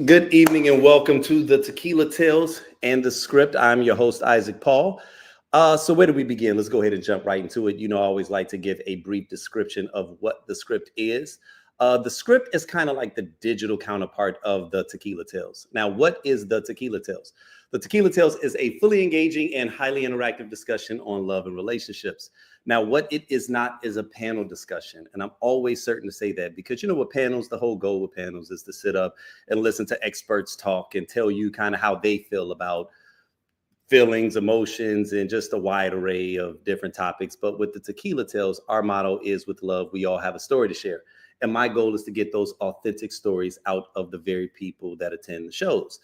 Good evening and welcome to the Tequila Tales and the Script. I'm your host, Isaac Paul. So where do we begin? Let's go ahead and jump right into it. You know, I always like to give a brief description of what the script is. The script is kind of like the digital counterpart of the Tequila Tales. Now, what is the Tequila Tales? The Tequila Tales is a fully engaging and highly interactive discussion on love and relationships. Now, what it is not is a panel discussion. And I'm always certain to say that because, you know, with panels, the whole goal with panels is to sit up and listen to experts talk and tell you kind of how they feel about feelings, emotions, and just a wide array of different topics. But with the Tequila Tales, our motto is with love, we all have a story to share. And my goal is to get those authentic stories out of the very people that attend the shows.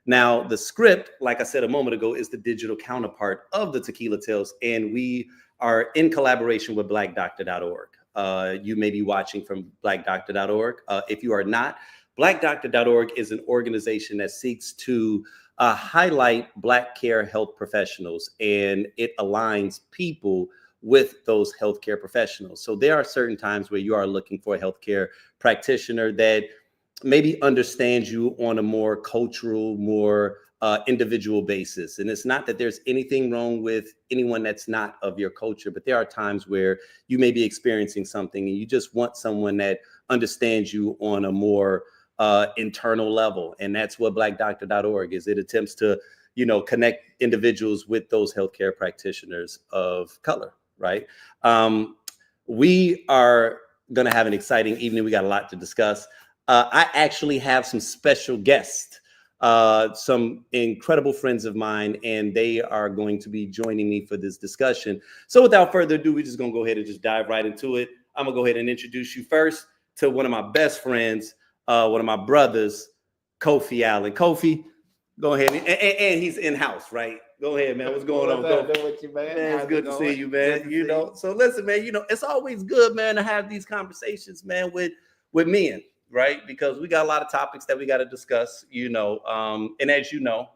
Now, the script, like I said a moment ago, is the digital counterpart of the Tequila Tales, and we are in collaboration with blackdoctor.org. You may be watching from blackdoctor.org. If you are not, blackdoctor.org is an organization that seeks to highlight Black care health professionals, and it aligns people with those healthcare professionals. So there are certain times where you are looking for a healthcare practitioner that maybe understands you on a more cultural, more individual basis. And it's not that there's anything wrong with anyone that's not of your culture, but there are times where you may be experiencing something and you just want someone that understands you on a more internal level. And that's what blackdoctor.org is. It attempts to, you know, connect individuals with those healthcare practitioners of color, right? We are going to have an exciting evening. We got a lot to discuss. I actually have some special guests, some incredible friends of mine, and they are going to be joining me for this discussion. So without further ado, we're just going to go ahead and just dive right into it. I'm going to go ahead and introduce you first to one of my best friends, one of my brothers, Kofi Allen. Kofi, go ahead. And he's in-house, right? Go ahead, man. What's going on? With you, man? Man, it's good to see you, man. You know, so listen, man, you know, it's always good, man, to have these conversations, man, with men. Right, because we got a lot of topics that we got to discuss, you know, and as you know,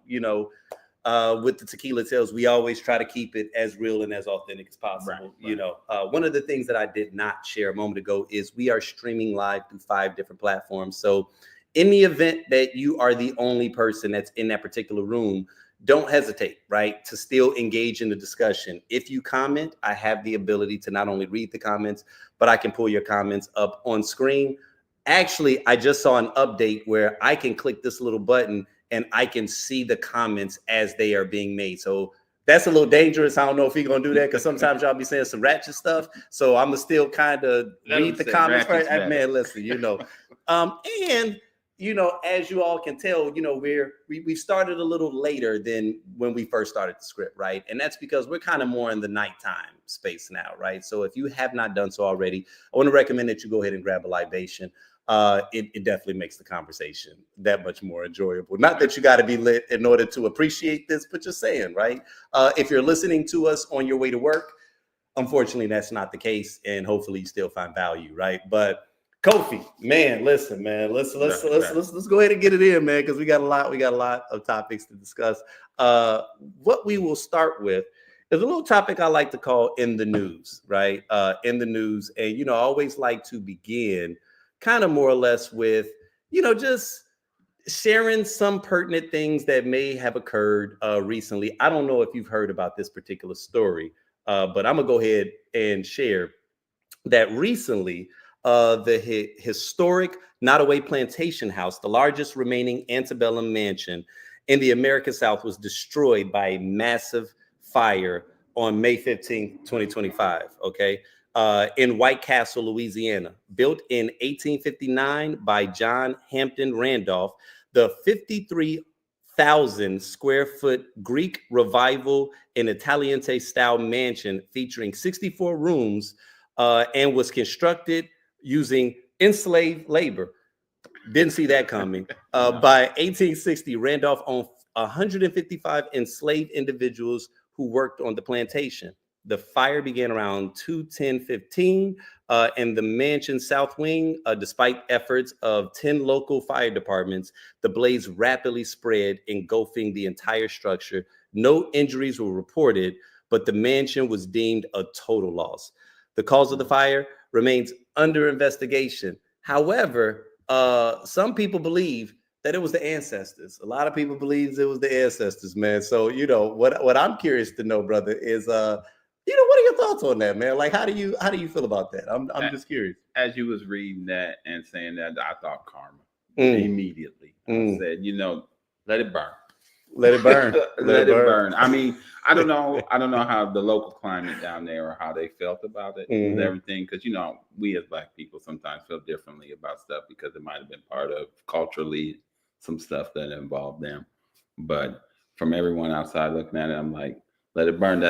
with the Tequila Tales, we always try to keep it as real and as authentic as possible. Right. You know, one of the things that I did not share a moment ago is we are streaming live through 5 different platforms. So in the event that you are the only person that's in that particular room, don't hesitate, right, to still engage in the discussion. If you comment, I have the ability to not only read the comments, but I can pull your comments up on screen. Actually, I just saw an update where I can click this little button and I can see the comments as they are being made. So that's a little dangerous. I don't know if he's going to do that because sometimes y'all be saying some ratchet stuff. So I'm going to still kind of read the comments. Right? Man, listen, you know. And, you know, as you all can tell, you know, we started a little later than when we first started the script, right? And that's because we're kind of more in the nighttime space now, right? So if you have not done so already, I want to recommend that you go ahead and grab a libation. It definitely makes the conversation that much more enjoyable. Not that you got to be lit in order to appreciate this, but just saying, right? If you're listening to us on your way to work, unfortunately, that's not the case. And hopefully you still find value, right? But Kofi, man, listen, man. Let's go ahead and get it in, man, because we got a lot of topics to discuss. What we will start with is a little topic I like to call in the news, right? In the news, and I always like to begin kind of more or less with, just sharing some pertinent things that may have occurred recently. I don't know if you've heard about this particular story, but I'm gonna go ahead and share that recently the historic Nottoway Plantation House, the largest remaining antebellum mansion in the American South, was destroyed by a massive fire on May 15th, 2025. Okay. In White Castle, Louisiana, built in 1859 by John Hampton Randolph, the 53,000 square foot Greek Revival and Italianate style mansion featuring 64 rooms and was constructed using enslaved labor. Didn't see that coming. By 1860, Randolph owned 155 enslaved individuals who worked on the plantation. The fire began around 2:10:15 in the mansion's south wing. Despite efforts of 10 local fire departments, the blaze rapidly spread, engulfing the entire structure. No injuries were reported, but the mansion was deemed a total loss. The cause of the fire remains under investigation. However, some people believe that it was the ancestors. A lot of people believe it was the ancestors, man. So, what I'm curious to know, brother, is what are your thoughts on that, man? Like, how do you feel about that? I'm just curious. As you was reading that and saying that, I thought karma immediately. I said, let it burn. Let it burn. Let it burn. I mean, I don't know how the local climate down there or how they felt about it and everything. Because we as Black people sometimes feel differently about stuff because it might have been part of culturally some stuff that involved them. But from everyone outside looking at it, I'm like, let it burn.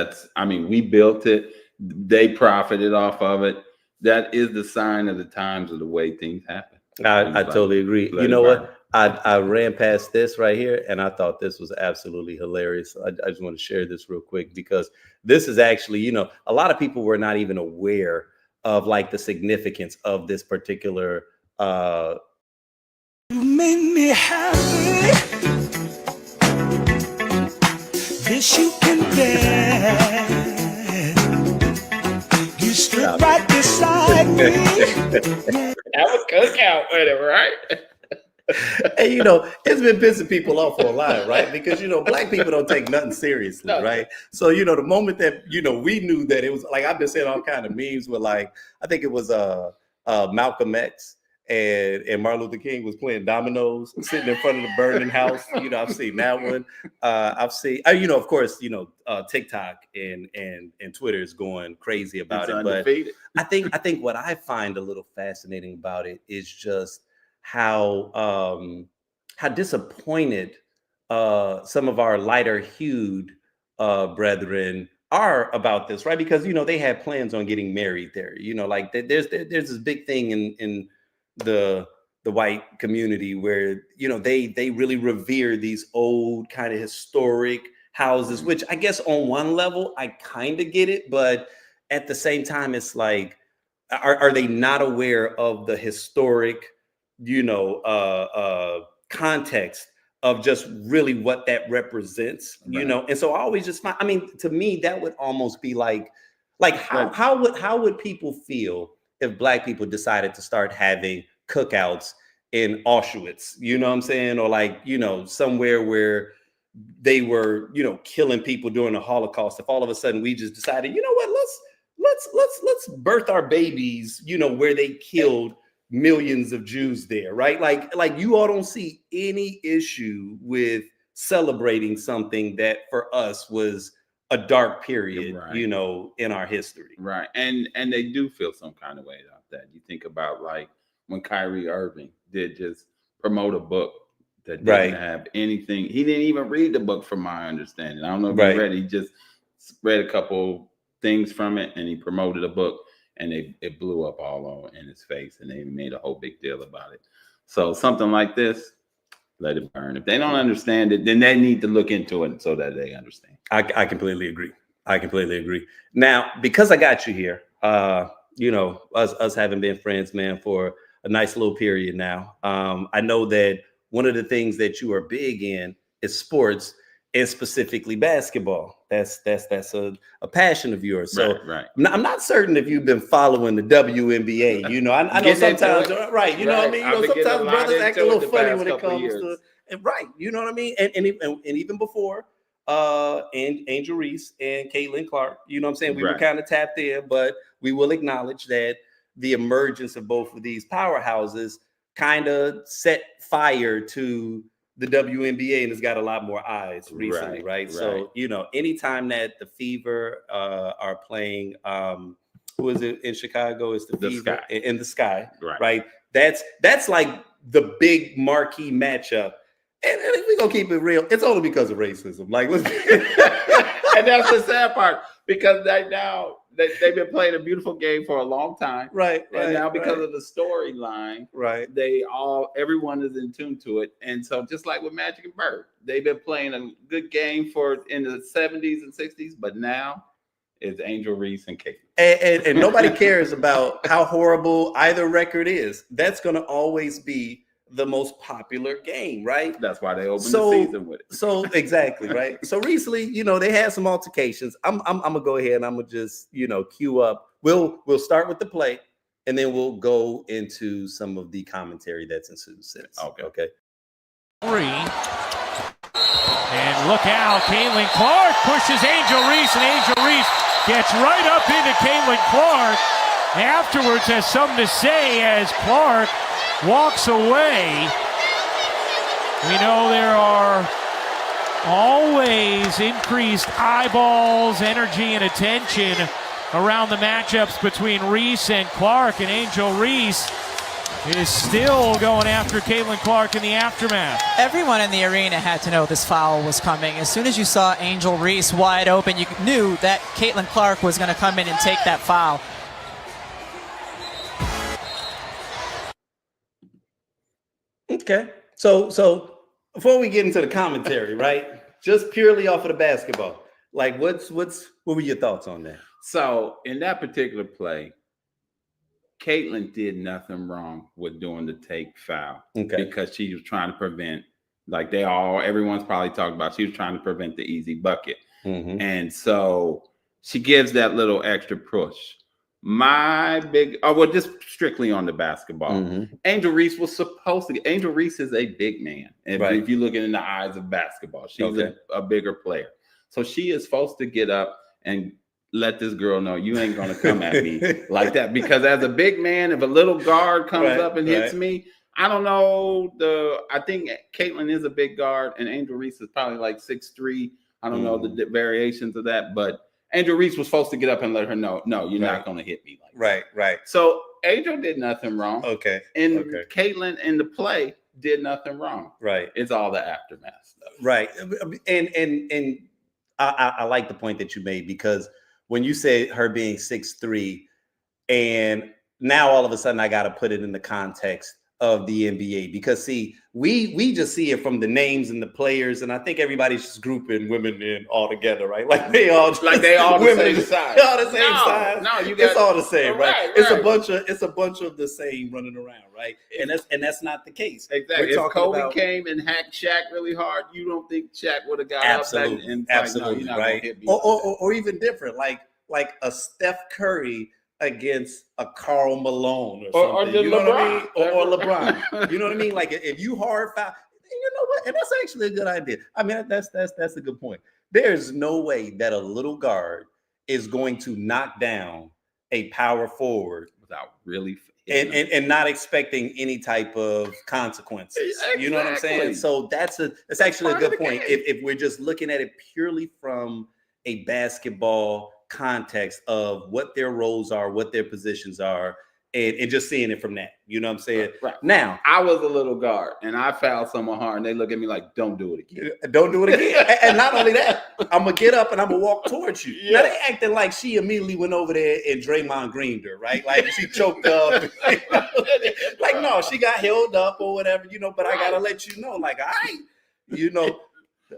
We built it. They profited off of it. That is the sign of the times of the way things happen. I totally agree. You know what? I ran past this right here and I thought this was absolutely hilarious. I just want to share this real quick because this is actually, a lot of people were not even aware of like the significance of this particular. You made me happy. This you can bear. You stood right beside me. Have a cookout with it, right? And it's been pissing people off for a while, right? Because Black people don't take nothing seriously, right? So the moment that we knew that it was like, I've been saying all kind of memes with like, I think it was Malcolm X and Martin Luther King was playing dominoes sitting in front of the burning house. I've seen that one. I've seen of course TikTok and Twitter is going crazy about it. But I think what I find a little fascinating about it is just how disappointed some of our lighter hued brethren are about this, right? Because they had plans on getting married there. Like there's this big thing in the white community where they really revere these old kind of historic houses, which I guess on one level I kind of get it, but at the same time it's like, are they not aware of the historic context of just really what that represents, and so I always just find, to me that would almost be like how would people feel if Black people decided to start having cookouts in Auschwitz, what I'm saying, or like somewhere where they were killing people during the Holocaust? If all of a sudden we just decided, what, let's birth our babies where they killed millions of Jews there, right? Like you all don't see any issue with celebrating something that for us was a dark period, right, in our history. Right. And they do feel some kind of way about that. You think about like when Kyrie Irving did just promote a book that didn't have anything. He didn't even read the book from my understanding. I don't know if he read it. He just read a couple things from it and he promoted a book. And it blew up all in his face, and they made a whole big deal about it. So something like this, let it burn. If they don't understand it, then they need to look into it so that they understand. I completely agree. Now, because I got you here, us having been friends, man, for a nice little period now. I know that one of the things that you are big in is sports, and specifically basketball. That's a passion of yours. So right. I'm not certain if you've been following the WNBA. You know, I know sometimes, right? You know what I mean. You know, sometimes brothers act a little funny when it comes to, and right. You know what I mean. And even before, and Angel Reese and Caitlin Clark. You know what I'm saying. We were kind of tapped in, but we will acknowledge that the emergence of both of these powerhouses kind of set fire to the WNBA, and it's got a lot more eyes recently, right? So, you know, anytime that the Fever are playing, who is it in Chicago? It's the Fever in the Sky, right? That's like the big marquee matchup. And if we're gonna keep it real, it's only because of racism. Like, let's and that's the sad part, because right now they've been playing a beautiful game for a long time, and now because of the storyline, everyone is in tune to it. And so just like with Magic and Bird, they've been playing a good game in the 70s and 60s, but now it's Angel Reese and Kate, and nobody cares about how horrible either record is. That's going to always be the most popular game, right? That's why they opened the season with it. So exactly, right? So recently, you know, they had some altercations. I'm gonna go ahead and I'm gonna just, you know, cue up. We'll start with the play, and then we'll go into some of the commentary that's ensued since. Okay. 3. And look out, Caitlin Clark pushes Angel Reese, and Angel Reese gets right up into Caitlin Clark. Afterwards has something to say as Clark walks away. We know there are always increased eyeballs, energy, and attention around the matchups between Reese and Clark, and Angel Reese is still going after Caitlin Clark in the aftermath. Everyone in the arena had to know this foul was coming. As soon as you saw Angel Reese wide open, you knew that Caitlin Clark was going to come in and take that foul. Okay. So before we get into the commentary, right? Just purely off of the basketball, like what were your thoughts on that? So in that particular play, Caitlin did nothing wrong with doing the take foul, because she was trying to prevent, like everyone's probably talked about, she was trying to prevent the easy bucket. And so she gives that little extra push. Just strictly on the basketball. Angel Reese was supposed to. Angel Reese is a big man. If you look in the eyes of basketball, she's a bigger player. So she is supposed to get up and let this girl know, you ain't gonna come at me like that. Because as a big man, if a little guard comes up and hits me, I don't know. I think Caitlin is a big guard, and Angel Reese is probably like 6'3". I don't know the variations of that, but Angel Reese was supposed to get up and let her know, no, you're not going to hit me like that. Right. So Angel did nothing wrong. And Caitlin in the play did nothing wrong. It's all the aftermath stuff. Right. And I like the point that you made, because when you said her being 6'3", and now all of a sudden I got to put it in the context of the NBA, because see, we just see it from the names and the players, and I think everybody's just grouping women in all together, right? Like they all the same size. They all the same size. No, it's all the same, right? It's a bunch of the same running around, right? And that's not the case. Exactly. If Kobe came and hacked Shaq really hard, you don't think Shaq would have got up and absolutely, no, right? Or even different, like a Steph Curry against a Karl Malone or something, you know what I mean? Or LeBron, you know what I mean? Like if you hard foul, you know what? And that's actually a good idea. I mean, that's a good point. There's no way that a little guard is going to knock down a power forward without really and not expecting any type of consequences. Exactly. You know what I'm saying? So that's actually a good point. If we're just looking at it purely from a basketball context of what their roles are, what their positions are, and just seeing it from that. You know what I'm saying? Right. Now, I was a little guard and I fouled someone hard and they look at me like, don't do it again. Don't do it again. And not only that, I'm going to get up and I'm going to walk towards you. Now, they acting like she immediately went over there and Draymond Greened her, right? Like she choked up. Like, no, she got held up or whatever, you know, but I got to let you know, like, you know,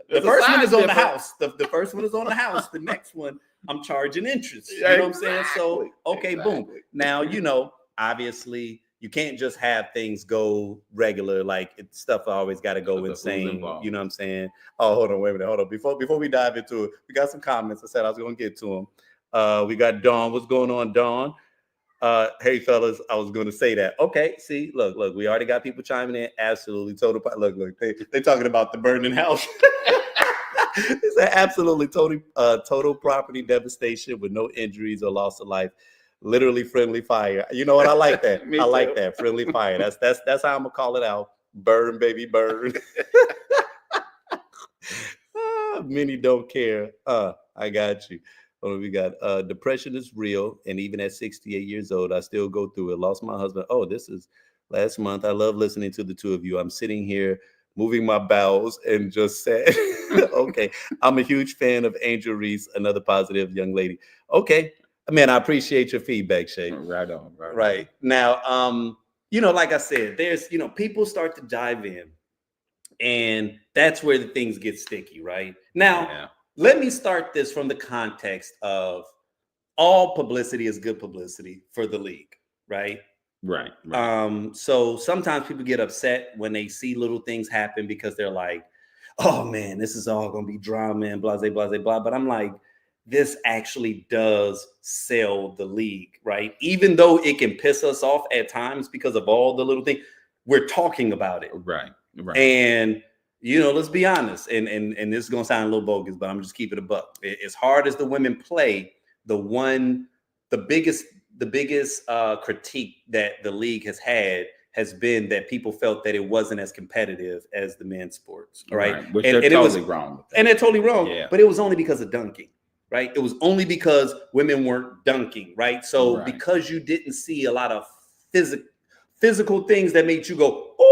the first one is on the house. The first one is on the house. The next one, I'm charging interest. You know what I'm saying? So, okay, boom. Now, you know, obviously, you can't just have things go regular. Like stuff always got to go insane. You know what I'm saying? Oh, hold on, wait a minute, hold on. Before we dive into it, we got some comments. I said I was going to get to them. We got Dawn. What's going on, Dawn? Hey fellas, I was going to say that. Okay, see, look, we already got people chiming in. Absolutely, total. Look, they talking about the burning house. It's an absolutely total property devastation with no injuries or loss of life. Literally friendly fire. You know what? I like that. I like that friendly fire. That's how I'm gonna call it out. Burn, baby, burn. Many don't care. I got you. We got depression is real, and even at 68 years old, I still go through it. Lost my husband. Oh, this is last month. I love listening to the two of you. I'm sitting here moving my bowels and just said, okay, I'm a huge fan of Angel Reese, another positive young lady. Okay, man, I appreciate your feedback, Shay. Right on. Right now, like I said, there's, people start to dive in, and that's where the things get sticky, right? Now, let me start this from the context of all publicity is good publicity for the league, right? Right. So sometimes people get upset when they see little things happen because they're like, oh man, this is all gonna be drama and blah, blah, blah, blah. But I'm like, this actually does sell the league, right? Even though it can piss us off at times because of all the little things, we're talking about it. Right. And let's be honest, and this is gonna sound a little bogus, but I'm just keeping it a buck. As hard as the women play, the biggest critique that the league has been that people felt that it wasn't as competitive as the men's sports, right? Which they're totally wrong with that. And they're totally wrong. Yeah. But it was only because of dunking, right? It was only because women weren't dunking, right? So because you didn't see a lot of physical things that made you go, oh,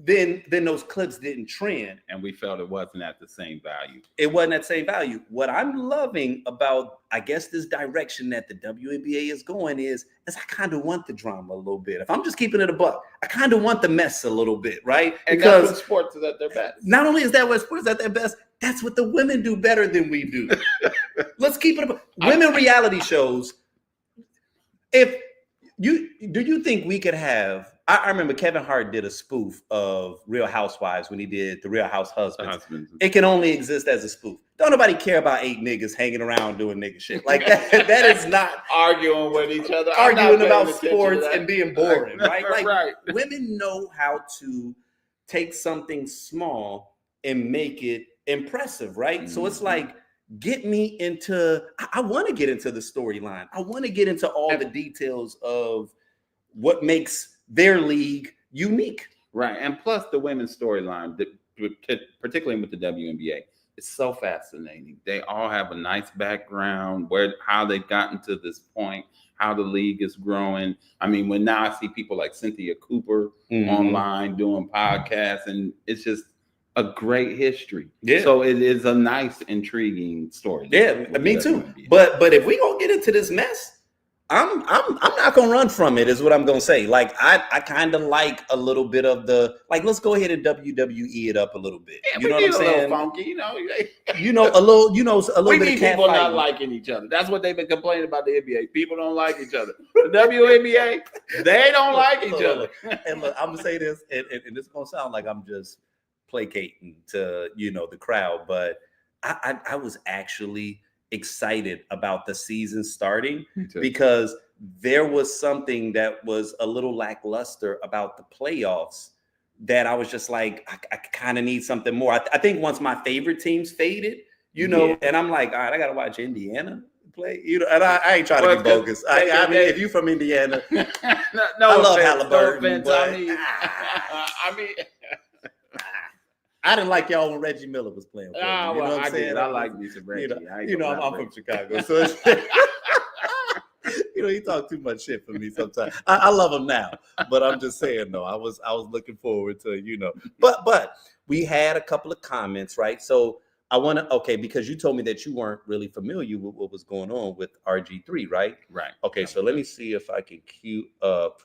then those clips didn't trend. And we felt it wasn't at the same value. It wasn't at the same value. What I'm loving about, I guess, this direction that the WNBA is going is I kind of want the drama a little bit. If I'm just keeping it a buck, I kind of want the mess a little bit, right? And because that's what sports is at their best. Not only is that what sports is at their best, that's what the women do better than we do. Let's keep it a buck. Women reality shows. Do you think we could have? I remember Kevin Hart did a spoof of Real Housewives when he did the Real House Husbands. It can only exist as a spoof. Don't nobody care about 8 niggas hanging around doing nigga shit like that. That is not arguing with each other, arguing about sports and being boring, right? Like right. Women know how to take something small and make it impressive, right? So it's like, get me into. I want to get into the storyline. I want to get into all the details of what makes their league unique. Right. And plus the women's storyline, particularly with the WNBA, it's so fascinating. They all have a nice background, how they've gotten to this point, how the league is growing. I mean, when now I see people like Cynthia Cooper online doing podcasts, and it's just a great history. Yeah. So it is a nice, intriguing story. Yeah, me too. WNBA. But if we gonna get into this mess, I'm not gonna run from it, is what I'm gonna say. Like I kind of like a little bit of the let's go ahead and WWE it up a little bit. Yeah, you know what I'm saying? A little funky, a little we bit need of people fighting. Not liking each other. That's what they've been complaining about the NBA. People don't like each other. The WNBA, they don't like each other. And look, I'm gonna say this, and this is gonna sound like I'm just placating to the crowd, but I was actually excited about the season starting because there was something that was a little lackluster about the playoffs that I was just like, I kind of need something more. I think once my favorite teams faded, and I'm like, all right, I got to watch Indiana play, and I ain't trying to be bogus. I mean, if you from Indiana, no, I love Halliburton. I mean, I didn't like y'all when Reggie Miller was playing. I did. I like me some Reggie. I'm from Chicago, so he talk too much shit for me sometimes. I love him now, but I'm just saying, though, I was looking forward to, But we had a couple of comments, right? So I want to, because you told me that you weren't really familiar with what was going on with RG3, right? Right. Okay, so let me see if I can queue up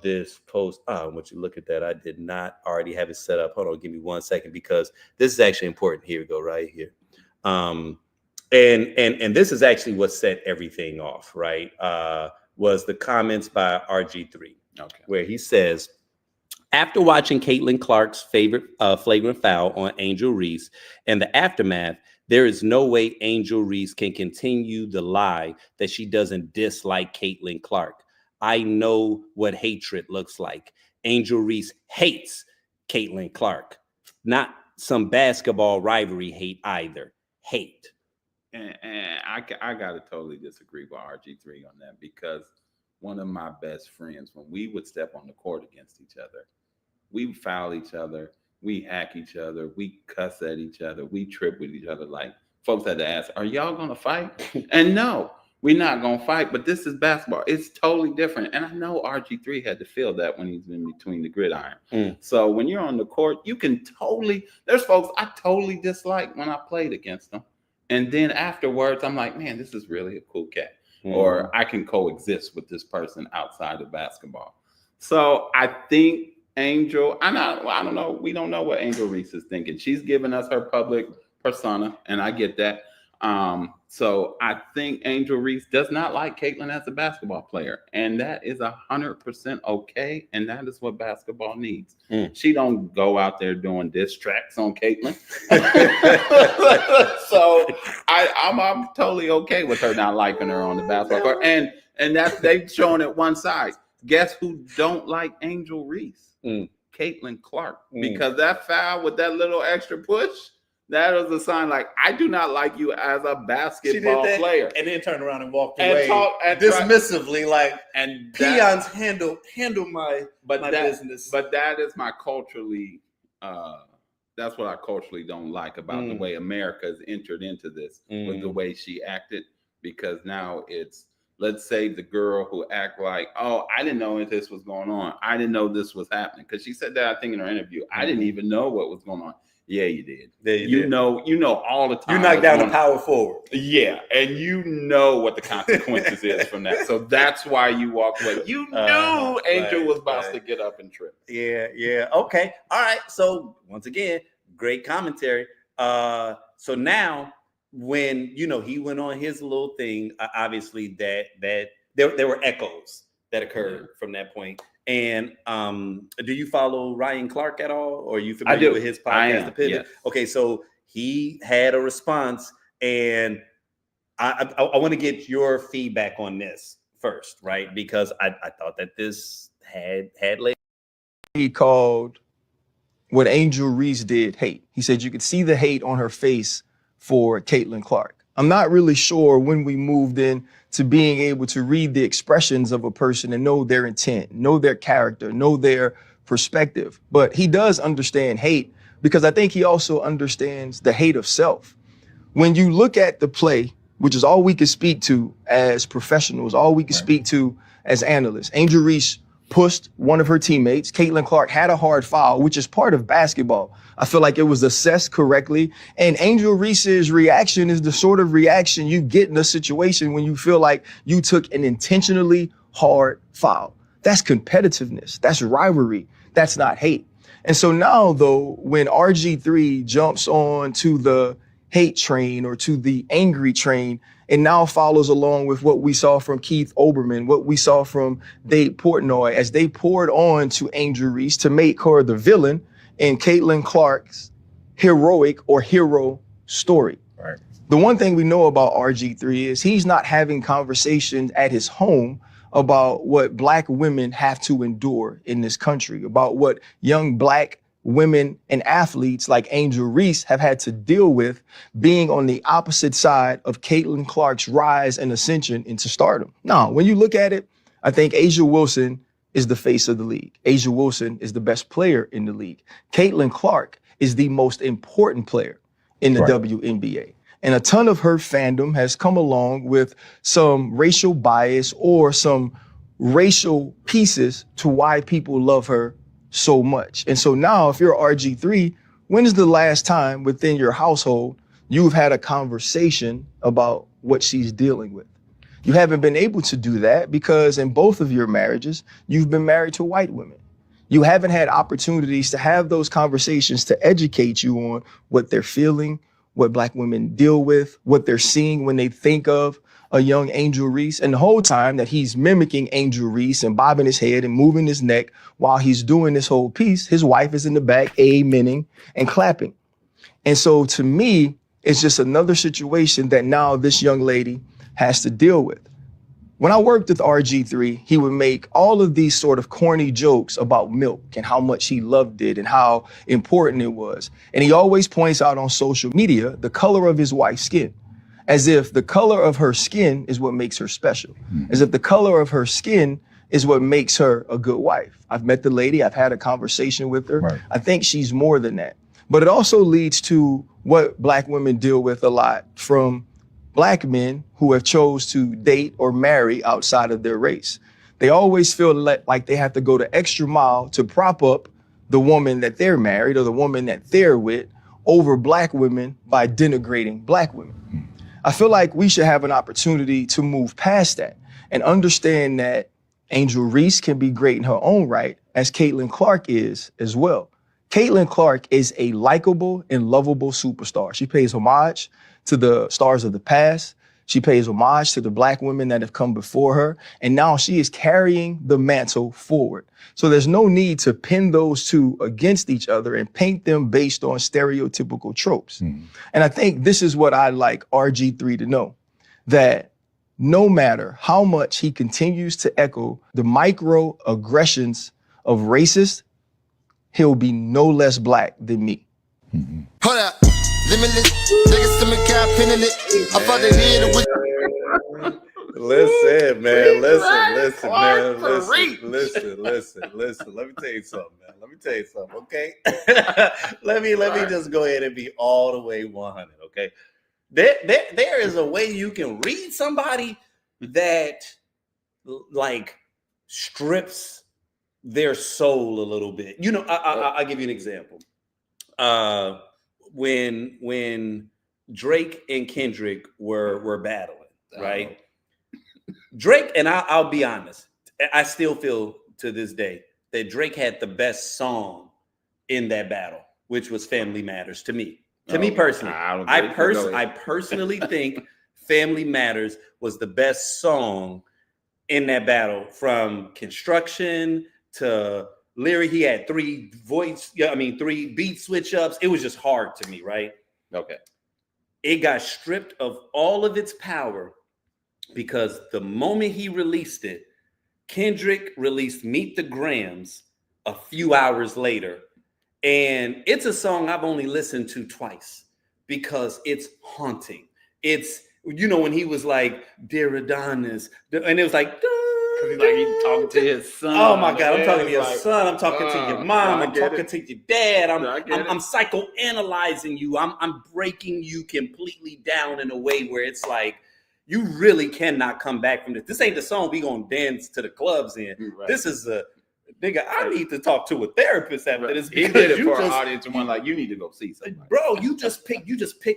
this post. I want you to look at that. I did not already have it set up. Hold on, give me 1 second, because this is actually important. Here we go, right here. And this is actually what set everything off, right? was the comments by RG3, Okay. where he says, after watching Caitlin Clark's flagrant foul on Angel Reese and the aftermath, there is no way Angel Reese can continue the lie that she doesn't dislike Caitlin Clark. I know what hatred looks like. Angel Reese hates Caitlin Clark, not some basketball rivalry hate either. Hate. And I got to totally disagree with RG3 on that, because one of my best friends, when we would step on the court against each other, we would foul each other, we hack each other, we cuss at each other, we trip with each other. Like, folks had to ask, are y'all going to fight? And no, we're not going to fight, but this is basketball. It's totally different. And I know RG3 had to feel that when he's in between the gridiron. So when you're on the court, you can totally, there's folks I totally dislike when I played against them. And then afterwards, I'm like, man, this is really a cool cat. Or I can coexist with this person outside of basketball. So I think Angel, I don't know. We don't know what Angel Reese is thinking. She's given us her public persona, and I get that. So I think Angel Reese does not like Caitlin as a basketball player, and that is 100% okay. And that is what basketball needs. She don't go out there doing diss tracks on Caitlin. So I'm totally okay with her not liking her on the basketball court, and that's, they've shown it one side. Guess who don't like Angel Reese? Caitlin Clark, because that foul with that little extra push, that was a sign like, I do not like you as a basketball player. And then turned around and walked and away dismissively, like, and peons handle my business. But that is my culturally, that's what I culturally don't like about the way America has entered into this with the way she acted, because now it's, let's say the girl who act like, oh, I didn't know this was going on. I didn't know this was happening. Because she said that, I think, in her interview. I didn't even know what was going on. Yeah, you did. Yeah, you did. know all the time. You knocked down the power forward. Yeah, and you know what the consequences is from that. So that's why you walked away. You knew Angel was about to get up and trip. Yeah. Okay. All right. So once again, great commentary. So now, when he went on his little thing, obviously that there were echoes that occurred from that point. And do you follow Ryan Clark at all, or are you familiar with his podcast, The Pivot? Yes. Okay, so he had a response, and I want to get your feedback on this first, right? Because I thought that this had legs. He called what Angel Reese did hate. He said you could see the hate on her face for Caitlin Clark. I'm not really sure when we moved in to being able to read the expressions of a person and know their intent, know their character, know their perspective. But he does understand hate, because I think he also understands the hate of self. When you look at the play, which is all we can speak to as professionals, all we can speak to as analysts, Angel Reese pushed one of her teammates. Caitlin Clark had a hard foul, which is part of basketball. I feel like it was assessed correctly. And Angel Reese's reaction is the sort of reaction you get in a situation when you feel like you took an intentionally hard foul. That's competitiveness. That's rivalry. That's not hate. And so now, though, when RG3 jumps on to the hate train or to the angry train, and now follows along with what we saw from Keith Olbermann, what we saw from Dave Portnoy, as they poured on to Angel Reese to make her the villain in Caitlin Clark's heroic or hero story. Right. The one thing we know about RG3 is he's not having conversations at his home about what Black women have to endure in this country, about what young Black women and athletes like Angel Reese have had to deal with being on the opposite side of Caitlin Clark's rise and ascension into stardom. Now, when you look at it, I think A'ja Wilson is the face of the league. A'ja Wilson is the best player in the league. Caitlin Clark is the most important player in the WNBA. And a ton of her fandom has come along with some racial bias or some racial pieces to why people love her so much. And so now, if you're RG3, when is the last time within your household you've had a conversation about what she's dealing with? You haven't been able to do that because in both of your marriages, you've been married to white women. You haven't had opportunities to have those conversations to educate you on what they're feeling, what Black women deal with, what they're seeing when they think of a young Angel Reese. And the whole time that he's mimicking Angel Reese and bobbing his head and moving his neck while he's doing this whole piece, his wife is in the back amening and clapping. And so to me, it's just another situation that now this young lady has to deal with. When I worked with RG3, he would make all of these sort of corny jokes about milk and how much he loved it and how important it was. And he always points out on social media the color of his wife's skin, as if the color of her skin is what makes her special, as if the color of her skin is what makes her a good wife. I've met the lady, I've had a conversation with her. Right. I think she's more than that. But it also leads to what Black women deal with a lot from Black men who have chose to date or marry outside of their race. They always feel like they have to go the extra mile to prop up the woman that they're married or the woman that they're with over Black women by denigrating Black women. I feel like we should have an opportunity to move past that and understand that Angel Reese can be great in her own right, as Caitlin Clark is as well. Caitlin Clark is a likable and lovable superstar. She pays homage to the stars of the past. She pays homage to the Black women that have come before her. And now she is carrying the mantle forward. So there's no need to pin those two against each other and paint them based on stereotypical tropes. And I think this is what I'd like RG3 to know, that no matter how much he continues to echo the microaggressions of racists, he'll be no less Black than me. Hold up. Limitless. Niggas to me cap pinning it. I'm about to hear it with Listen, man. Listen, man. Listen. Let me tell you something, okay? let me just go ahead and be all the way 100, okay? There is a way you can read somebody that like strips their soul a little bit. You know, I'll give you an example. When Drake and Kendrick were battling, right? Drake, and I'll be honest, I still feel to this day that Drake had the best song in that battle, which was Family Matters to me. To me personally, I personally think Family Matters was the best song in that battle, from construction to lyric. He had three beat switch ups. It was just hard to me, right? Okay. It got stripped of all of its power because the moment he released it, Kendrick released Meet the Grams a few hours later. And it's a song I've only listened to twice because it's haunting. It's, you know, when he was like, "Dear Adonis," and it was like, he's like, he's talking to his son. Oh my God, I'm talking to your son. I'm talking to your mom. I'm talking to your dad. I'm psychoanalyzing you. I'm breaking you completely down in a way where it's like, you really cannot come back from this. This ain't the song we gonna dance to the clubs in. Right. This is a nigga. I need to talk to a therapist after this. He did it for an audience and one like, you need to go see somebody. Bro, you just picked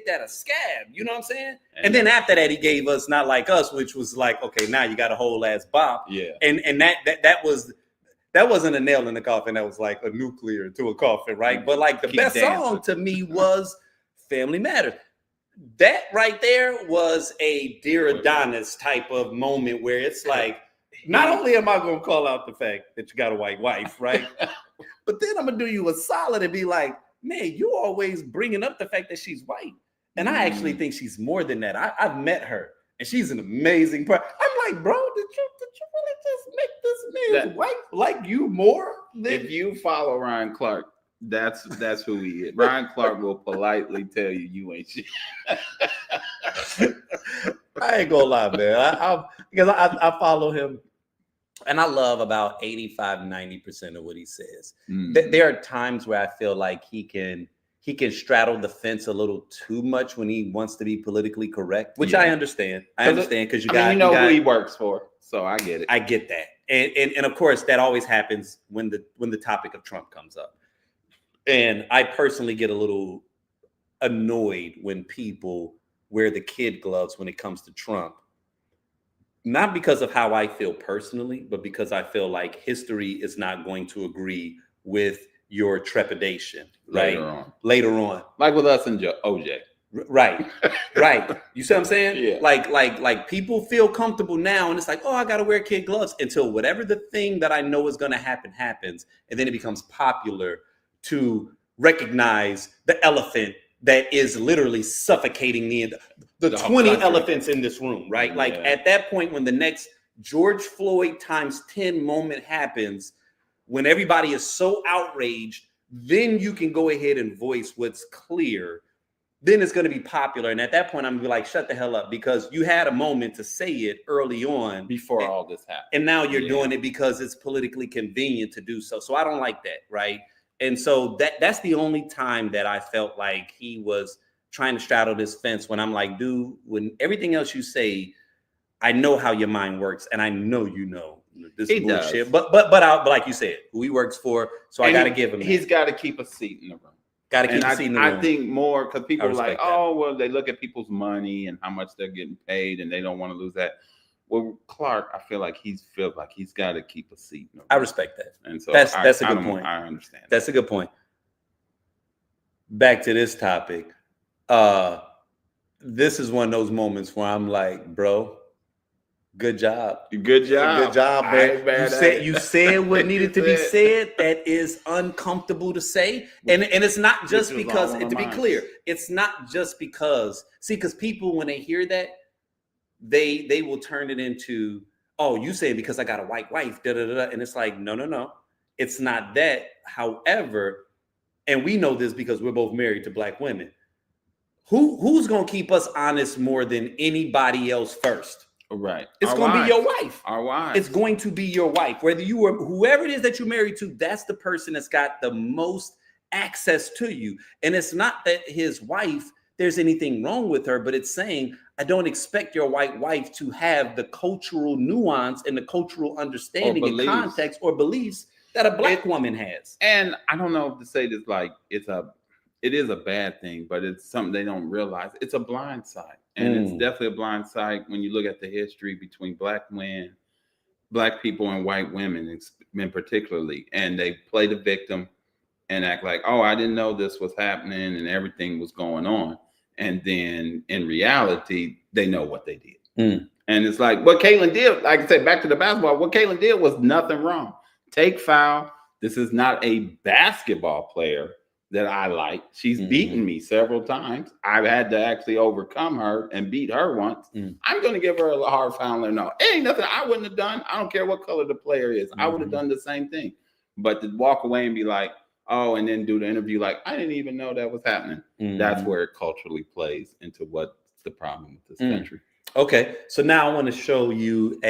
at a scab. You know what I'm saying? And then after that, he gave us Not Like Us, which was like, okay, now you got a whole ass bop. Yeah. And that wasn't a nail in the coffin. That was like a nuclear to a coffin, right? But like the best song to me was Family Matters. That right there was a Dear Adonis type of moment where it's like, not only am I going to call out the fact that you got a white wife, right? But then I'm going to do you a solid and be like, man, you always bringing up the fact that she's white. And I actually think she's more than that. I've met her and she's an amazing person. I'm like, bro, did you really just make this man's wife like you more? If you follow Ryan Clark, that's who he is. Ryan Clark will politely tell you ain't shit. I ain't gonna lie, man. Because I follow him, and I love about 85-90% of what he says. There are times where I feel like he can straddle the fence a little too much when he wants to be politically correct, which I understand. I understand because you know who he works for, so I get it. I get that, and of course that always happens when the topic of Trump comes up. And I personally get a little annoyed when people wear the kid gloves when it comes to Trump. Not because of how I feel personally, but because I feel like history is not going to agree with your trepidation, right? Later on. Like with us and OJ. Right. You see what I'm saying? Yeah. Like people feel comfortable now, and it's like, oh, I got to wear kid gloves until whatever the thing that I know is going to happen happens, and then it becomes popular to recognize the elephant that is literally suffocating the 20 country. elephants in this room, right? Yeah. Like at that point, when the next George Floyd times 10 moment happens, when everybody is so outraged, then you can go ahead and voice what's clear. Then it's going to be popular. And at that point, I'm going to be like, shut the hell up, because you had a moment to say it early on. Before all this happened. And now you're doing it because it's politically convenient to do so. So I don't like that, right? And so that's the only time that I felt like he was trying to straddle this fence, when I'm like, dude, when everything else you say, I know how your mind works, and I know this is bullshit. But like you said, who he works for, so I got to give him that. He's got to keep a seat in the room. Got to keep a seat in the room. I think more because people are like, that. oh, well, they look at people's money and how much they're getting paid, and they don't want to lose that. Well, Clark, I feel like he's got to keep a seat in the room. I respect that. And so that's a good point. I understand. That's a good point. Back to this topic. This is one of those moments where I'm like, bro, good job. Good job, man. You said what needed to be said. That is uncomfortable to say. And it's not just because, to be clear, it's not just because, because people, when they hear that, they will turn it into, oh, you say because I got a white wife, and it's like, no. It's not that. However, and we know this because we're both married to Black women. Who's gonna keep us honest more than anybody else first? Right. It's going to be your wife. Our wives. It's going to be your wife. Whether you were whoever it is that you're married to, that's the person that's got the most access to you. And it's not that his wife, there's anything wrong with her, but it's saying, I don't expect your white wife to have the cultural nuance and the cultural understanding and context or beliefs that a Black woman has. And I don't know if to say this, like it is a bad thing, but it's something they don't realize. It's a blind side. And it's definitely a blind side when you look at the history between Black people and white women, in particularly. And they play the victim and act like, oh, I didn't know this was happening and everything was going on. And then in reality, they know what they did. And it's like what Caitlin did, like I said, back to the basketball, what Caitlin did was nothing wrong. Take foul. This is not a basketball player that I like. She's beaten me several times. I've had to actually overcome her and beat her once. I'm going to give her a hard foul. No, it ain't nothing I wouldn't have done. I don't care what color the player is. I would have done the same thing. But to walk away and be like, oh, and then do the interview like, I didn't even know that was happening. That's where it culturally plays into what's the problem with this country. Okay. So now I want to show you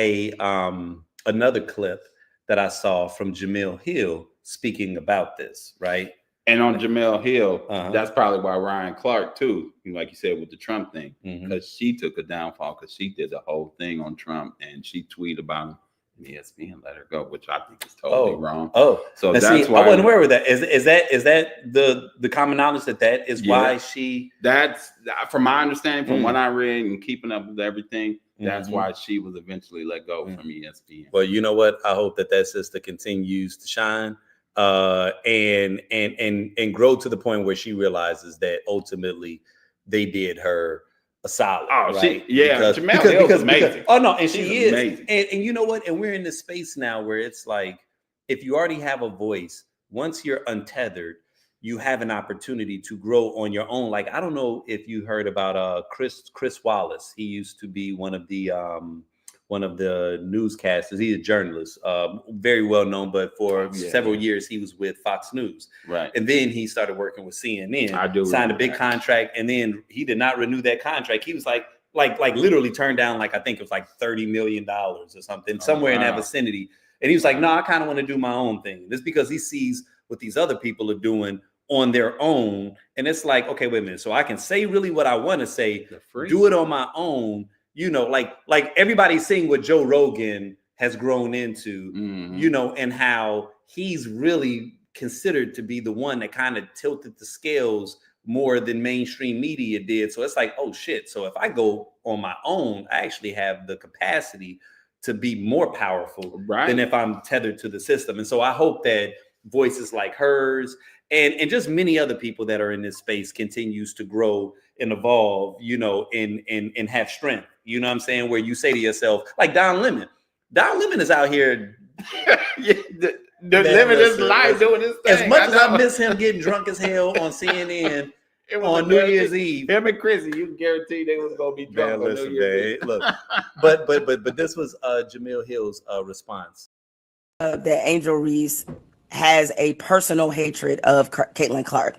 another clip that I saw from Jemele Hill speaking about this, right? And on Jemele Hill, that's probably why Ryan Clark, too, like you said, with the Trump thing, because she took a downfall because she did the whole thing on Trump and she tweeted about him. And ESPN let her go, which I think is totally wrong. So now, that's why I wasn't aware of that. Is that the common knowledge that is why she? That's from my understanding, from what I read and keeping up with everything. That's why she was eventually let go from ESPN. Well, you know what? I hope that sister continues to shine. And grow to the point where she realizes that ultimately they did her a solid. Oh, right? Jemele Hill's amazing. And she is amazing. And you know what? And we're in this space now where it's like, if you already have a voice, once you're untethered, you have an opportunity to grow on your own. Like, I don't know if you heard about Chris Wallace. He used to be one of the newscasters. He's a journalist, very well known, but for several years he was with Fox News. Right. And then he started working with CNN. Signed a big contract, and then he did not renew that contract. He was like literally turned down, like I think it was like $30 million or something, somewhere in that vicinity. And he was like, no, I kind of want to do my own thing. This because he sees what these other people are doing on their own. And it's like, okay, wait a minute. So I can say really what I want to say, do it on my own. You know, like everybody's seeing what Joe Rogan has grown into, you know, and how he's really considered to be the one that kind of tilted the scales more than mainstream media did. So it's like, oh shit. So if I go on my own, I actually have the capacity to be more powerful than if I'm tethered to the system. And so I hope that voices like hers and just many other people that are in this space continues to grow and evolve, you know, and have strength. You know what I'm saying? Where you say to yourself, like Don Lemon is out here. Living his life, doing his thing. As much as I miss him getting drunk as hell on CNN on New Year's Eve. Him and Chrissy, you can guarantee they was gonna be drunk on New Year's Eve. Look, but this was Jamil Hill's response. That Angel Reese has a personal hatred of Caitlin Clark.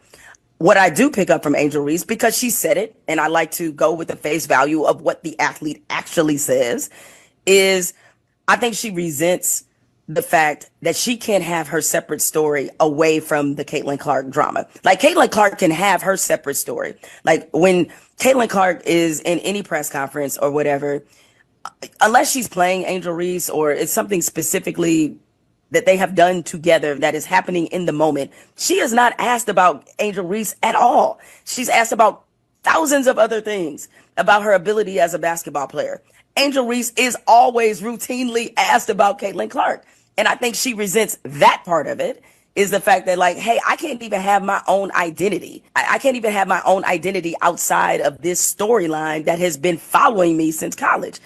What I do pick up from Angel Reese, because she said it, and I like to go with the face value of what the athlete actually says, is I think she resents the fact that she can't have her separate story away from the Caitlin Clark drama. Like, Caitlin Clark can have her separate story. Like, when Caitlin Clark is in any press conference or whatever, unless she's playing Angel Reese or it's something specifically that they have done together that is happening in the moment, she is not asked about Angel Reese at all. She's asked about thousands of other things about her ability as a basketball player. Angel Reese is always routinely asked about Caitlin Clark. And I think she resents that part of it, is the fact that, like, hey, I can't even have my own identity. I can't even have my own identity outside of this storyline that has been following me since college.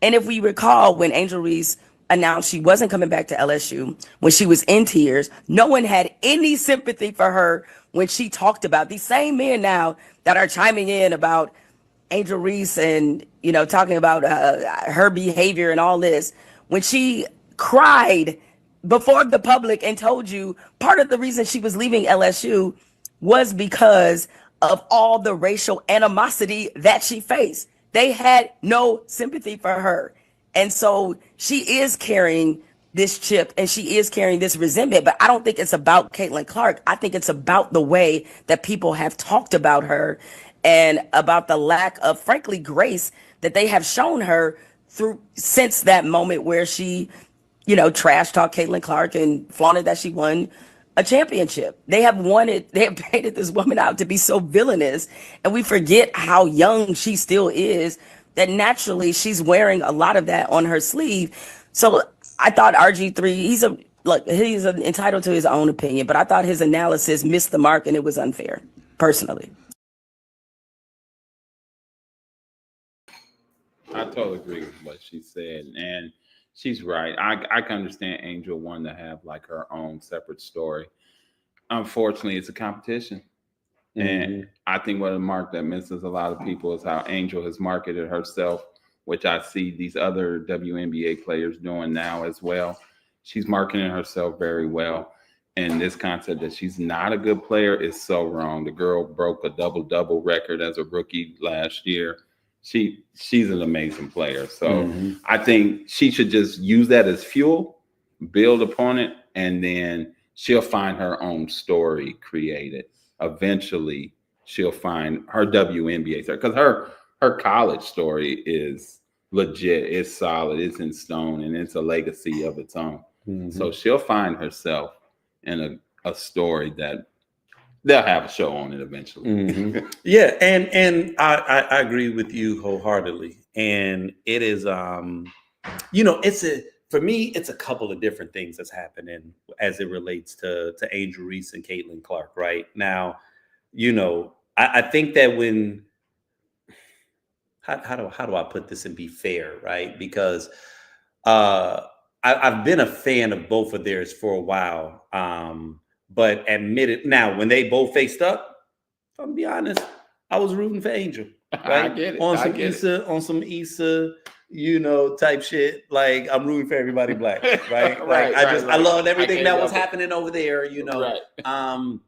And if we recall, when Angel Reese announced she wasn't coming back to LSU, when she was in tears, no one had any sympathy for her when she talked about these same men now that are chiming in about Angel Reese and, you know, talking about her behavior and all this. When she cried before the public and told you part of the reason she was leaving LSU was because of all the racial animosity that she faced. They had no sympathy for her. And so she is carrying this chip and she is carrying this resentment, but I don't think it's about Caitlin Clark. I think it's about the way that people have talked about her and about the lack of, frankly, grace that they have shown her through since that moment where she, you know, trash talked Caitlin Clark and flaunted that she won a championship. They have painted this woman out to be so villainous, and we forget how young she still is, that naturally she's wearing a lot of that on her sleeve. So I thought RG3, he's entitled to his own opinion, but I thought his analysis missed the mark and it was unfair, personally. I totally agree with what she said, and she's right. I can understand Angel wanting to have like her own separate story. Unfortunately, it's a competition. And I think what a mark that misses a lot of people is how Angel has marketed herself, which I see these other WNBA players doing now as well. She's marketing herself very well. And this concept that she's not a good player is so wrong. The girl broke a double-double record as a rookie last year. She's an amazing player. So I think she should just use that as fuel, build upon it, and then she'll find her own story created. Eventually, she'll find her WNBA story, because her college story is legit, it's solid, it's in stone, and it's a legacy of its own. So she'll find herself in a story that they'll have a show on it eventually. Yeah, and I agree with you wholeheartedly. And it is, you know, for me, it's a couple of different things that's happening as it relates to Angel Reese and Caitlin Clark right now. You know, I think that when how do I put this and be fair, right? Because I've been a fan of both of theirs for a while. But admit it now, when they both faced up, if I'm gonna be honest, I was rooting for Angel. Right? I get it. On some Issa, you know, type shit. Like, I'm rooting for everybody black, right? I loved everything that was happening over there, you know. Right.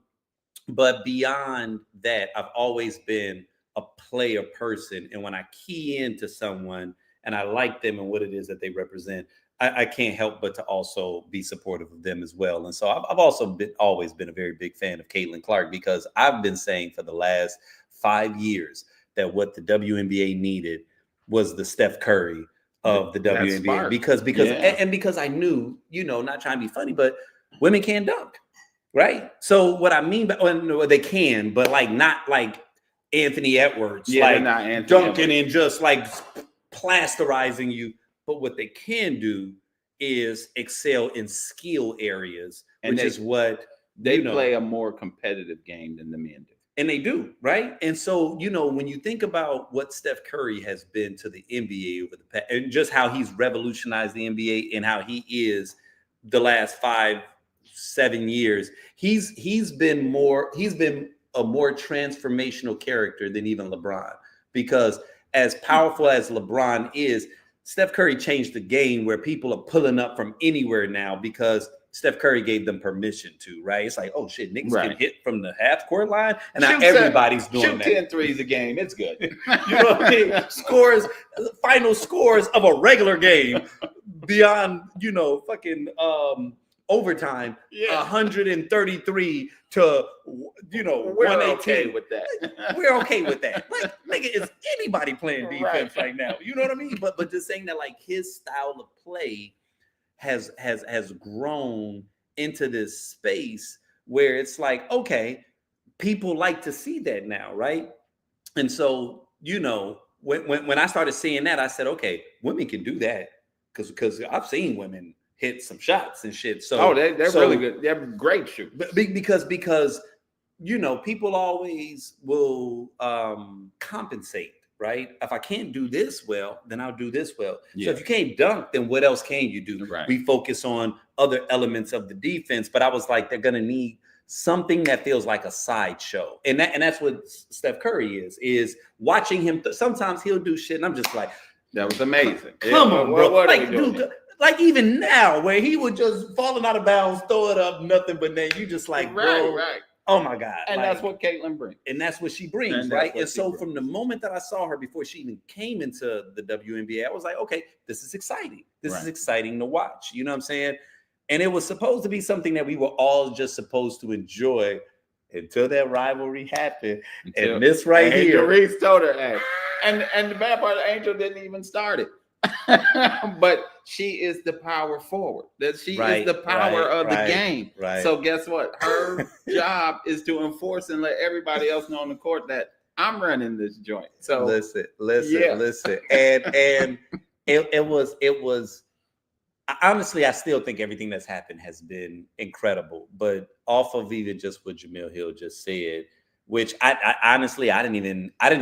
But beyond that, I've always been a player person. And when I key into someone and I like them and what it is that they represent, I can't help but to also be supportive of them as well. And so I've also always been a very big fan of Caitlin Clark, because I've been saying for the last 5 years that what the WNBA needed was the Steph Curry of the WNBA, because I knew, you know, not trying to be funny, but women can't dunk, right? So what I mean by, well, they can, but like not like Anthony Edwards, like dunking and just like plasterizing you. But what they can do is excel in skill areas, and which is what they play a more competitive game than the men do. And they do, right? And so, when you think about what Steph Curry has been to the NBA over the past, and just how he's revolutionized the NBA and how he is the last 5-7 years, he's been a more transformational character than even LeBron. Because as powerful as LeBron is, Steph Curry changed the game where people are pulling up from anywhere now because Steph Curry gave them permission to, right? It's like, oh shit, niggas can hit from the half court line, and now everybody's doing that. Shoot 10 threes a game, it's good. You know what I mean? Final scores of a regular game beyond, fucking overtime, 133 to, we're 118. okay with that. We're okay with that. Like, nigga, is anybody playing defense right now? You know what I mean? But just saying that, like, his style of play has grown into this space where it's like, okay, people like to see that now, right? And so, when I started seeing that, I said, okay, women can do that because I've seen women hit some shots and shit. So they're really good. They're great shooters. Because people always will compensate. Right? If I can't do this well, then I'll do this well. Yeah. So if you can't dunk, then what else can you do? Right. We focus on other elements of the defense, but I was like, they're gonna need something that feels like a sideshow, and that's what Steph Curry is watching him. Sometimes he'll do shit, and I'm just like, that was amazing. Come on, bro. Like, dude, like even now, where he would just falling out of bounds, throw it up, nothing but then you just like, bro. Right. Oh my God. And that's what Caitlin brings. And that's what she brings, right? And so from the moment that I saw her before she even came into the WNBA, I was like, okay, this is exciting. This is exciting to watch. You know what I'm saying? And it was supposed to be something that we were all just supposed to enjoy until that rivalry happened. And this right here. Reese told her, hey. And the bad part, Angel didn't even start it. But she is the power forward. That she is the power of the game. Right. So guess what? Her job is to enforce and let everybody else know on the court that I'm running this joint. So listen. And it was honestly, I still think everything that's happened has been incredible. But off of even just what Jamil Hill just said, which I honestly, I didn't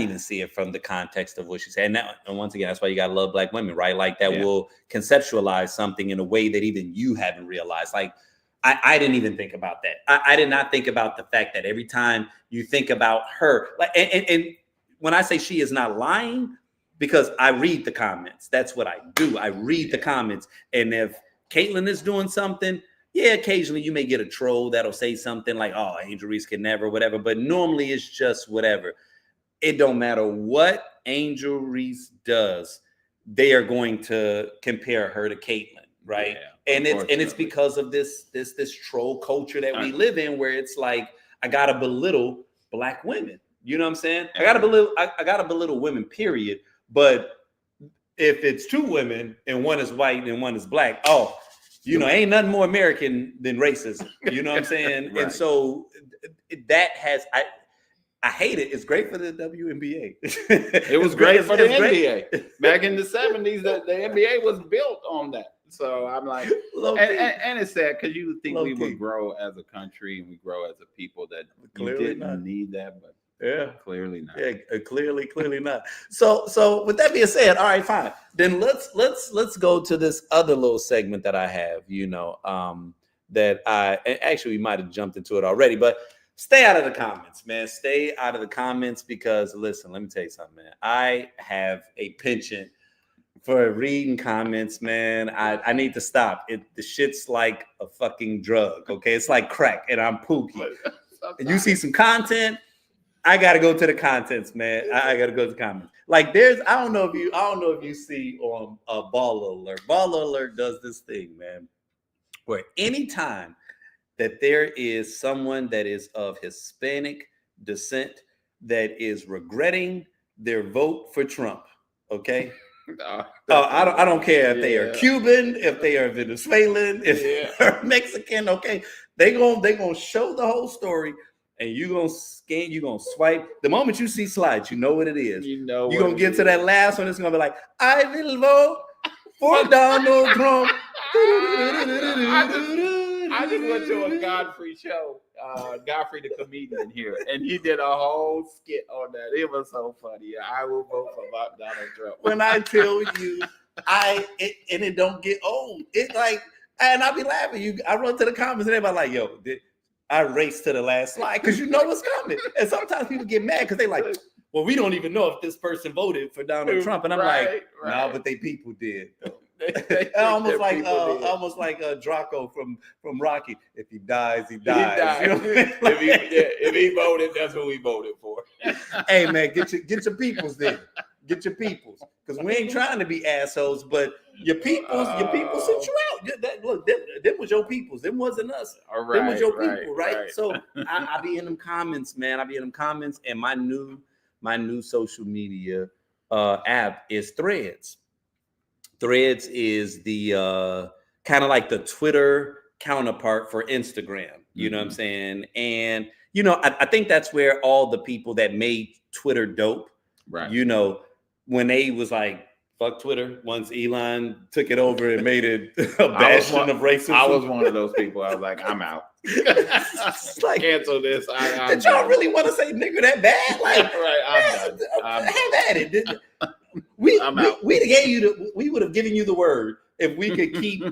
even see it from the context of what she said. And once again, that's why you gotta love Black women, right? Like that will conceptualize something in a way that even you haven't realized. Like I didn't even think about that. I did not think about the fact that every time you think about her, like, and when I say she is not lying, because I read the comments. That's what I do. I read the comments, and if Caitlin is doing something, yeah, occasionally you may get a troll that'll say something like, oh, Angel Reese can never, whatever. But normally it's just whatever. It don't matter what Angel Reese does, they are going to compare her to Caitlin, right? Yeah, and it's because of this troll culture that we live in, where it's like, I gotta belittle Black women. You know what I'm saying? I gotta belittle women, period. But if it's two women and one is white and one is Black, ain't nothing more American than racism. You know what I'm saying? Right. And so that has, I hate it. It's great for the WNBA. It was great for the NBA. Back in the 70s, the NBA was built on that. So I'm like, and it's sad because you think we would grow as a country and we grow as a people that didn't need that, but clearly not. Yeah, clearly not. So with that being said, all right, fine. Then let's go to this other little segment that I have, that we might have jumped into it already, but stay out of the comments, man. Stay out of the comments because listen, let me tell you something, man. I have a penchant for reading comments, man. I need to stop. The shit's like a fucking drug, okay? It's like crack, and I'm pooky. And you see some content, I gotta go to the contents, man. I gotta go to the comments. Like I don't know if you see on Ball Alert. Ball Alert does this thing, man, where anytime that there is someone that is of Hispanic descent that is regretting their vote for Trump, okay? I don't care if they are Cuban, if they are Venezuelan, if they're Mexican, okay? They gonna show the whole story. And you're going to scan, you're going to swipe. The moment you see slides, you know what it is. You're going to get to that last one. It's going to be like, I will vote for Donald Trump. I just went to a Godfrey show, Godfrey the comedian here, and he did a whole skit on that. It was so funny. I will vote for Donald Trump. When I tell you, it don't get old. It's like, and I be laughing. I run to the comments and everybody like, yo, I race to the last slide because you know what's coming. And sometimes people get mad because they like, well, we don't even know if this person voted for Donald Trump. And I'm like, no, but people did. almost like Draco from Rocky. If he dies, he dies. You know what I mean? Like, if he voted, that's what we voted for. Hey man, get your peoples then. Get your peoples, because we ain't trying to be assholes, but your peoples sent you out. Look, them was your peoples. Them wasn't us. All right, them was your people, right? So I be in them comments, man. I be in them comments, and my new social media app is Threads. Threads is the kind of like the Twitter counterpart for Instagram. You know what I'm saying? And I think that's where all the people that made Twitter dope, right? When they was like, fuck Twitter, once Elon took it over and made it a bastion of racism. I was one of those people. I was like, I'm out. Like, cancel this. Did y'all really want to say nigga that bad? Like, right, have at it. We would have given you the word if we could keep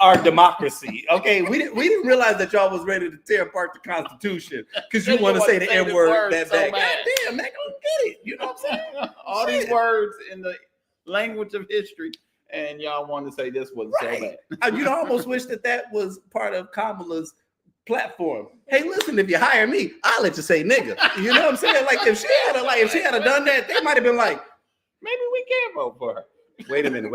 our democracy. Okay, we didn't realize that y'all was ready to tear apart the Constitution because you want to say the N word that bad. God damn, man, I don't get it. You know what I'm saying? All these words in the language of history, and y'all want to say this was so bad. I almost wish that was part of Kamala's platform. Hey, listen, if you hire me, I'll let you say nigga. You know what I'm saying? Like if she had done that, they might have been like, maybe we can vote for her. Wait a minute.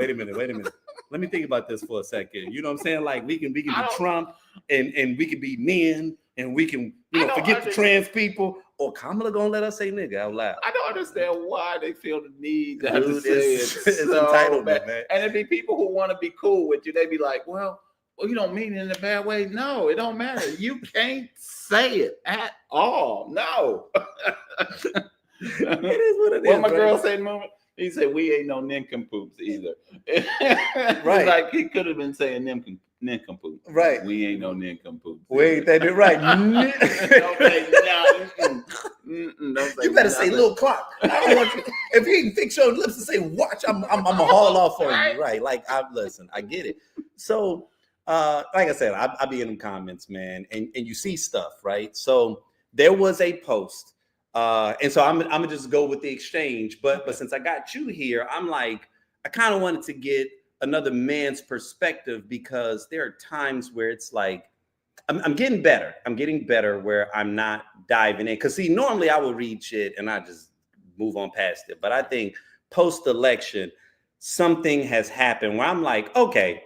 Let me think about this for a second. You know what I'm saying? Like we can be Trump and we can be men and we can forget the trans people, or Kamala gonna let us say nigga out loud. I don't understand why they feel the need to have to say it's entitlement, man. And it'd be people who want to be cool with you. They'd be like, well, you don't mean it in a bad way. No, it don't matter. You can't say it at all. No. It is what it is. What my girl said in the moment, he said, we ain't no nincompoops either. Right. Like he could have been saying nincompoop. Right. We ain't no nincompoops. Wait, they did right. Don't say nothing. You better say Lil Clark. I don't want you. If you can fix your lips and say watch, I'm gonna haul off on you. Right. Like I get it. So like I said, I be in them comments, man, and you see stuff, right? So there was a post. And so I'm gonna just go with the exchange, but since I got you here, I'm like, I kind of wanted to get another man's perspective because there are times where it's like, I'm getting better. I'm getting better where I'm not diving in. Cause see, normally I would read shit and I just move on past it. But I think post-election, something has happened where I'm like, okay,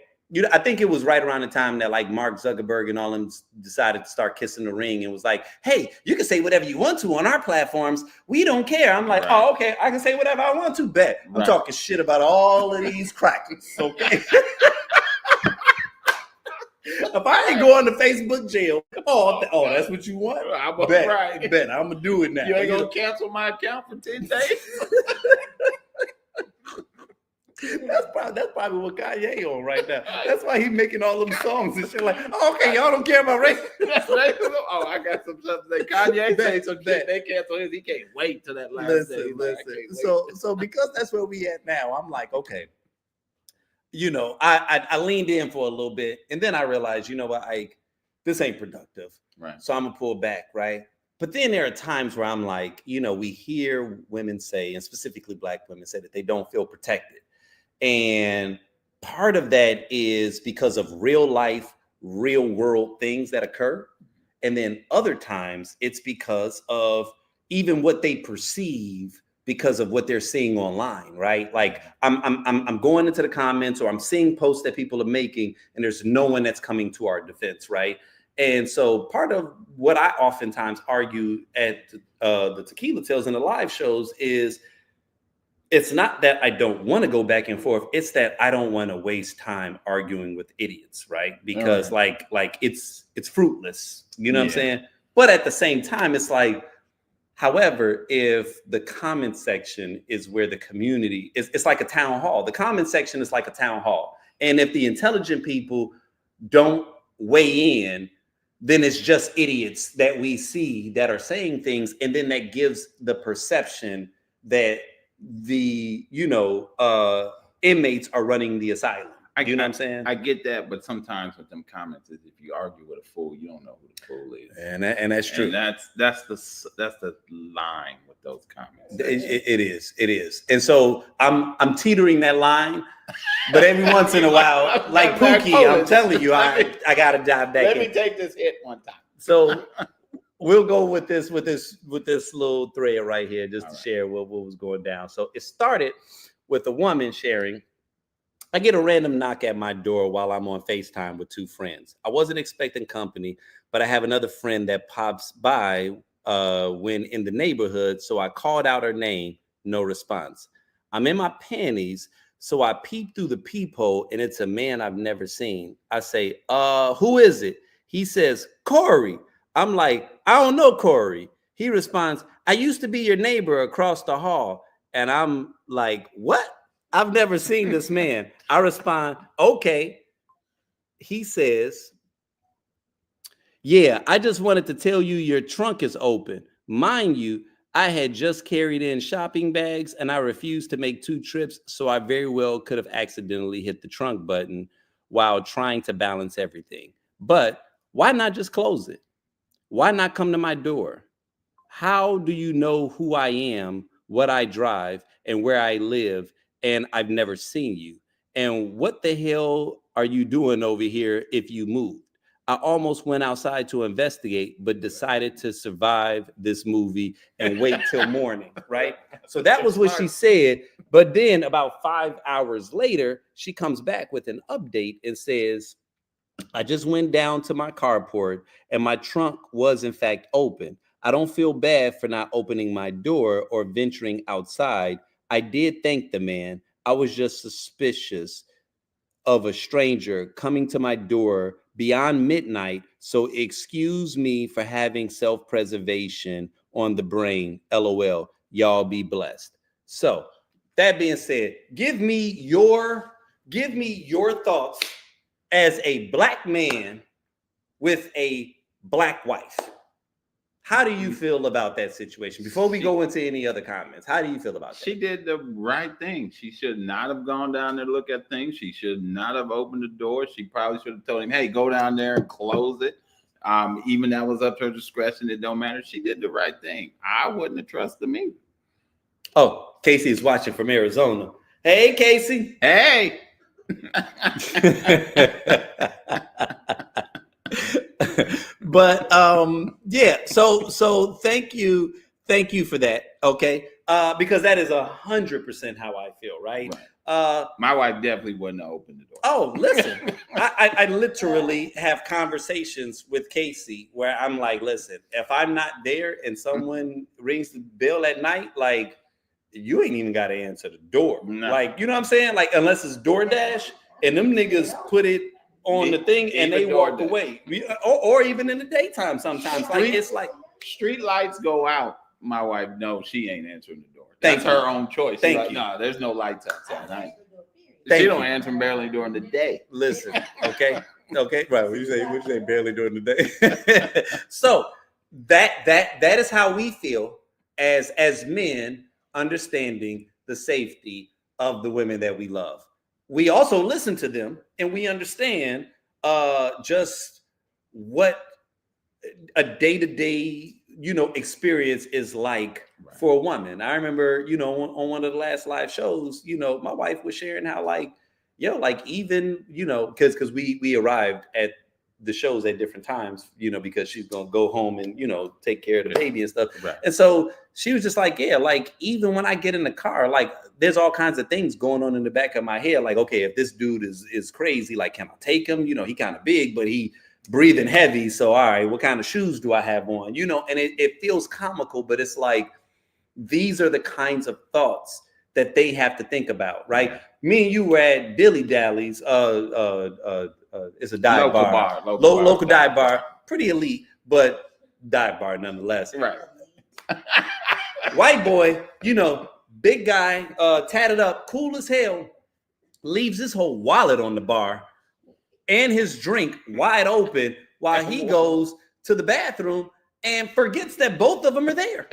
I think it was right around the time that like Mark Zuckerberg and all them decided to start kissing the ring and was like, hey, you can say whatever you want to on our platforms. We don't care. I'm like, oh, okay, I can say whatever I want to. Bet. I'm talking shit about all of these crackers. Okay. If I ain't going to Facebook jail, that's what you want? Bet. I'm going to do it now. You ain't going to cancel my account for 10 days? That's probably what Kanye on right now. That's why he's making all them songs and shit like, okay, y'all don't care about racism. Oh, I got some stuff that Kanye say some shit. They cancel his. He can't wait till that last day. Listen. So because that's where we at now, I'm like, okay. I leaned in for a little bit, and then I realized, what, this ain't productive. Right. So I'm gonna pull back, right? But then there are times where I'm like, we hear women say, and specifically Black women say that they don't feel protected. And part of that is because of real life, real world things that occur. And then other times it's because of even what they perceive because of what they're seeing online, right? Like I'm going into the comments or I'm seeing posts that people are making and there's no one that's coming to our defense, right? And so part of what I oftentimes argue at the Tequila Tales and the live shows is it's not that I don't want to go back and forth. It's that I don't want to waste time arguing with idiots, right? Because like it's fruitless, you know what I'm saying? But at the same time, it's like, however, if the comment section is where the community is, it's like a town hall. The comment section is like a town hall. And if the intelligent people don't weigh in, then it's just idiots that we see that are saying things, and then that gives the perception that the inmates are running the asylum. You know what I'm saying? I get that, but sometimes with them comments is if you argue with a fool, you don't know who the fool is, and that's true. And that's the line with those comments. It is, and so I'm teetering that line, but every once in a while, like Pookie, I'm telling you, I gotta dive back. Let me take this hit one time. So we'll go with this little thread right here, just to share what was going down. So it started with a woman sharing. I get a random knock at my door while I'm on FaceTime with two friends. I wasn't expecting company, but I have another friend that pops by when in the neighborhood. So I called out her name, no response. I'm in my panties, so I peep through the peephole, and it's a man I've never seen. I say, who is it? He says, Corey. I'm like, I don't know Corey. He responds, I used to be your neighbor across the hall. And I'm like, what? I've never seen this man. I respond, okay. He says, yeah, I just wanted to tell you your trunk is open. Mind you, I had just carried in shopping bags and I refused to make 2 trips, so I very well could have accidentally hit the trunk button while trying to balance everything. But why not just close it? Why not come to my door? How do you know who I am, what I drive, and where I live, and I've never seen you? And what the hell are you doing over here if you moved? I almost went outside to investigate, but decided to survive this movie and wait till morning, right? So that was what she said. But then about 5 hours later, she comes back with an update and says, I just went down to my carport and my trunk was in fact open. I don't feel bad for not opening my door or venturing outside. I did thank the man. I was just suspicious of a stranger coming to my door beyond midnight. So excuse me for having self-preservation on the brain. LOL. Y'all be blessed. So that being said, give me your thoughts as a black man with a black wife. How do you feel about that situation? Before we go into any other comments, how do you feel about that? She did the right thing. She should not have gone down there to look at things. She should not have opened the door. She probably should have told him, hey, go down there and close it. Even that was up to her discretion. It don't matter. She did the right thing. I wouldn't have trusted me. Oh, Casey is watching from Arizona. Hey, Casey. Hey. But yeah, so thank you for that. Okay, because that is 100% how I feel, right? My wife definitely wouldn't have opened the door. Oh, listen, I literally have conversations with Casey where I'm like, listen, if I'm not there and someone rings the bell at night, like, you ain't even got to answer the door. No. Like, you know what I'm saying? Like, unless it's DoorDash and them niggas put it on the thing and they walk away, or even in the daytime sometimes. Like, it's like street lights go out. My wife knows she ain't answering the door. That's her own choice. She's like, no, there's no lights outside. She don't answer them barely during the day. Listen, okay, right? What you say barely during the day? So that is how we feel as men, understanding the safety of the women that we love. We also listen to them and we understand just what a day-to-day, experience is like for a woman. I remember, on one of the last live shows, my wife was sharing how even, because we arrived at the shows at different times, because she's going to go home and, take care of the baby and stuff. Right. And so she was just like, yeah, like, even when I get in the car, like, there's all kinds of things going on in the back of my head. Like, okay, if this dude is crazy, like, can I take him? He kind of big, but he breathing heavy. So, all right, what kind of shoes do I have on? And it feels comical, but it's like, these are the kinds of thoughts that they have to think about, right? Me and you were at Dilly Dally's, it's a dive bar. Local dive bar. Pretty elite, but dive bar nonetheless. Right. White boy, big guy, tatted up, cool as hell, leaves his whole wallet on the bar. and his drink wide open while he goes to the bathroom and forgets that both of them are there.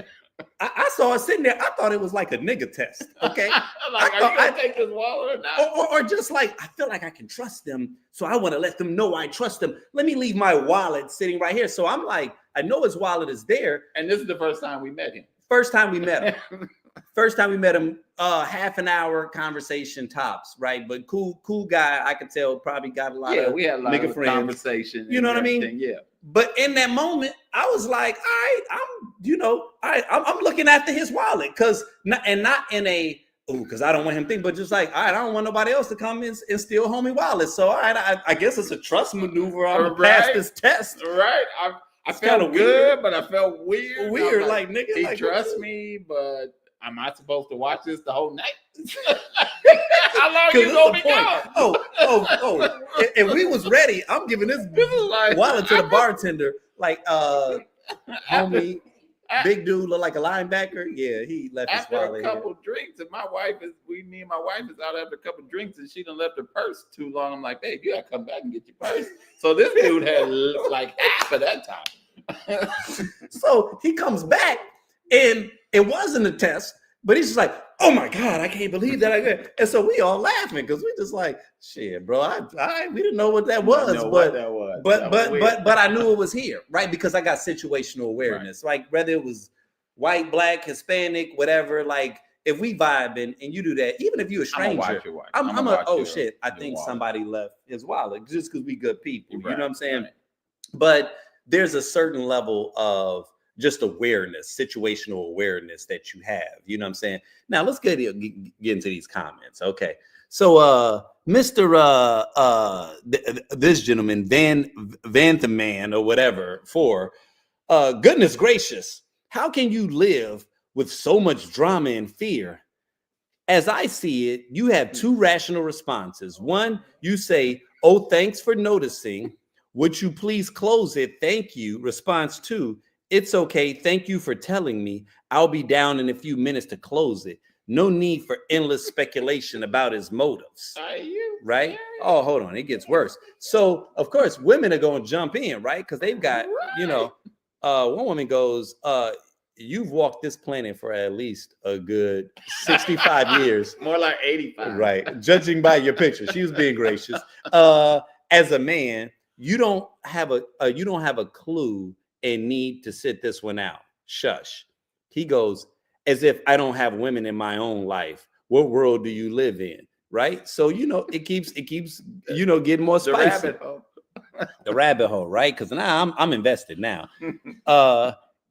I saw it sitting there. I thought it was like a nigga test. Okay. Like, are you gonna take this wallet or not? Or just like, I feel like I can trust them. So I want to let them know I trust them. Let me leave my wallet sitting right here. So I'm like, I know his wallet is there. And this is the first time we met him. First time we met him. Half an hour conversation tops, right? But cool guy. I could tell probably got a lot of we had a lot nigga of friends. conversation. You know what I mean? Yeah. But in that moment, I was like, all right, I'm looking after his wallet because not in a because I don't want him to think, but just like, all right, I don't want nobody else to come in and steal homie wallet. So all right, I guess it's a trust maneuver. I'm gonna pass this test. Right. I felt good, but I felt weird. Weird, like nigga. He like, trusts me, but am I supposed to watch this the whole night? How long you gonna be gone? Oh. If we was ready, I'm giving this wallet to the bartender. Like, homie, big dude look like a linebacker. Yeah, he left his wallet. After a couple drinks, and me and my wife is out after a couple drinks, and she done left her purse too long. I'm like, babe, you gotta come back and get your purse. So this dude had like half of that time. So he comes back, and it wasn't a test. But he's just like, oh my God, I can't believe that. And so we all laughing because we just like, shit, bro. We didn't know what that was. But I knew it was here, right? Because I got situational awareness, right? Whether it was white, black, Hispanic, whatever. Like if we vibing and you do that, even if you're a stranger, I think somebody left his wallet just because we good people. Right, you know what I'm saying? Right. But there's a certain level of just awareness, situational awareness that you have. You know what I'm saying? Now let's get into these comments. Okay. So Mr. This gentleman, Van the Man or whatever, goodness gracious, how can you live with so much drama and fear? As I see it, you have two rational responses. One, you say, oh, thanks for noticing. Would you please close it? Thank you. Response two, it's okay. Thank you for telling me. I'll be down in a few minutes to close it. No need for endless speculation about his motives. Right? Oh, hold on. It gets worse. So, of course, women are going to jump in, right? Because they've got, one woman goes, you've walked this planet for at least a good 65 years. More like 85. Right. Judging by your picture. She was being gracious. As a man, you don't have a clue and need to sit this one out. Shush. He goes, as if I don't have women in my own life. What world do you live in? Right. So, it keeps, getting more spicy. The rabbit hole, right? Because now I'm invested now.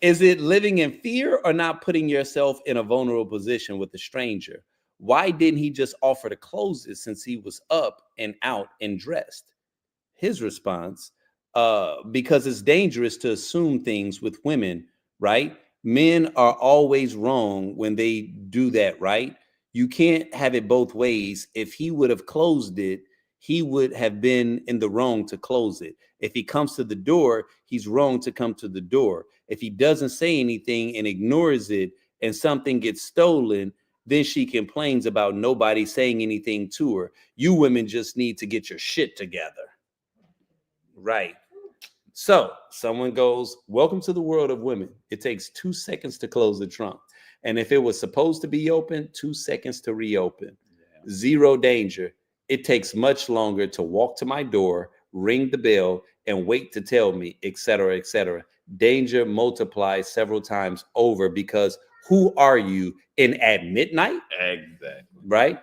Is it living in fear or not putting yourself in a vulnerable position with a stranger? Why didn't he just offer to close it since he was up and out and dressed? His response, because it's dangerous to assume things with women, right? Men are always wrong when they do that, right? You can't have it both ways. If he would have closed it, he would have been in the wrong to close it. If he comes to the door, he's wrong to come to the door. If he doesn't say anything and ignores it and something gets stolen, then she complains about nobody saying anything to her. You women just need to get your shit together. Right. So someone goes, welcome to the world of women. It takes 2 seconds to close the trunk. And if it was supposed to be open, 2 seconds to reopen. Yeah. Zero danger. It takes much longer to walk to my door, ring the bell, and wait to tell me, et cetera, et cetera. Danger multiplies several times over because who are you in at midnight? Exactly. Right?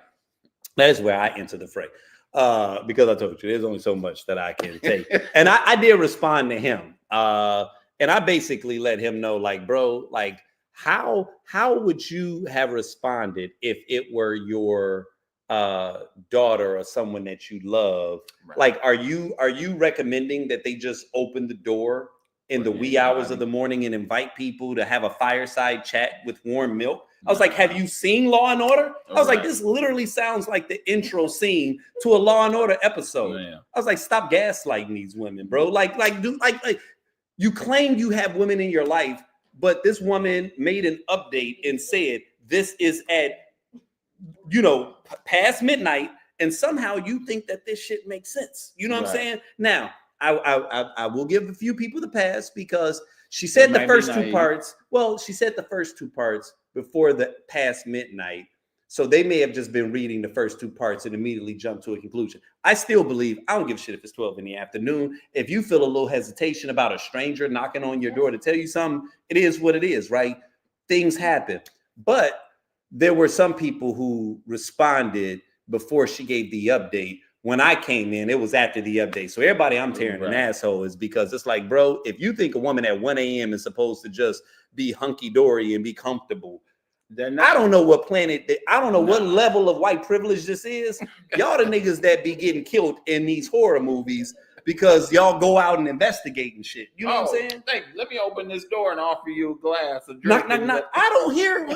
That is where I enter the fray. Because I told you, there's only so much that I can take. And I did respond to him. And I basically let him know, like, bro, like, how would you have responded if it were your daughter or someone that you love? Right. Like, are you recommending that they just open the door in the wee hours of the morning and invite people to have a fireside chat with warm milk? I was like, have you seen Law and Order? I was like, this literally sounds like the intro scene to a Law and Order episode. Yeah. I was like, stop gaslighting these women, bro. Like you claim you have women in your life, but this woman made an update and said this is at, past midnight and somehow you think that this shit makes sense. You know what I'm Right. saying? Now, I will give a few people the pass because she said the first two parts. Well, she said the first two parts before the past midnight. So they may have just been reading the first two parts and immediately jumped to a conclusion. I still believe, I don't give a shit if it's 12 in the afternoon. If you feel a little hesitation about a stranger knocking on your door to tell you something, it is what it is, right? Things happen. But there were some people who responded before she gave the update. When I came in, it was after the update. So everybody I'm tearing an asshole is because it's like, bro, if you think a woman at 1 a.m. is supposed to just be hunky-dory and be comfortable, I don't know what planet, I don't know what level of white privilege this is. Y'all the niggas that be getting killed in these horror movies because y'all go out and investigate and shit. You know what I'm saying? Thank you. Let me open this door and offer you a glass of drink. Knock. I don't hear.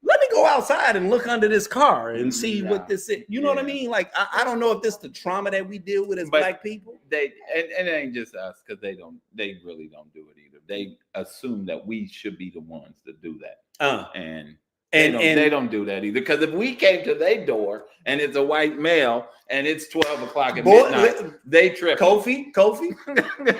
Let me go outside and look under this car and see what this is. You know what I mean? Like, I don't know if this is the trauma that we deal with as Black people. And it ain't just us, because they really don't do it either. They assume that we should be the ones that do that. And they don't do that either. Because if we came to their door and it's a white male and it's 12 o'clock at midnight, they trip. Kofi.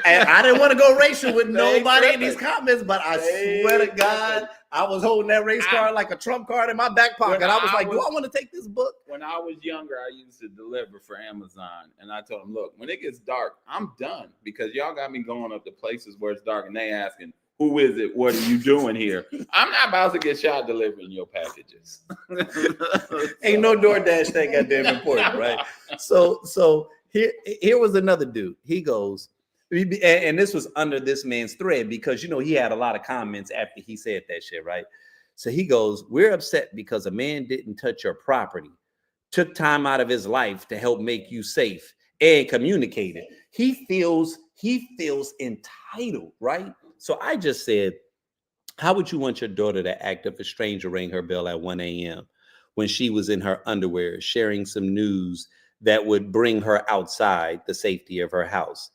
And I didn't want to go racial with nobody in these comments, but I swear to God, I was holding that race card like a Trump card in my back pocket. I was like, do I want to take this book? When I was younger, I used to deliver for Amazon. And I told them, look, when it gets dark, I'm done. Because y'all got me going up to places where it's dark and they asking, who is it? What are you doing here? I'm not about to get shot delivering your packages. Ain't no DoorDash that goddamn important, right? So here was another dude. He goes, and this was under this man's thread because, you know, he had a lot of comments after he said that shit, right? So he goes, we're upset because a man didn't touch your property, took time out of his life to help make you safe and communicated. He feels entitled, right? So I just said, how would you want your daughter to act if a stranger rang her bell at 1 a.m. when she was in her underwear sharing some news that would bring her outside the safety of her house?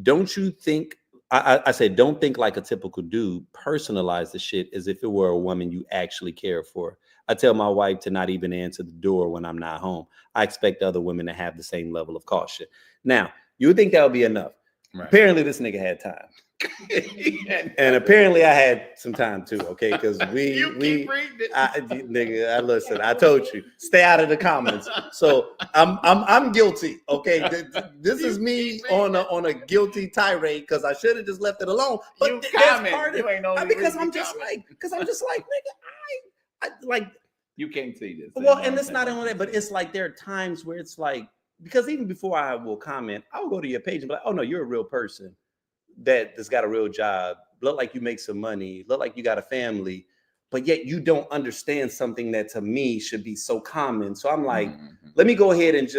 Don't you think, I said, don't think like a typical dude. Personalize the shit as if it were a woman you actually care for. I tell my wife to not even answer the door when I'm not home. I expect other women to have the same level of caution. Now, you would think that would be enough. Right. Apparently, this nigga had time. And apparently I had some time too, okay? Because nigga, listen, I told you, stay out of the comments. So I'm guilty, okay? This is me on a guilty tirade because I should have just left it alone. But that's part of it. Because I'm just like, nigga, I like, you can't see this. Well, and it's not only that, but it's like there are times where it's like, because even before I will comment, I will go to your page and be like, oh no, you're a real person that's got a real job, look like you make some money, look like you got a family, but yet you don't understand something that to me should be so common. So I'm like, let me go ahead and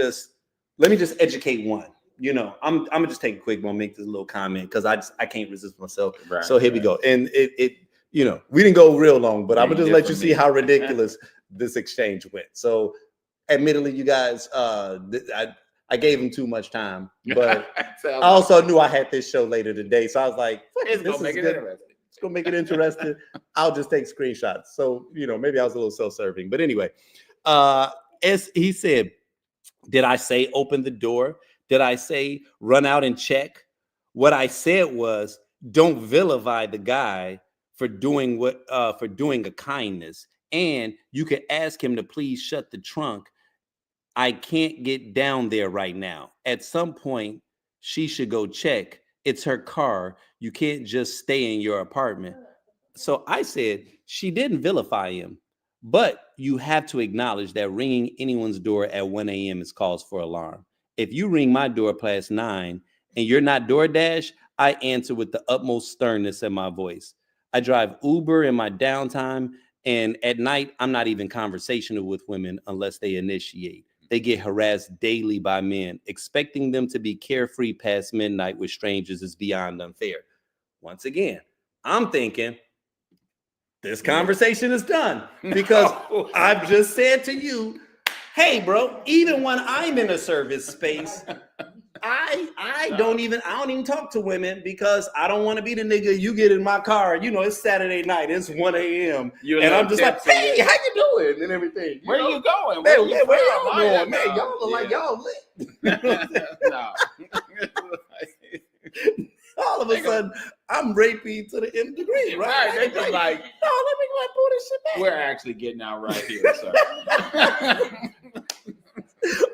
let me educate one. You know, I'm gonna just take a quick one, make this little comment because I can't resist myself. Right, so here we go. And it you know, we didn't go real long, but I'm gonna just let you see how ridiculous this exchange went. So admittedly, you guys, I gave him too much time, but I also knew I had this show later today. So I was like, it's going to make it interesting. It's going to make it interesting. I'll just take screenshots. So, you know, maybe I was a little self-serving. But anyway, as he said, did I say open the door? Did I say run out and check? What I said was don't vilify the guy for doing a kindness. And you could ask him to please shut the trunk. I can't get down there right now. At some point, she should go check. It's her car. You can't just stay in your apartment. So I said, she didn't vilify him, but you have to acknowledge that ringing anyone's door at 1 a.m. is cause for alarm. If you ring my door past 9 and you're not DoorDash, I answer with the utmost sternness in my voice. I drive Uber in my downtime, and at night, I'm not even conversational with women unless they initiate. They get harassed daily by men. Expecting them to be carefree past midnight with strangers is beyond unfair. Once again, I'm thinking this conversation is done because I've just said to you, hey, bro, even when I'm in a service space, I don't even talk to women because I don't want to be the nigga you get in my car. You know, it's Saturday night, it's 1 a.m. and I'm just like, hey, how you doing? And everything. Where you going? Where y'all going? Man, y'all look like y'all lit. No. All of a sudden, I'm rapey to the nth degree, right? They just like, no, let me go and pull this shit back. We're actually getting out right here, sir.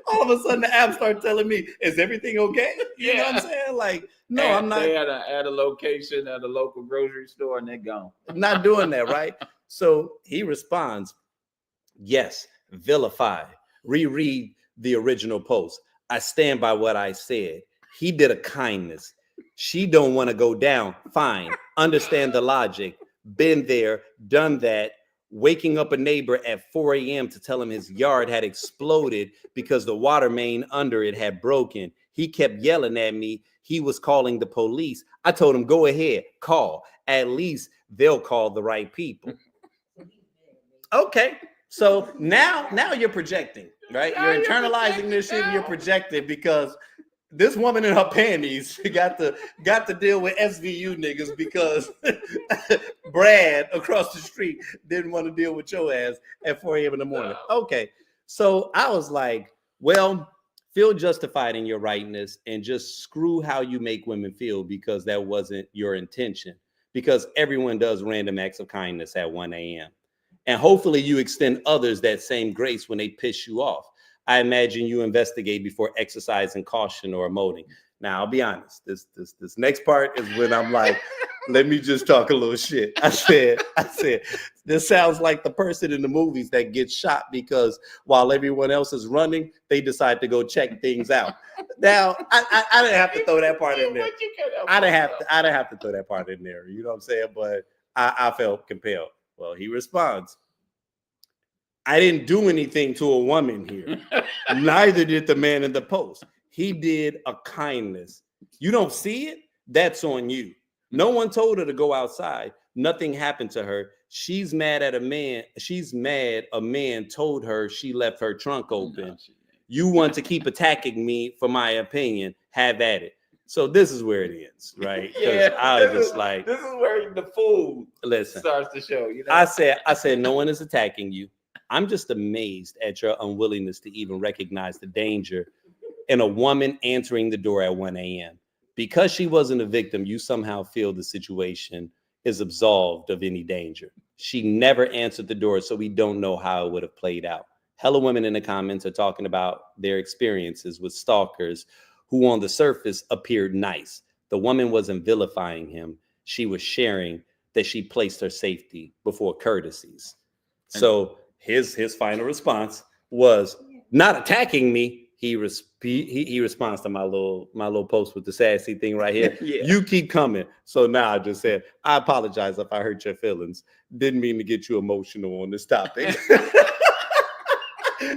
All of a sudden, the app starts telling me, "Is everything okay?" You know what I'm saying? Like, no, I'm not. They at a location at a local grocery store, and they're gone. Not doing that, right? So he responds, "Yes, vilify. Reread the original post. I stand by what I said. He did a kindness. She don't want to go down. Fine. Understand the logic. Been there, done that. Waking up a neighbor at 4 a.m. to tell him his yard had exploded because the water main under it had broken. He kept yelling at me. He was calling the police. I told him, go ahead, call. At least they'll call the right people." Okay. So now you're projecting, right? You're internalizing this shit and you're projecting because this woman in her panties got to deal with SVU niggas because Brad across the street didn't want to deal with your ass at 4 a.m. in the morning. Okay. So I was like, well, feel justified in your rightness and just screw how you make women feel because that wasn't your intention. Because everyone does random acts of kindness at 1 a.m. And hopefully you extend others that same grace when they piss you off. I imagine you investigate before exercising caution or emoting. Now, I'll be honest. This next part is when I'm like, let me just talk a little shit. I said, this sounds like the person in the movies that gets shot because while everyone else is running, they decide to go check things out. Now, I didn't have to throw that part in there. I didn't have to throw that part in there. You know what I'm saying? But I felt compelled. Well, he responds, I didn't do anything to a woman here. Neither did the man in the post. He did a kindness. You don't see it? That's on you. No one told her to go outside. Nothing happened to her. She's mad at a man. She's mad a man told her she left her trunk open. You want to keep attacking me for my opinion. Have at it. So this is where it ends, right? Yeah, I was just like, this is where the fool starts to show. You know? I said, no one is attacking you. I'm just amazed at your unwillingness to even recognize the danger in a woman answering the door at 1 a.m. Because she wasn't a victim, you somehow feel the situation is absolved of any danger. She never answered the door, so we don't know how it would have played out. Hella women in the comments are talking about their experiences with stalkers who on the surface appeared nice. The woman wasn't vilifying him. She was sharing that she placed her safety before courtesies. So his final response was not attacking me. He responds to my little post with the sassy thing right here. Yeah. You keep coming. So now I just said, I apologize if I hurt your feelings. Didn't mean to get you emotional on this topic.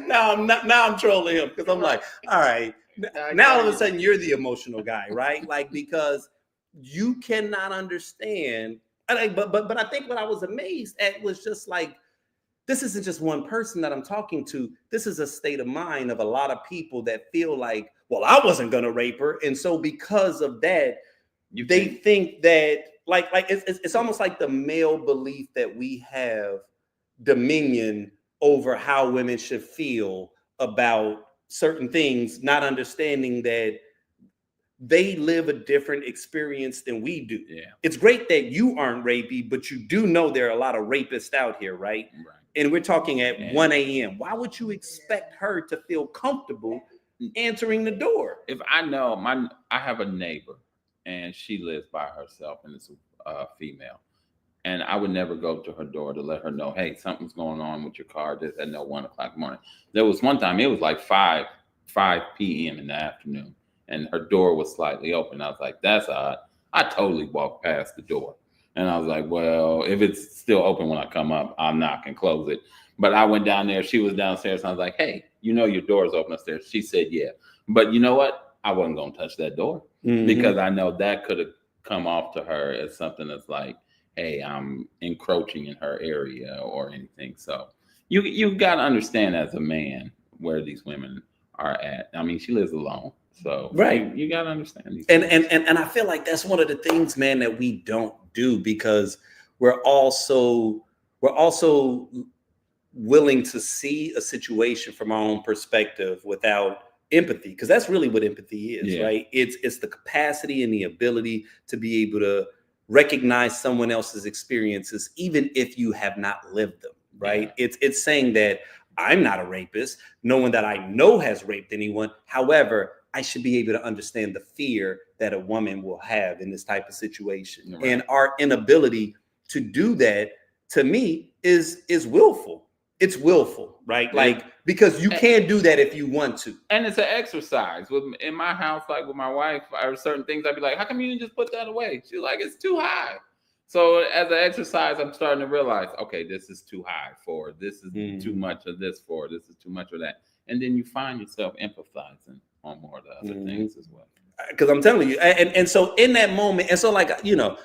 Now I'm trolling him because I'm like, all right. Now all of a sudden you're the emotional guy, right? Like, because you cannot understand. But I think what I was amazed at was just like, this isn't just one person that I'm talking to. This is a state of mind of a lot of people that feel like, well, I wasn't going to rape her. And so because of that, they think that like it's almost like the male belief that we have dominion over how women should feel about certain things, not understanding that they live a different experience than we do. Yeah. It's great that you aren't rapey, but you do know there are a lot of rapists out here, right? And we're talking at 1 a.m. Why would you expect her to feel comfortable answering the door? If I know I have a neighbor and she lives by herself and it's a female, and I would never go to her door to let her know, hey, something's going on with your car. This at 1 o'clock in the morning. There was one time, it was like 5 p.m. in the afternoon, and her door was slightly open. I was like, that's odd. I totally walked past the door. And I was like, well, if it's still open when I come up, I'm not going to close it. But I went down there. She was downstairs. And I was like, hey, you know your door's open upstairs. She said, yeah. But you know what? I wasn't going to touch that door because I know that could have come off to her as something that's like, hey, I'm encroaching in her area or anything. So you got to understand as a man where these women are at. I mean, she lives alone. So right, you gotta understand these and things. and I feel like that's one of the things, man, that we don't do because we're also willing to see a situation from our own perspective without empathy, because that's really what empathy is, right? It's the capacity and the ability to be able to recognize someone else's experiences, even if you have not lived them, right? It's saying that I'm not a rapist, no one that I know has raped anyone. However, I should be able to understand the fear that a woman will have in this type of situation. Right. And our inability to do that, to me, is willful. It's willful, right? Like, because you can't do that if you want to. And it's an exercise. In my house, like with my wife, there are certain things I'd be like, how come you didn't just put that away? She's like, it's too high. So as an exercise, I'm starting to realize, okay, this is too high for, this is too much of this for, this is too much of that. And then you find yourself empathizing on more of the other things as well. Because I'm telling you, and so in that moment, and so like, you know,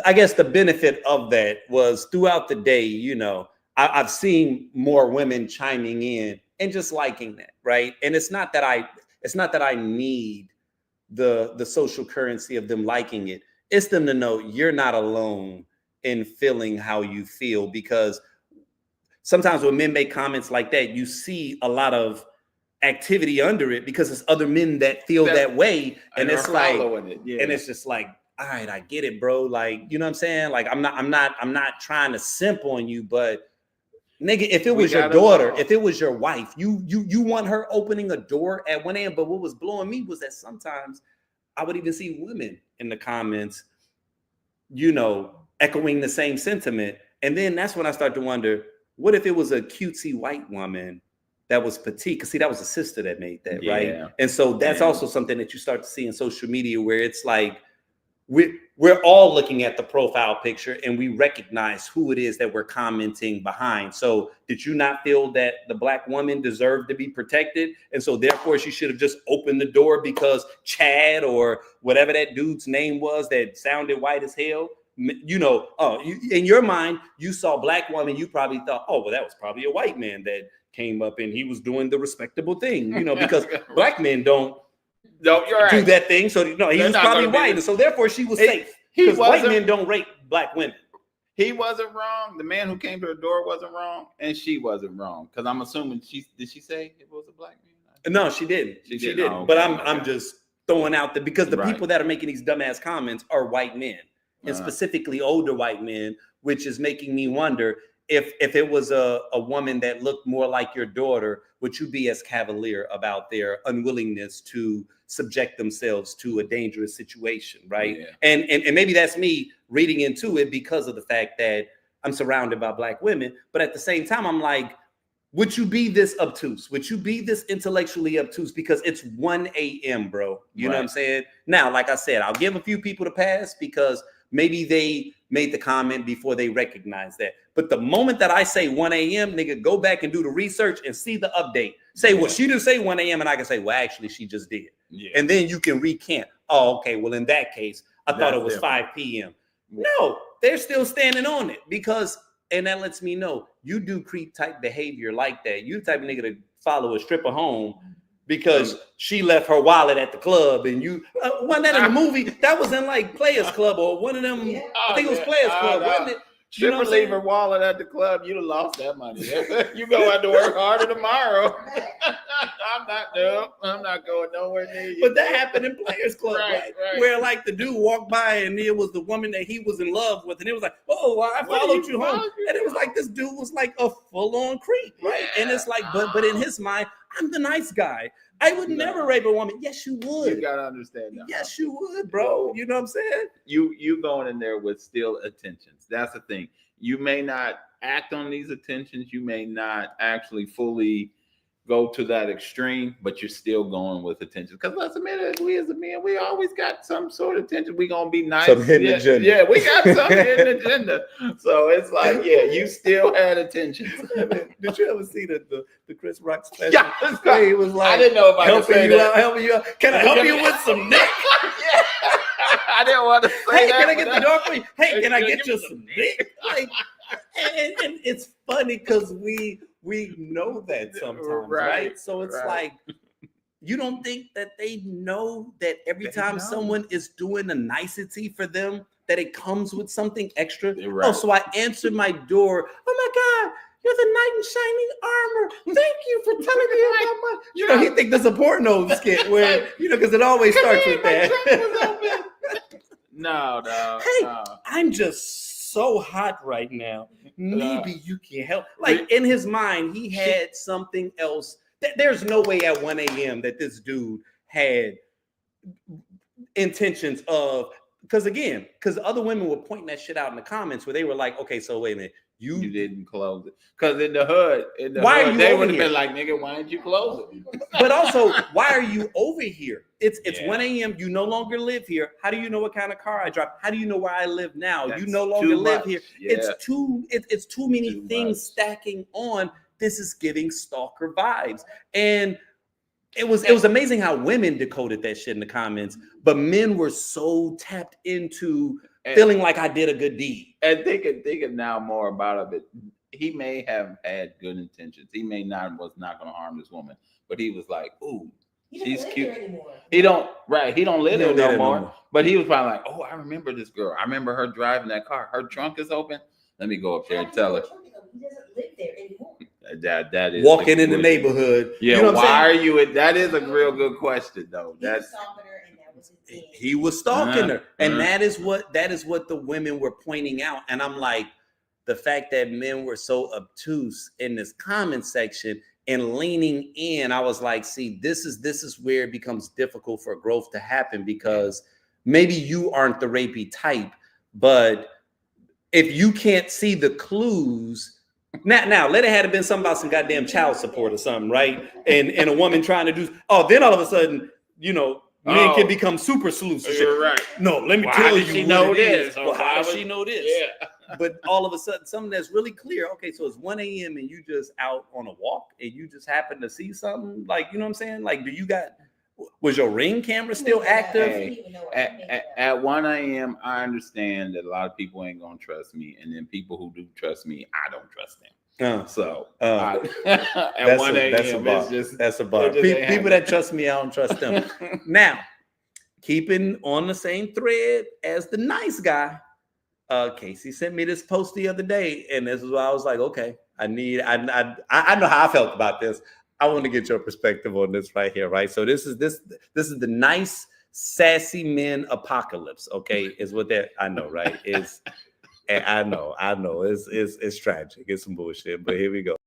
I guess the benefit of that was throughout the day, you know, I've seen more women chiming in and just liking that, right? And it's not that I need the social currency of them liking it. It's them to know you're not alone in feeling how you feel, because sometimes when men make comments like that, you see a lot of activity under it because it's other men that feel that way, and it's like, and it's just like, all right, I get it, bro. Like, you know what I'm saying? Like, I'm not trying to simp on you, but nigga, if it was your daughter, if it was your wife, you want her opening a door at 1 a.m. But what was blowing me was that sometimes I would even see women in the comments, you know, echoing the same sentiment. And then that's when I start to wonder, what if it was a cutesy white woman that was petite? Because see, that was a sister that made that, right? And so that's also something that you start to see in social media, where it's like, we're all looking at the profile picture and we recognize who it is that we're commenting behind. So did you not feel that the Black woman deserved to be protected? And so therefore she should have just opened the door because Chad or whatever that dude's name was that sounded white as hell, you know, in your mind, you saw Black woman, you probably thought, oh, well, that was probably a white man that came up and he was doing the respectable thing, you know, because Black men don't do that thing. So no, he was probably white, and so therefore she was safe. Because white men don't rape Black women. He wasn't wrong. The man who came to her door wasn't wrong, and she wasn't wrong. Because I'm assuming did she say it was a Black man? No, she didn't. She didn't. Oh, okay, but I'm just throwing out because the people that are making these dumbass comments are white men, and specifically older white men, which is making me wonder if it was a woman that looked more like your daughter, would you be as cavalier about their unwillingness to subject themselves to a dangerous situation, right? And maybe that's me reading into it because of the fact that I'm surrounded by Black women, but at the same time, I'm like, would you be this obtuse? Would you be this intellectually obtuse? Because it's 1 a.m., bro. You know what I'm saying? Now, like I said, I'll give a few people the pass because maybe they made the comment before they recognized that. But the moment that I say 1 a.m., nigga, go back and do the research and see the update. Say, well, she didn't say 1 a.m. And I can say, well, actually, she just did. And then you can recant. Oh, okay. Well, in that case, I thought it was 5 p.m. No, they're still standing on it because, and that lets me know you do creep type behavior like that. You the type of nigga to follow a stripper home because she left her wallet at the club, and you wasn't that in the movie? That was in like Players Club or one of them. I think it was Players Club, wasn't it? You know, leave her wallet at the club, you'd have lost that money. You go out to work harder tomorrow. I'm not going nowhere near you. But that happened in Players Club, right? Where like the dude walked by and it was the woman that he was in love with, and it was like, oh, well, I followed you home, and it was like this dude was like a full-on creep, right? And it's like, but in his mind, I'm the nice guy. I would never rape a woman. Yes, you would. You gotta understand that. Yes, you would, bro. You know what I'm saying? You going in there with still attentions. That's the thing. You may not act on these attentions. You may not actually fully go to that extreme, but you're still going with attention. Because let's admit it, we as a man, we always got some sort of attention. We gonna be nice. Some hidden agenda. Yeah, we got some hidden agenda. So it's like, yeah, you still had attention. Did you ever see the Chris Rock special? Yeah, he was like, I didn't know if I could say that. Helping you out. Can I help you with some dick? Yeah. I didn't want to say hey, that. Can I get the door for you? Hey, can I get you some dick? Like, and it's funny because we know that sometimes, right? So it's like, You don't think that they know that every time someone is doing a nicety for them, that it comes with something extra? Right. Oh, so I answered my door. Oh my God, you're the knight in shining armor. Thank you for telling me about my. You know, he think there's a porno skit where, you know, because it always starts with that. No. Hey, I'm just so hot right now. Maybe you can help. Like in his mind, he had something else. There's no way at 1 a.m. that this dude had intentions of, because other women were pointing that shit out in the comments where they were like, okay, so wait a minute, you didn't close it. Because in the hood, why are you they over would have here? been like, nigga, why didn't you close it? But also, why are you over here? It's 1 a.m. You no longer live here. How do you know what kind of car I drive? How do you know where I live now? That's you no longer live here. Yeah. It's too many things stacking on. This is giving stalker vibes. And it was amazing how women decoded that shit in the comments, but men were so tapped into feeling like I did a good deed. And thinking now more about it, he may have had good intentions. He was not going to harm this woman, but he was like, ooh, she's cute. He don't live there no more. But he was probably like, oh, I remember this girl. I remember her driving that car. Her trunk is open. Let me go up there and tell her. He doesn't live there anymore. That is walking in the neighborhood. Yeah, you know why are you? That is a real good question, though. He was stalking her, and that is what the women were pointing out. And I'm like, the fact that men were so obtuse in this comment section and leaning in, I was like, see, this is where it becomes difficult for growth to happen, because maybe you aren't the rapey type, but if you can't see the clues. Now, let it have been something about some goddamn child support or something, right? And a woman trying to do, then all of a sudden, you know, men can become super sleuths. You're right. No, let me tell you. She know this? Well, how does she know this? Yeah. But all of a sudden, something that's really clear. Okay, so it's 1 a.m. and you just out on a walk and you just happen to see something, like, you know what I'm saying? Like, was your Ring camera still active? Hey, at 1 a.m., I understand that a lot of people ain't gonna trust me, and then people who do trust me, I don't trust them. At 1 a.m., that's a bar. People that trust me, I don't trust them. Now, keeping on the same thread as the nice guy, Casey sent me this post the other day, and this is why I was like, okay, I know how I felt about this. I want to get your perspective on this right here, right? So this is the nice, sassy men apocalypse, okay? Is what that I know, right? I know. It's tragic. It's some bullshit, but here we go.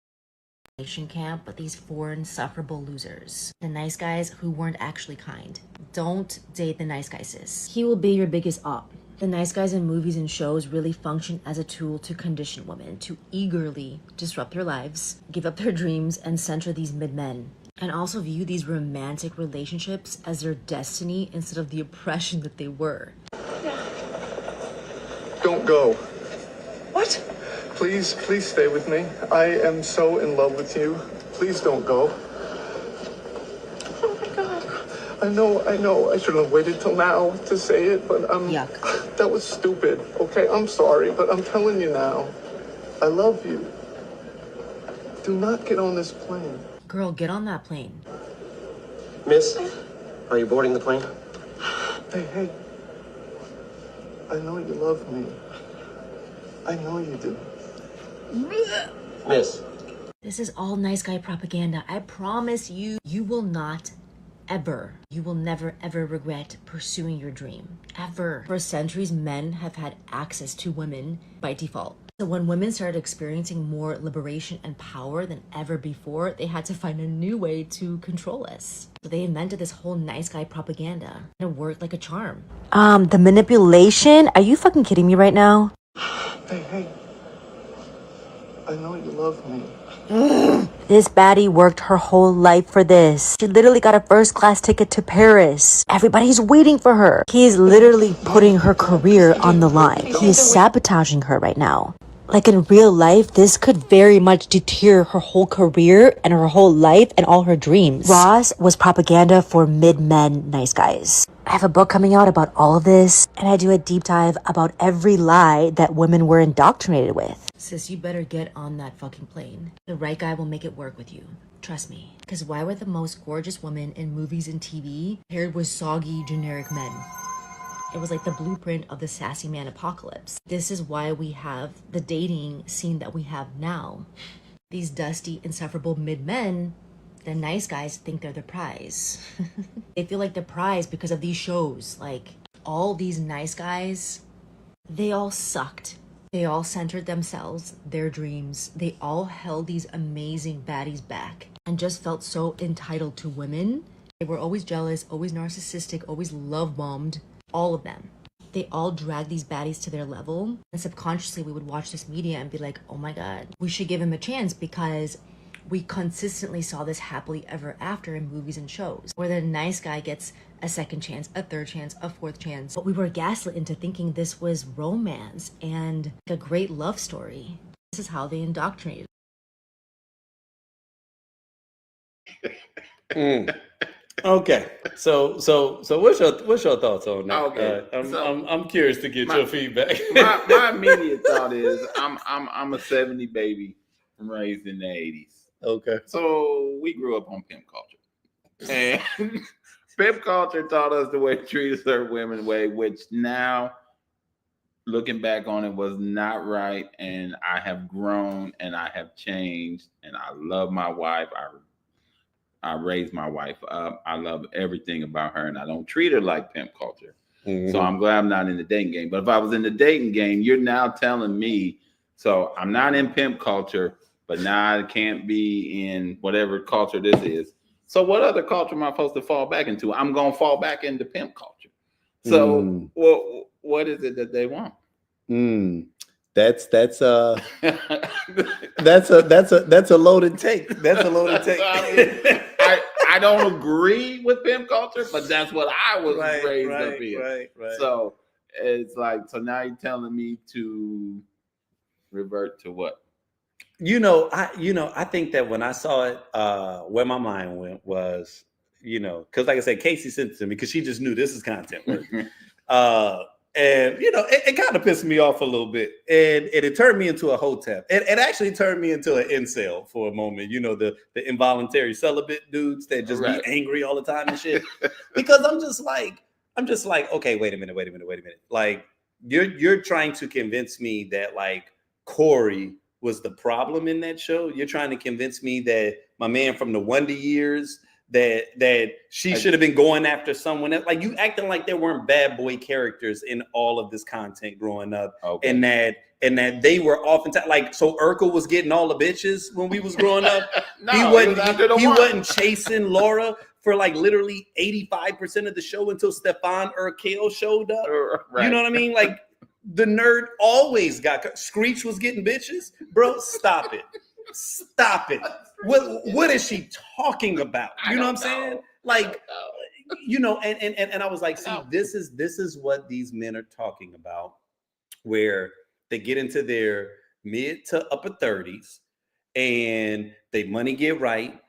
Camp, but these 4 insufferable losers, the nice guys who weren't actually kind. Don't date the nice guy, sis. He will be your biggest op. The nice guys in movies and shows really function as a tool to condition women to eagerly disrupt their lives, give up their dreams, and center these mid-men. And also view these romantic relationships as their destiny instead of the oppression that they were. Don't go. What? Please stay with me. I am so in love with you. Please don't go. Oh my God. I know. I should have waited till now to say it, but Yuck. that was stupid. Okay, I'm sorry, but I'm telling you now. I love you. Do not get on this plane. Girl, get on that plane. Miss, are you boarding the plane? Hey. I know you love me. I know you do. Miss. This is all nice guy propaganda. I promise you, you will never ever regret pursuing your dream. Ever. For centuries, men have had access to women by default. So when women started experiencing more liberation and power than ever before, they had to find a new way to control us. So they invented this whole nice guy propaganda. And it worked like a charm. The manipulation? Are you fucking kidding me right now? Hey. I know you love me. This baddie worked her whole life for this. She literally got a first-class ticket to Paris. Everybody's waiting for her. He is literally putting her career on the line. He is sabotaging her right now. Like in real life, this could very much deter her whole career and her whole life and all her dreams. Ross was propaganda for mid-men nice guys. I have a book coming out about all of this, and I do a deep dive about every lie that women were indoctrinated with. Sis, you better get on that fucking plane. The right guy will make it work with you. Trust me. Because why were the most gorgeous women in movies and TV paired with soggy, generic men? It was like the blueprint of the sassy man apocalypse. This is why we have the dating scene that we have now. These dusty, insufferable mid-men, the nice guys think they're the prize. They feel like the prize because of these shows. Like, all these nice guys, they all sucked. They all centered themselves, their dreams. They all held these amazing baddies back and just felt so entitled to women. They were always jealous, always narcissistic, always love-bombed. All of them. They all drag these baddies to their level. And subconsciously, we would watch this media and be like, oh my God, we should give him a chance, because we consistently saw this happily ever after in movies and shows, where the nice guy gets a second chance, a third chance, a fourth chance. But we were gaslit into thinking this was romance and a great love story. This is how they indoctrinated. Okay, so what's your thoughts on that? Okay, I'm curious to get your feedback. my immediate thought is I'm a 70 baby raised in the 80s. Okay, so we grew up on pimp culture, and pimp culture taught us the way to treat a certain women way, which now, looking back on it, was not right. And I have grown and I have changed, and I love my wife. I raised my wife up. I love everything about her, and I don't treat her like pimp culture. So I'm glad I'm not in the dating game. But if I was in the dating game, you're now telling me, so I'm not in pimp culture, but now I can't be in whatever culture this is. So what other culture am I supposed to fall back into? I'm going to fall back into pimp culture. So what is it that they want? That's a loaded take. That's a loaded take. I don't agree with pimp culture, but that's what I was raised up in. Right. So it's like, so now you're telling me to revert to what? I think that when I saw it, where my mind went was, because like I said, Casey sent it to me because she just knew this is content work. And it kind of pissed me off a little bit, and it turned me into a hotep. It actually turned me into an incel for a moment. The involuntary celibate dudes that just be angry all the time and shit. Because I'm just like, okay, wait a minute. Like you're trying to convince me that like Corey was the problem in that show. You're trying to convince me that my man from the Wonder Years, that she should have been going after someone else. Like, you acting like there weren't bad boy characters in all of this content growing up, and that they were oftentimes like, so Urkel was getting all the bitches when we was growing up. No, he wasn't chasing Laura for like literally 85% of the show until Stefan Urkel showed up. You know what I mean? Like, the nerd always got Screech was getting bitches, bro. Stop it. What is she talking about? You know what I'm saying? Like, and I was like, see, this is what these men are talking about, where they get into their mid to upper 30s and they money get right,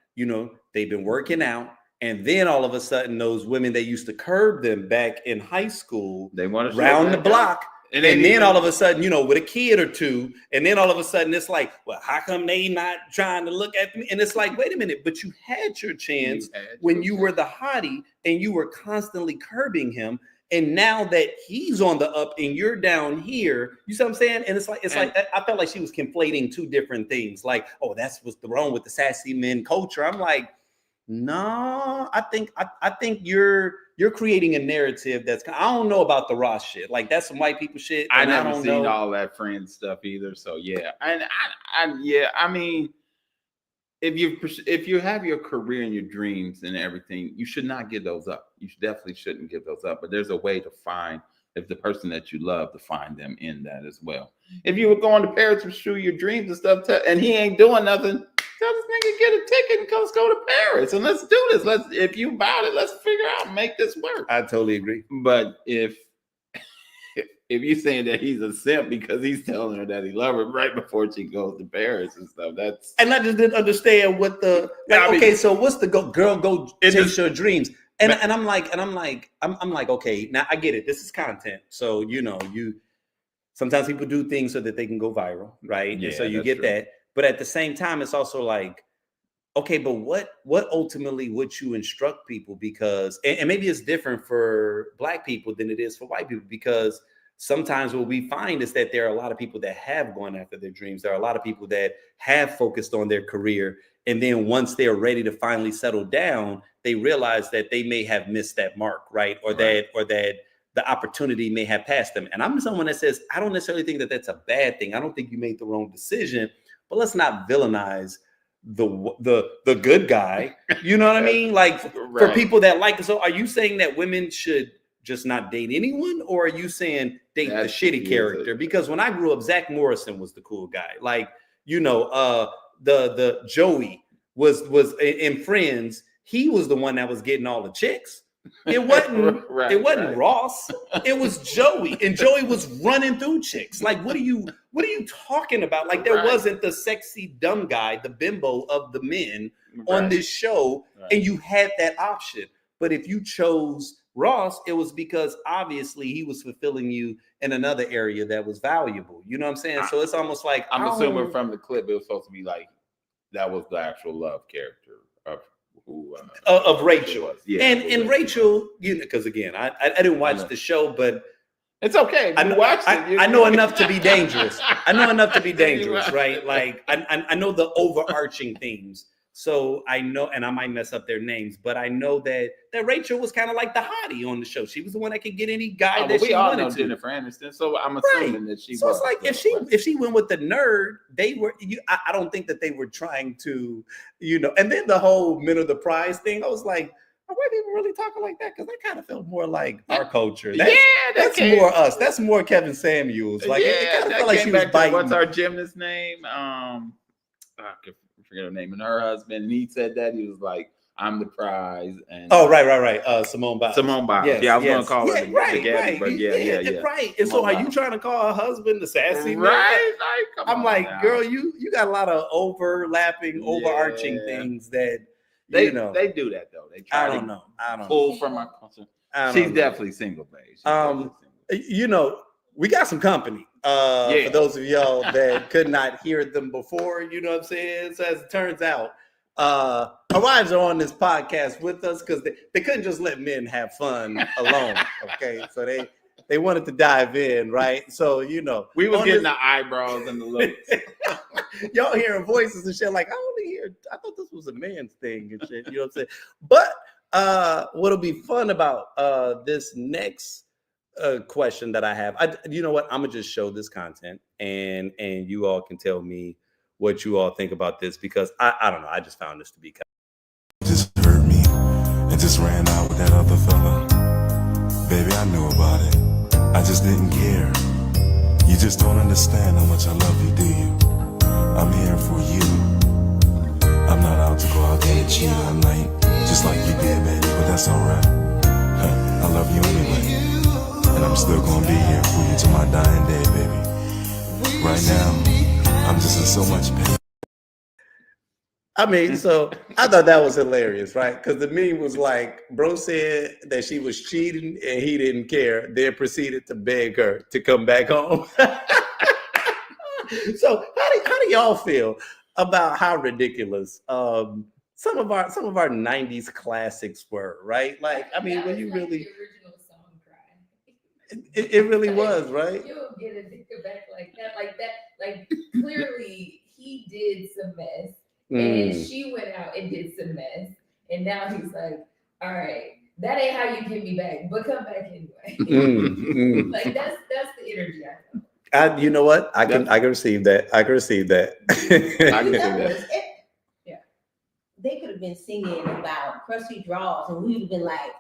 they've been working out, and then all of a sudden those women that used to curb them back in high school, they want to round the block. And then all of a sudden, with a kid or two, and then all of a sudden it's like, well, how come they not trying to look at me? And it's like, wait a minute, but you had your chance when you were the hottie and you were constantly curbing him. And now that he's on the up and you're down here, you see what I'm saying? And it's like I felt like she was conflating two different things. Like, oh, that's what's wrong with the sassy men culture. I'm like, no, I think you're creating a narrative that's, I don't know about the Ross shit. Like, that's some white people shit. I never seen all that Friends stuff either. So yeah, and I mean, if you have your career and your dreams and everything, you should not give those up. You definitely shouldn't give those up. But there's a way to find, if the person that you love, to find them in that as well. If you were going to Paris to pursue your dreams and stuff, and he ain't doing nothing, tell this nigga get a ticket and let's go to Paris and let's do this. If you about it, let's figure out, make this work. I totally agree. But if if you're saying that he's a simp because he's telling her that he loves her right before she goes to Paris and stuff, that's. And I just didn't understand what the okay. So what's the girl go chase your dreams? And I'm like, okay, now I get it. This is content, so you. Sometimes people do things so that they can go viral, right? Yeah, and so you that's get true. that. But at the same time, it's also like, okay, but what ultimately would you instruct people? Because and maybe it's different for Black people than it is for white people, because sometimes what we find is that there are a lot of people that have gone after their dreams. There are a lot of people that have focused on their career. And then once they're ready to finally settle down, they realize that they may have missed that mark, right? Or that the opportunity may have passed them. And I'm someone that says, I don't necessarily think that that's a bad thing. I don't think you made the wrong decision, but let's not villainize the good guy. You know what I mean? Like for people that like it. So are you saying that women should just not date anyone, or are you saying date the shitty character? Because when I grew up, Zach Morrison was the cool guy. Like, the Joey was in Friends. He was the one that was getting all the chicks. It wasn't Ross. It was Joey, and Joey was running through chicks. Like, what are you talking about? Like, there wasn't the sexy dumb guy, the bimbo of the men on this show, and you had that option. But if you chose Ross, it was because obviously he was fulfilling you in another area that was valuable. You know what I'm saying? So it's almost like I'm assuming from the clip it was supposed to be like that was the actual love character of Rachel. Yeah, and Rachel, because again, I didn't watch the show, but it's okay. I know enough to be dangerous. I know enough to be dangerous, right? Like I know the overarching themes. So I know, and I might mess up their names, but I know that Rachel was kind of like the hottie on the show. She was the one that could get any guy that she wanted to. Jennifer Aniston, so I'm assuming that she. So it's like if she went with the nerd, they were. I don't think that they were trying to, And then the whole men of the prize thing, I was like, are white people really talking like that? Because that kind of felt more like our culture. That's more us. That's more Kevin Samuels. Like it kind of felt like she was biting. What's our gymnast name? I forget her name, and her husband, and he said that he was like, I'm the prize. And right. Simone Biles. Yes, I was gonna call her the Gabby, but yeah. Right. And so are you trying to call her husband the sassy man? Right. I'm like, girl, you got a lot of overlapping, overarching things that they do that though. They try I don't know. Pull from our culture. She's definitely single, babe. We got some company. For those of y'all that could not hear them before, you know what I'm saying? So as it turns out, our wives are on this podcast with us because they couldn't just let men have fun alone. Okay, so they wanted to dive in, right? So we was getting the eyebrows and the looks. Y'all hearing voices and shit like I thought this was a man's thing and shit. You know what I'm saying? But what'll be fun about this next question that I have, you know what? I'm gonna just show this content and you all can tell me what you all think about this, because I don't know. I just found this to be kind of just hurt me and just ran out with that other fella. Baby, I knew about it. I just didn't care. You just don't understand how much I love you, do you? I'm here for you. I'm not out to go out there and cheat all night, just like you did, baby, but that's alright. I love you anyway. And I'm still gonna be here for you till my dying day, baby. Right now, I'm just in so much pain. I mean, so I thought that was hilarious, right? Because the meme was like, bro said that she was cheating and he didn't care, then proceeded to beg her to come back home. So how do y'all feel about how ridiculous some of our 90s classics were, right? Like, I mean, when you really It really was, right? You don't get a nigga back like that. Like clearly he did some mess, and she went out and did some mess, and now he's like, all right, that ain't how you get me back, but come back anyway. Like that's the energy I feel. You know what? I can receive that. I can receive that. Yeah. They could have been singing about crusty draws, and we would have been like,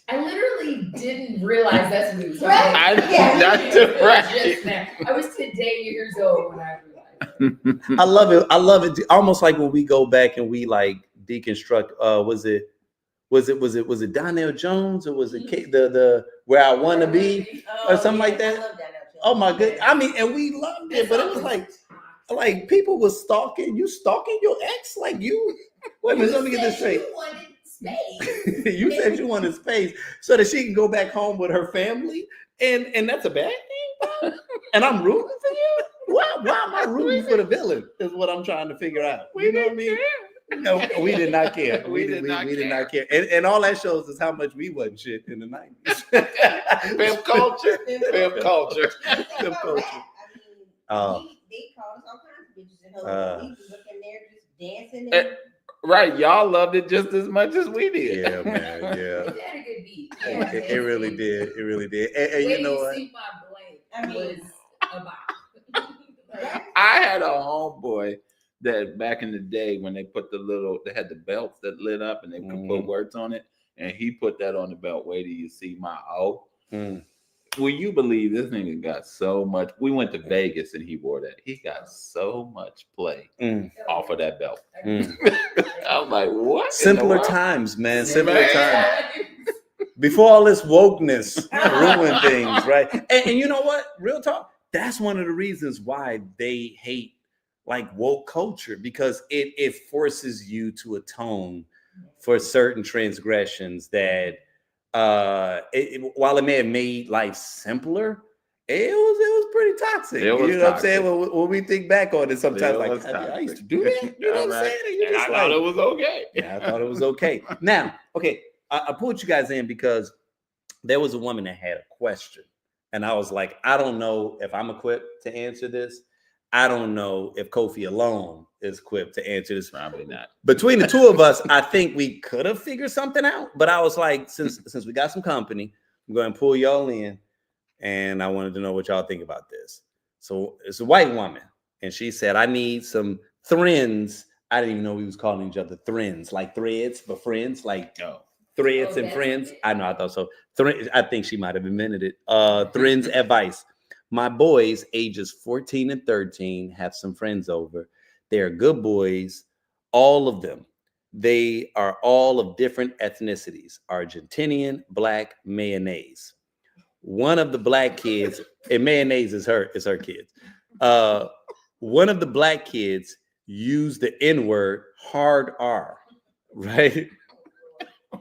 I literally didn't realize that's what he was talking about. Just now. I was today years old when I realized it. I love it. I love it. Almost like when we go back and we like deconstruct. Was it Donnell Jones, or was it the Where I Want to Be or something like that? I love Donnell Oh my goodness. I mean, and we loved it, but it was like people were stalking. You stalking your ex? Like you? Wait a minute, let me get this straight. You wanted space. You said you wanted space so that she can go back home with her family, and that's a bad thing, bro? And I'm rooting for you. Why am I rooting for the villain? Is what I'm trying to figure out. You know what I mean? No, we did not care. We did not care. And all that shows is how much we wasn't shit in the 90s. Pimp culture. Pimp culture. Pimp culture. They called us all kinds of bitches and hoes. We was looking there just dancing. And right, y'all loved it just as much as we did. Yeah, man. Yeah. It had a good beat. It really did. It really did. And you know what? See my blank was about. I had a homeboy that back in the day when they put they had the belts that lit up and they could put words on it, and he put that on the belt. Wait till you see my O. Will you believe this nigga got so much? We went to Vegas and he wore that. He got so much play off of that belt. I was like, what? Simpler times, man. Simpler times. Before all this wokeness ruined things, right? And you know what? Real talk. That's one of the reasons why they hate like woke culture, because it forces you to atone for certain transgressions that while it may have made life simpler, it was pretty toxic. You know what I'm saying? When we think back on it, sometimes like I used to do that. You know what I'm saying? I thought it was okay. Yeah, I thought it was okay. Now, okay, I pulled you guys in because there was a woman that had a question, and I was like, I don't know if I'm equipped to answer this. I don't know if Kofi alone is equipped to answer this. Probably not. Between the two of us, I think we could have figured something out. But I was like, since we got some company, I'm going to pull y'all in, and I wanted to know what y'all think about this. So it's a white woman, and she said, I need some friends. I didn't even know we was calling each other friends, like threads, but friends, like threads and friends. I know, I thought so. I think she might have invented it. Friends advice. My boys, ages 14 and 13, have some friends over. They are good boys, all of them. They are all of different ethnicities: Argentinian, black, mayonnaise. One of the black kids, and mayonnaise is her kids. One of the black kids used the N-word, hard R, right?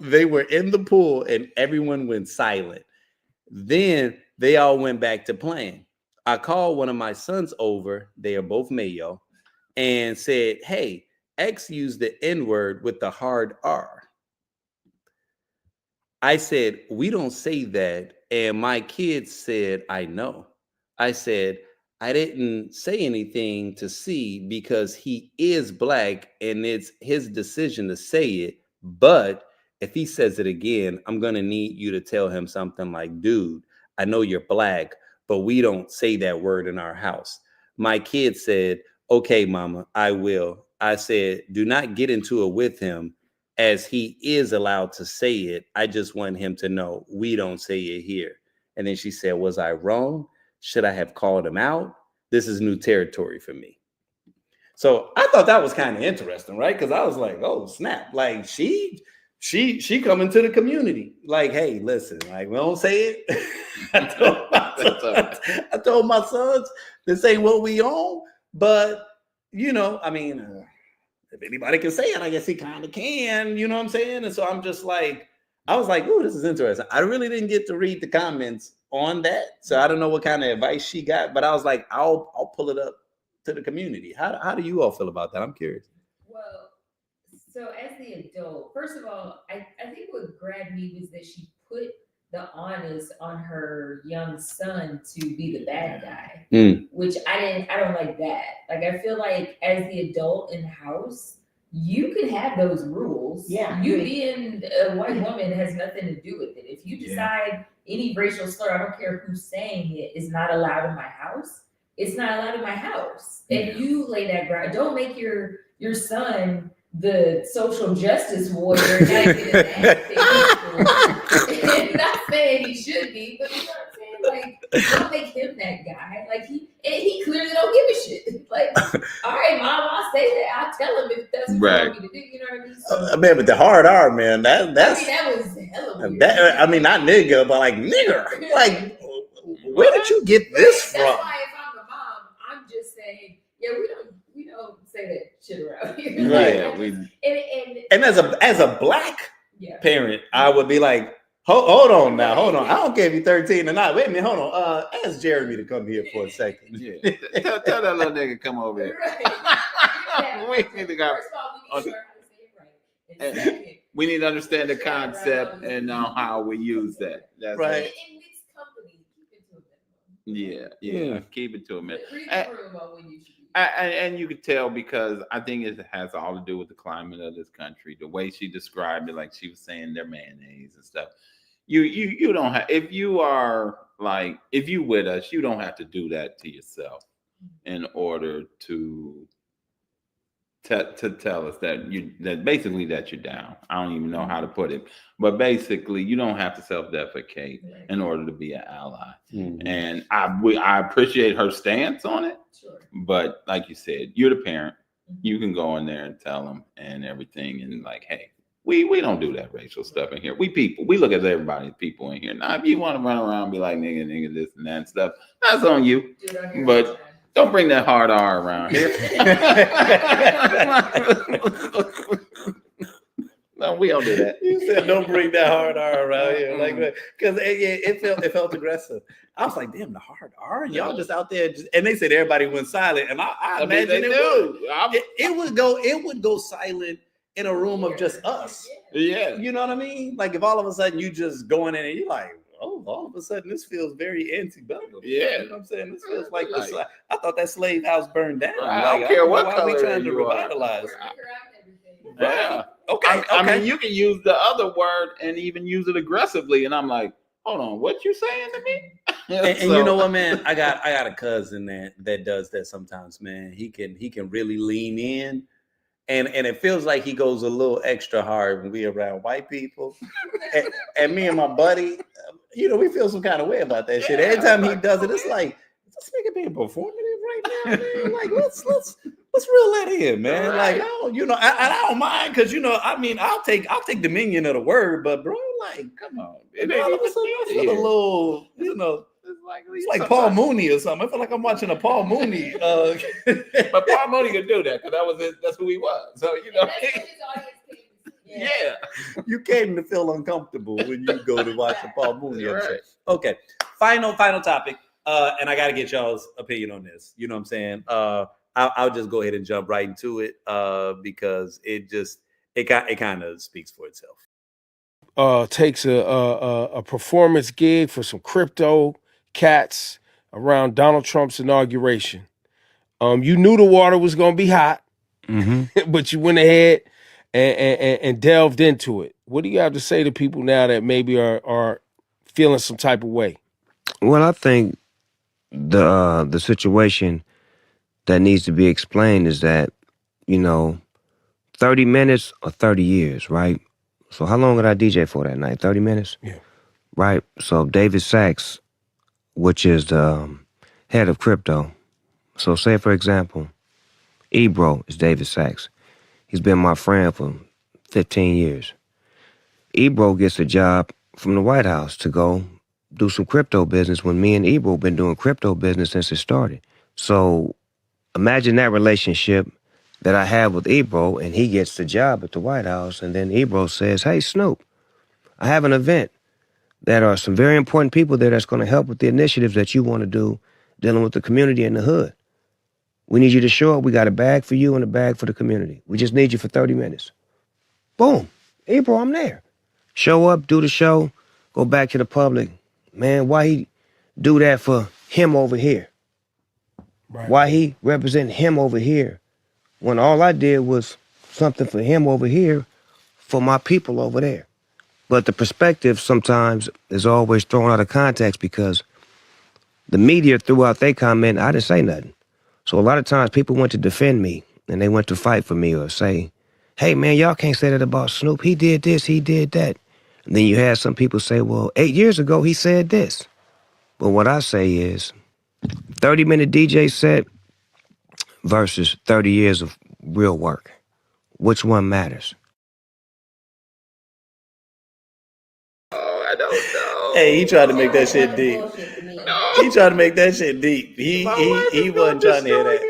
They were in the pool and everyone went silent. Then they all went back to playing. I called one of my sons over, they are both Mayo, and said, hey, X used the N-word with the hard R. I said, we don't say that. And my kids said, I know. I said, I didn't say anything to C because he is black and it's his decision to say it. But if he says it again, I'm going to need you to tell him something like, dude, I know you're black, but we don't say that word in our house. My kid said, okay, mama, I will. I said, do not get into it with him as he is allowed to say it. I just want him to know we don't say it here. And then she said, was I wrong? Should I have called him out? This is new territory for me. So I thought that was kind of interesting, right? Because I was like, oh, snap. Like she coming to the community. Like, hey, listen, like we don't say it. I told my sons this ain't what we own. But, you know, I mean, if anybody can say it, I guess he kind of can, you know what I'm saying? And so I'm just like, I was like, oh, this is interesting. I really didn't get to read the comments on that. So I don't know what kind of advice she got, but I was like, I'll pull it up to the community. How do you all feel about that? I'm curious. Well, so as the adult, first of all, I think what grabbed me was that she put the onus on her young son to be the bad guy, which I don't like that. Like, I feel like as the adult in the house, you can have those rules. Yeah. You being a white woman has nothing to do with it. If you decide any racial slur, I don't care who's saying it, is not allowed in my house, it's not allowed in my house. And you lay that ground. Don't make your son the social justice warrior. I'm not saying he should be, but you know what I'm saying? Like, don't make him that guy. Like, he clearly don't give a shit. Like, all right, mom, I'll say that. I'll tell him if that's what you want me to do. You know what I mean? So, man, but the hard R, man, that was hella weird. I mean, not nigga, but like nigger. Like, Where did you get this from? That's why if I'm the mom, I'm just saying, yeah, we don't say that shit around here. Right. And as a black parent, I would be like, hold on now, hold on. I don't care if you're 13 or not. Wait a minute, hold on. Ask Jeremy to come here for a second. Yeah. Tell that little nigga come over here. Right. We need to go. First of all, we need to learn how to say it right. And second, we need to understand the concept and know how we use that. That's right. In mixed company, keep it to a minimum. Yeah. Keep it to a minimum. Read the room about when you should be. And you could tell because I think it has all to do with the climate of this country. The way she described it, like she was saying, their mayonnaise and stuff. You don't have, if you with us, you don't have to do that to yourself in order to tell us that basically that you're down. I don't even know how to put it, but basically you don't have to self-defecate in order to be an ally. Mm-hmm. And I appreciate her stance on it. Sure. But like you said, you're the parent. You can go in there and tell them and everything, and like, hey, we don't do that racial stuff in here. We people. We look at everybody as people in here. Now, if you want to run around and be like nigga, this and that and stuff, that's on you. But don't bring that hard R around here. No, we don't do that. You said don't bring that hard R around here, like because it felt aggressive. I was like, damn, the hard R, and y'all just out there, and they said everybody went silent, and I imagine it would go silent in a room of just us. Yeah, you know what I mean? Like if all of a sudden you just going in and you're like, oh, all of a sudden this feels very antebellum. Yeah, you know what I'm saying? This feels like I thought that slave house burned down. I don't care what color we trying to revitalize. Yeah. Okay. I mean, you can use the other word and even use it aggressively, and I'm like, hold on, what you saying to me? And you know what, man? I got a cousin that does that sometimes, man. He can really lean in. And it feels like he goes a little extra hard when we around white people. and me and my buddy, we feel some kind of way about that shit. Every time he does it, it's like, is this nigga being performative right now, man? Like, let's reel that in, man. Like, I don't mind because I'll take dominion of the word, but bro, like, come on. All of a sudden, I feel a little, it's like Paul Mooney or something. I feel like I'm watching a Paul Mooney. But Paul Mooney could do that because that's who he was. So yeah, you came to feel uncomfortable when you go to watch a Paul Mooney episode. Right. Okay, final topic, and I got to get y'all's opinion on this. You know what I'm saying? I'll just go ahead and jump right into it because it kind of speaks for itself. Takes a performance gig for some crypto cats around Donald Trump's inauguration. You knew the water was going to be hot, but you went ahead and delved into it. What do you have to say to people now that maybe are feeling some type of way? Well, I think the situation that needs to be explained is that, 30 minutes or 30 years, right? So how long did I DJ for that night? 30 minutes? Yeah. Right? So David Sachs, which is the head of crypto. So say, for example, Ebro is David Sachs. He's been my friend for 15 years. Ebro gets a job from the White House to go do some crypto business when me and Ebro been doing crypto business since it started. So imagine that relationship that I have with Ebro, and he gets the job at the White House, and then Ebro says, hey, Snoop, I have an event that are some very important people there that's going to help with the initiatives that you want to do dealing with the community in the hood. We need you to show up. We got a bag for you and a bag for the community. We just need you for 30 minutes. Boom. Ebro, I'm there. Show up, do the show, go back to the public. Man, why he do that for him over here? Right. Why he represent him over here when all I did was something for him over here for my people over there? But the perspective sometimes is always thrown out of context because the media threw out their comment, I didn't say nothing. So a lot of times people went to defend me and they went to fight for me or say, hey man, y'all can't say that about Snoop. He did this, he did that. And then you had some people say, well, 8 years ago he said this. But what I say is 30-minute DJ set versus 30 years of real work. Which one matters? Oh, I don't know. Hey, he tried to make that shit deep. No, He tried to make that shit deep. He wasn't trying to hear that.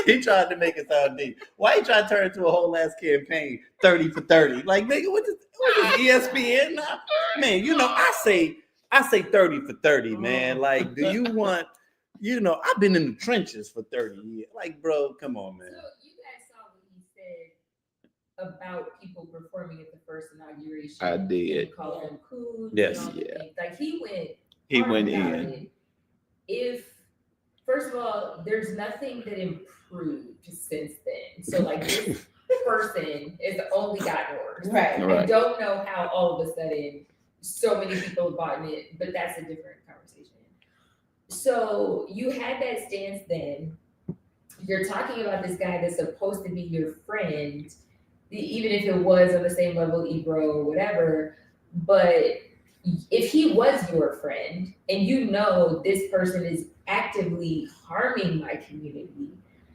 He tried to make it sound deep. Why he trying to turn into a whole ass campaign 30 for 30? Like, nigga, what is ESPN now? Man, you know, I say 30 for 30, man. Like, do you want, you know, I've been in the trenches for 30 years. Like, bro, come on, man. So you guys saw what he said about people performing at the first inauguration. I did. He called them coons. Yes. Like he went about in. it. If first of all, there's nothing that improved since then. So like this person has only gotten worse. Right. I don't know how all of a sudden so many people have bought it, but that's a different conversation. So you had that stance then. You're talking about this guy that's supposed to be your friend, even if it was on the same level, Ebro or whatever. But if he was your friend and you know this person is actively harming my community,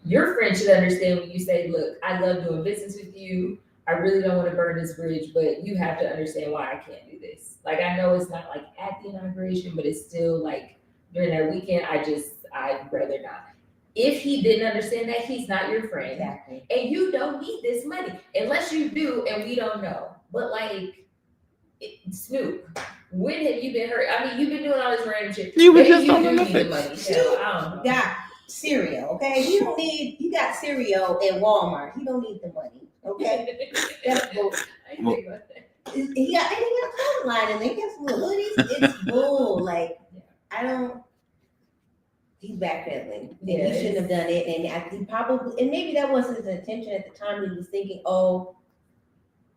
your friend should understand when you say, look, I love doing business with you. I really don't want to burn this bridge, but you have to understand why I can't do this. Like, I know it's not like at the inauguration, but it's still like during that weekend, I'd rather not. If he didn't understand that, he's not your friend. Exactly. And you don't need this money unless you do, and we don't know. But like, Snoop, when have you been hurt? I mean, you've been doing all this random shit. You were Maybe just you on do the need the Olympics. money. Snoop Hell, I don't know. got cereal, okay? You got cereal at Walmart. He don't need the money, okay? That's bull. I didn't think about that. He got a clothing line and they got some little hoodies. It's bull. Like, I don't. He's backpedaling. Yeah, He shouldn't have done it. And he probably, and maybe that wasn't his intention at the time. He was thinking, oh,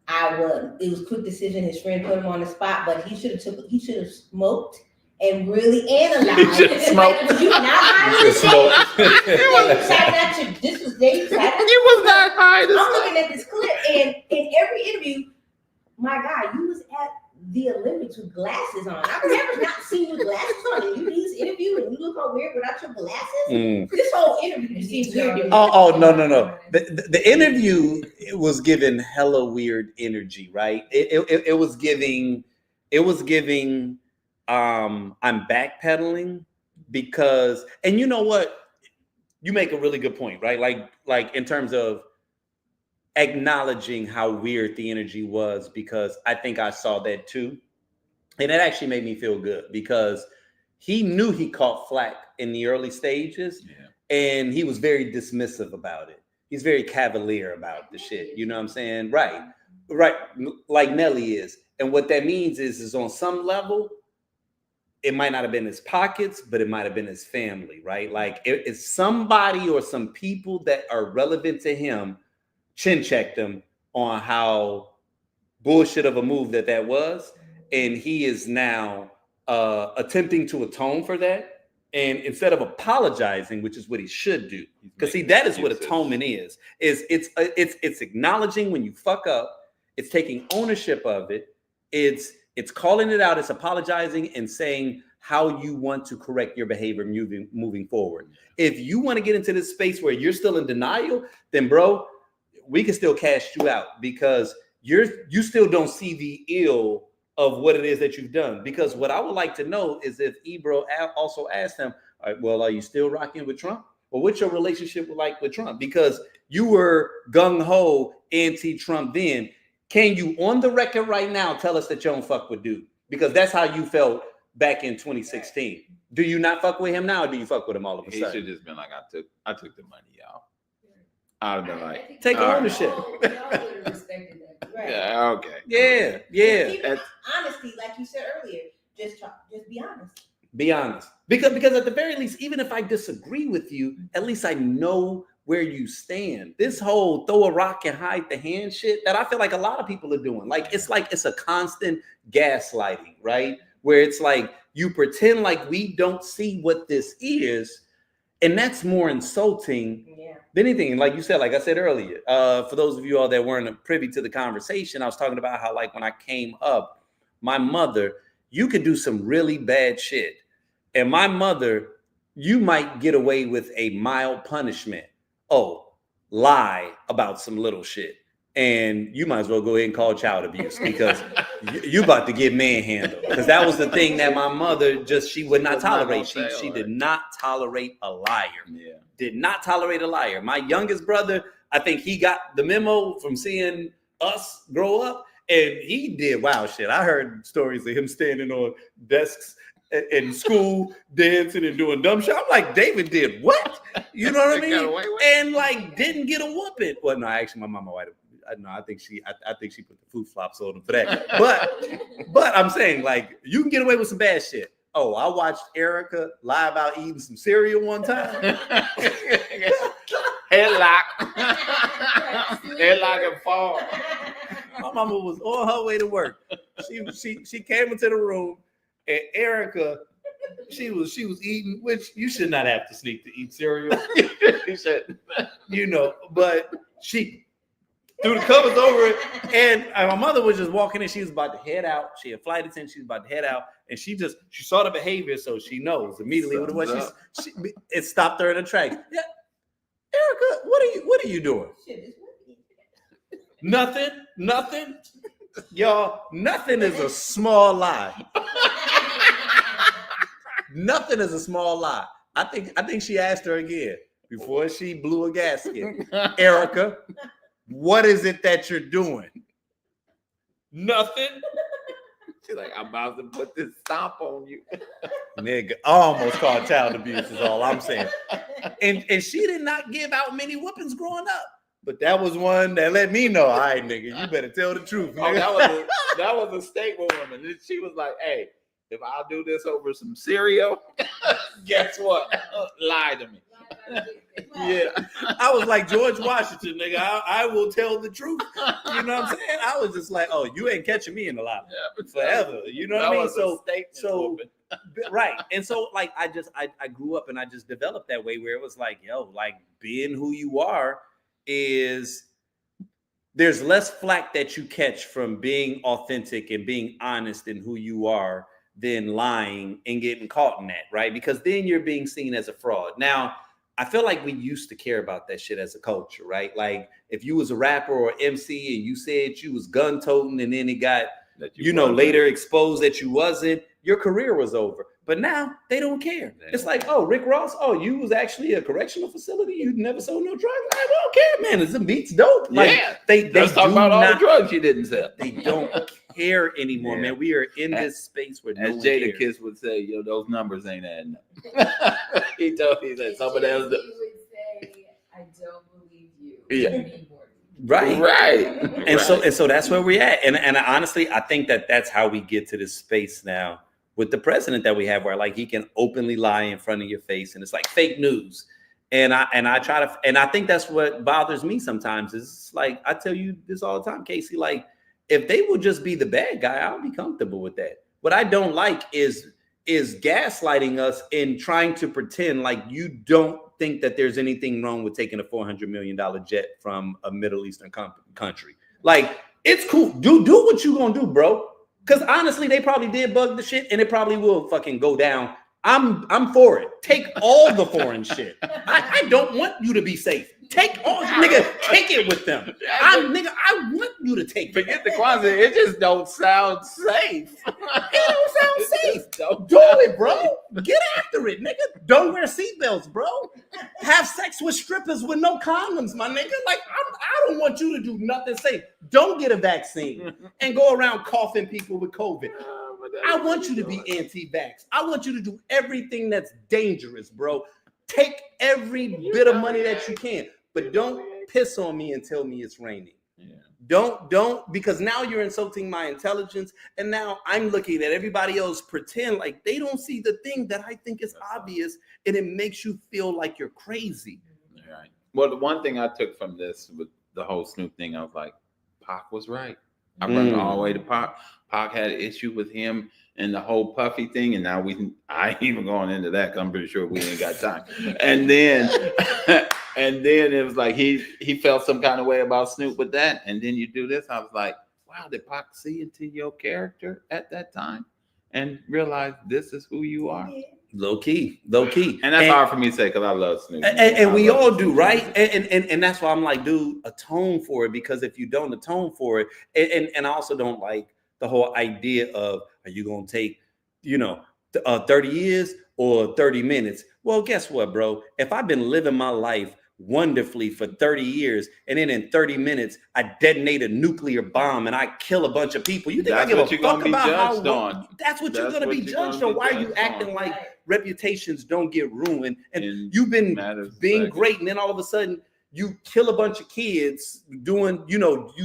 it was a quick decision. His friend put him on the spot, but he should have smoked and really analyzed. Smoked. You not high this was Dave. You was not high. I'm looking at this clip, and in every interview, my God, you was at the Olympics with glasses on. I've never not seen you with glasses on. And you do this interview and you look all weird without your glasses. This whole interview seems weird. Oh, no. The interview, it was giving hella weird energy, right? It was giving, I'm backpedaling because, and you know what? You make a really good point, right? Like in terms of acknowledging how weird the energy was, because I think I saw that too. And it actually made me feel good because he knew he caught flack in the early stages and he was very dismissive about it. He's very cavalier about the shit. You know what I'm saying? Right. Like Nelly is. And what that means is on some level, it might not have been his pockets, but it might have been his family, right? Like it's somebody or some people that are relevant to him chin checked him on how bullshit of a move that was. And he is now attempting to atone for that. And instead of apologizing, which is what he should do, because see, that is what atonement is it's acknowledging when you fuck up, it's taking ownership of it, it's calling it out, it's apologizing and saying how you want to correct your behavior moving forward. If you want to get into this space where you're still in denial, then bro, we can still cast you out because you still don't see the ill of what it is that you've done. Because what I would like to know is if Ebro also asked him, all right, well, are you still rocking with Trump? Or what's your relationship like with Trump? Because you were gung-ho anti-Trump then. Can you, on the record right now, tell us that you don't fuck with dude? Because that's how you felt back in 2016. Do you not fuck with him now, or do you fuck with him all of a sudden? He should have just been like, I took the money, y'all. I'd have been like, take ownership. Y'all would have respected that. Right. Yeah, okay. Yeah. Even honesty, like you said earlier, just be honest. Be honest. Because at the very least, even if I disagree with you, at least I know where you stand. This whole throw a rock and hide the hand shit that I feel like a lot of people are doing. Like it's a constant gaslighting, right? Where it's like you pretend like we don't see what this is, and that's more insulting than anything. Like you said, like I said earlier, for those of you all that weren't privy to the conversation, I was talking about how like when I came up, my mother, you could do some really bad shit. And my mother, you might get away with a mild punishment. Oh, lie about some little shit. and you might as well go ahead and call child abuse because you about to get manhandled. Because that was the thing that my mother she would not tolerate. She did not tolerate a liar. Yeah. Did not tolerate a liar. My youngest brother, I think he got the memo from seeing us grow up, and he did wild shit. I heard stories of him standing on desks in school, dancing and doing dumb shit. I'm like, David did what? You know what I mean? And like didn't get a whooping. Well, no, actually, my mama might have. No, I think she put the flip flops on him for that. But I'm saying like you can get away with some bad shit. Oh, I watched Erica live out eating some cereal one time. Headlock. Headlock and fall. My mama was on her way to work. She came into the room, and Erica, she was eating, which you should not have to sneak to eat cereal. She said, but she threw the covers over it, and my mother was just walking in. She was about to head out. She had flight attendant. She was about to head out, and she saw the behavior, so she knows immediately what it was. It stopped her in her tracks. Yeah, Erica, what are you doing? Nothing. Y'all, nothing is a small lie. Nothing is a small lie. I think she asked her again before she blew a gasket. Erica, what is it that you're doing? Nothing. She's like, I'm about to put this stomp on you. Nigga, almost called child abuse is all I'm saying. And she did not give out many whoopings growing up. But that was one that let me know, all right, nigga, you better tell the truth. Oh, that was a statement woman. And she was like, hey, if I'll do this over some cereal, guess what? Lie to me. Yeah. I was like George Washington, nigga. I will tell the truth. You know what I'm saying? I was just like, oh, you ain't catching me in the lie forever. You know what I mean? So right. And so like I grew up and I just developed that way where it was like, yo, like being who you are is there's less flack that you catch from being authentic and being honest in who you are than lying and getting caught in that, right? Because then you're being seen as a fraud. Now, I feel like we used to care about that shit as a culture, right? Like if you was a rapper or MC and you said you was gun toting and then it got, later exposed that you wasn't, your career was over. But now they don't care. It's like, oh, Rick Ross, oh, you was actually a correctional facility. You never sold no drugs. I don't care, man. Is the beats dope? Like, they let's talk about all the drugs you didn't sell. They don't care anymore, man. We are in this space where as Jada Kiss would say, yo, those numbers ain't adding up. he said somebody else. He would say, I don't believe you. Yeah. Right. And so that's where we're at. And honestly, I think that's how we get to this space now with the president that we have, where like he can openly lie in front of your face, and it's like fake news. And I think that's what bothers me sometimes. Is like I tell you this all the time, Casey. Like if they would just be the bad guy, I'll be comfortable with that. What I don't like is gaslighting us and trying to pretend like you don't think that there's anything wrong with taking a $400 million jet from a Middle Eastern country. Like it's cool. Do what you gonna do, bro. Because honestly, they probably did bug the shit, and it probably will fucking go down. I'm for it. Take all the foreign shit. I don't want you to be safe. Take all, nigga. Take it with them. I want you to take. Forget the Kwanzaa. It just don't sound safe. It don't sound safe. Do it, bro. Get after it, nigga. Don't wear seatbelts, bro. Have sex with strippers with no condoms, my nigga. Like I don't want you to do nothing safe. Don't get a vaccine and go around coughing people with COVID. I want you to be anti-vax. I want you to do everything that's dangerous, bro. Take every bit of money that you can, but don't piss on me and tell me it's raining. Yeah. Don't, because now you're insulting my intelligence, and now I'm looking at everybody else pretend like they don't see the thing that I think is obvious, and it makes you feel like you're crazy. Right. Well, the one thing I took from this with the whole Snoop thing, I was like, Pac was right. I brought all the way to Pac. Pac had an issue with him and the whole Puffy thing, and now I ain't even going into that because I'm pretty sure we ain't got time. And then it was like he felt some kind of way about Snoop with that, and then you do this. I was like, wow, did Pac see into your character at that time and realize this is who you are? Low key. And that's hard for me to say because I love Snoop. And we all do, right? And that's why I'm like, dude, atone for it, because if you don't atone for it, and I also don't like the whole idea of, are you gonna take, 30 years or 30 minutes? Well, guess what, bro? If I've been living my life wonderfully for 30 years, and then in 30 minutes I detonate a nuclear bomb and I kill a bunch of people, you think I give a fuck about how? That's what you're gonna be judged on. Why are you acting like reputations don't get ruined? And you've been being great, and then all of a sudden you kill a bunch of kids doing, you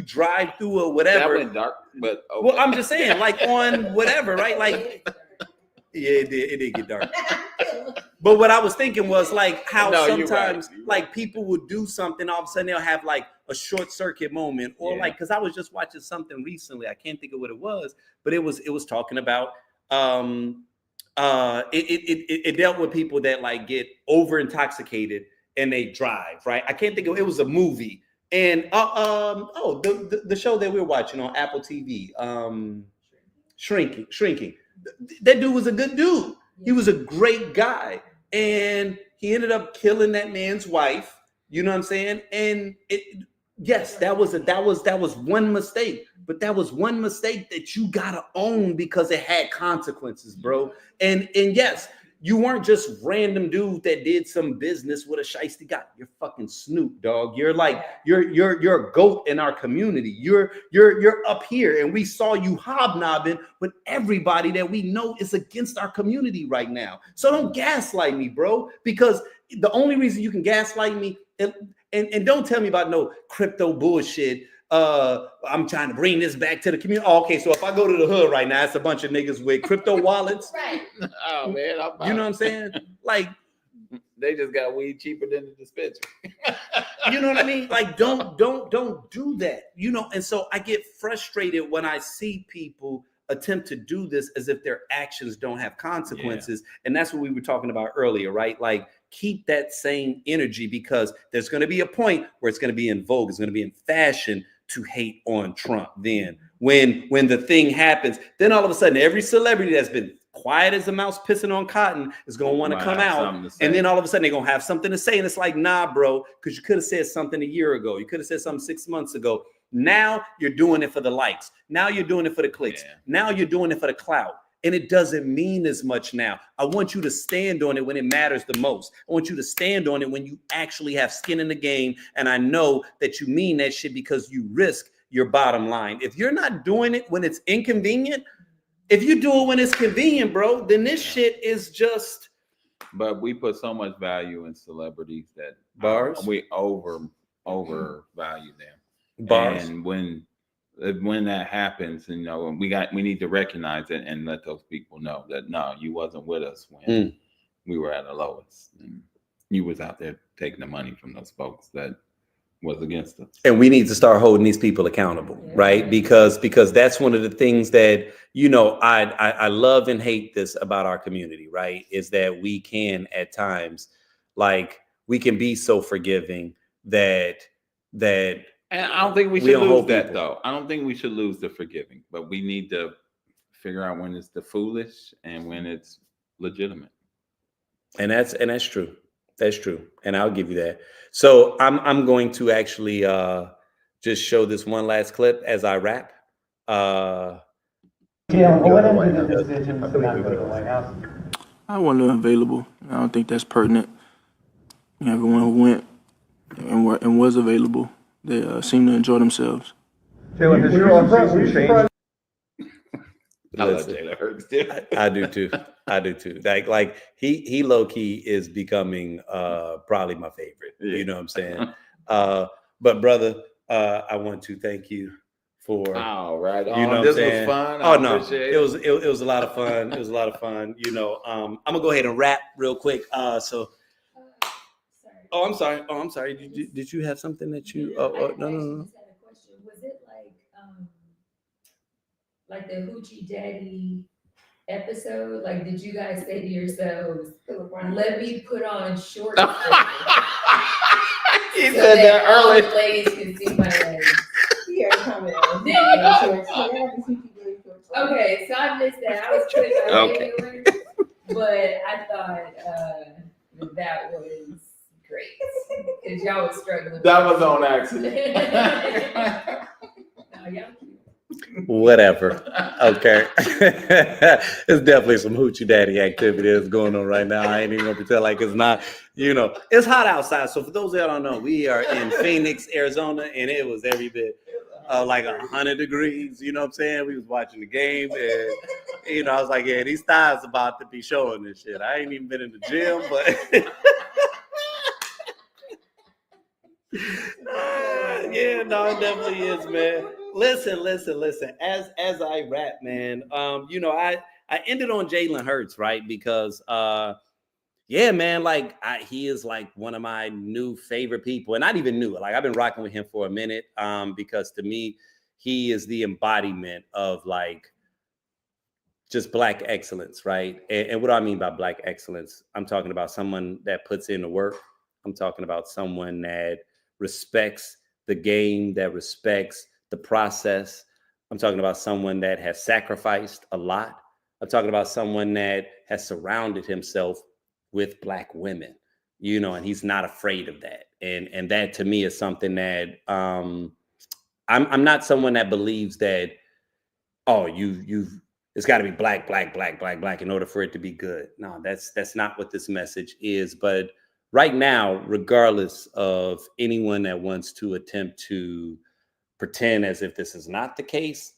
drive through or whatever. That went dark, but okay. Well, I'm just saying, like on whatever, right? Like, yeah, it did get dark. But what I was thinking was like how sometimes like people would do something, all of a sudden they'll have like a short circuit moment, or like, because I was just watching something recently, I can't think of what it was, but it was talking about it dealt with people that like get over intoxicated and they drive, right? I can't think of it. Was a movie, and the show that we're watching on Apple TV, Shrinking. That dude was a good dude. He was a great guy, and he ended up killing that man's wife. You know what I'm saying? And that was one mistake, but that was one mistake that you gotta own because it had consequences, bro. And yes, you weren't just random dude that did some business with a shiesty guy. You're fucking Snoop, dog. You're like you're a goat in our community. You're up here, and we saw you hobnobbing with everybody that we know is against our community right now. So don't gaslight me, bro, because the only reason you can gaslight me and don't tell me about no crypto bullshit. I'm trying to bring this back to the community. Oh, okay, so if I go to the hood right now, it's a bunch of niggas with crypto wallets. Right. Oh man, you know what I'm saying? Like, they just got weed cheaper than the dispensary. You know what I mean? Like, don't do that. And so I get frustrated when I see people attempt to do this as if their actions don't have consequences. Yeah. And that's what we were talking about earlier, right? Like, keep that same energy, because there's going to be a point where it's going to be in vogue. It's going to be in fashion to hate on Trump. Then when the thing happens, then all of a sudden, every celebrity that's been quiet as a mouse pissing on cotton is going to want to come out. And then all of a sudden they're going to have something to say. And it's like, nah, bro, because you could have said something a year ago. You could have said something 6 months ago. Now you're doing it for the likes. Now you're doing it for the clicks. Yeah. Now you're doing it for the clout. And it doesn't mean as much now. I want you to stand on it when it matters the most. I want you to stand on it when you actually have skin in the game. And I know that you mean that shit because you risk your bottom line. If you're not doing it when it's inconvenient, if you do it when it's convenient, bro, then this shit is just. But we put so much value in celebrities that we overvalue them. Bars. And when that happens, we need to recognize it and let those people know that no, you wasn't with us when we were at the lowest. And you was out there taking the money from those folks that was against us. And we need to start holding these people accountable, right? Because that's one of the things that I love and hate this about our community, right? Is that we can at times, like, we can be so forgiving that. And I don't think we should lose that, though. I don't think we should lose the forgiving, but we need to figure out when it's the foolish and when it's legitimate. And that's true. That's true. And I'll give you that. So I'm going to actually just show this one last clip as I wrap. I wasn't available. I don't think that's pertinent. Everyone who went and was available, they seem to enjoy themselves. Taylor, has your impression changed? I love Taylor Hurts too. I do too. I do too. Like he low key is becoming probably my favorite. You know what I'm saying? But brother, I want to thank you for. Oh, right. You know, this was fun. It was a lot of fun. It was a lot of fun. I'm gonna go ahead and wrap real quick. I'm sorry. Did you have something that you? No. I just had a question. Was it like the Hoochie Daddy episode? Like, did you guys say to yourselves, "Let me put on shorts"? He said that early. Ladies can see my legs. Okay, so I missed that. I was putting But I thought that was great because y'all was struggling. That was on accident. No, y'all Whatever. Okay. It's definitely some hoochie daddy activity that's going on right now. I ain't even gonna pretend like it's not. It's hot outside. So for those that don't know, we are in Phoenix, Arizona, and it was every bit like 100 degrees. You know what I'm saying? We was watching the game, and I was like, yeah, these thighs about to be showing this shit. I ain't even been in the gym, but yeah, no, it definitely is, man. Listen. As I rap, man, I ended on Jalen Hurts, right? Because yeah, man, like he is like one of my new favorite people, and not even new. Like I've been rocking with him for a minute, because to me, he is the embodiment of like just Black excellence, right? And what do I mean by Black excellence? I'm talking about someone that puts in the work. I'm talking about someone that respects the game, that respects the process. I'm talking about someone that has sacrificed a lot. I'm talking about someone that has surrounded himself with Black women, and he's not afraid of that. And that to me is something that I'm not someone that believes that, oh, it's got to be black in order for it to be good. No, that's not what this message is. But right now, regardless of anyone that wants to attempt to pretend as if this is not the case,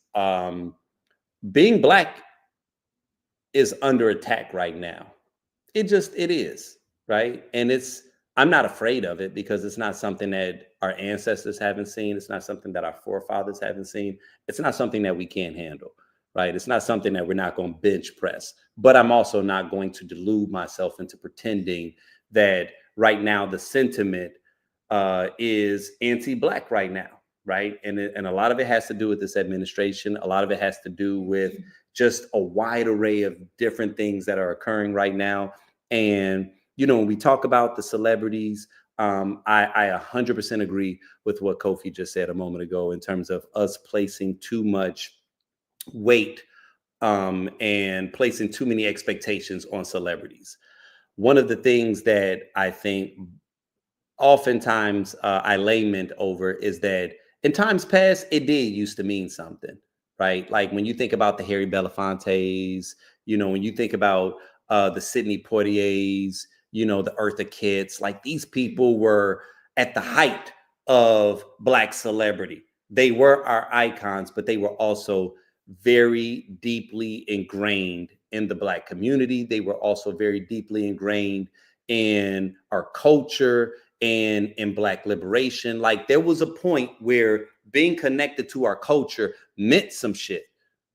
being Black is under attack right now. It is, right? And I'm not afraid of it because it's not something that our ancestors haven't seen. It's not something that our forefathers haven't seen. It's not something that we can't handle, right? It's not something that we're not going to bench press. But I'm also not going to delude myself into pretending that right now the sentiment is anti-Black right now, right? And a lot of it has to do with this administration. A lot of it has to do with just a wide array of different things that are occurring right now. And, when we talk about the celebrities, I 100% agree with what Kofi just said a moment ago in terms of us placing too much weight and placing too many expectations on celebrities. One of the things that I think oftentimes I lament over is that in times past, it did used to mean something, right? Like when you think about the Harry Belafontes, when you think about the Sidney Poitiers, the Eartha Kitts, like these people were at the height of Black celebrity. They were our icons, but they were also very deeply ingrained in the Black community. They were also very deeply ingrained in our culture and in Black liberation. Like there was a point where being connected to our culture meant some shit,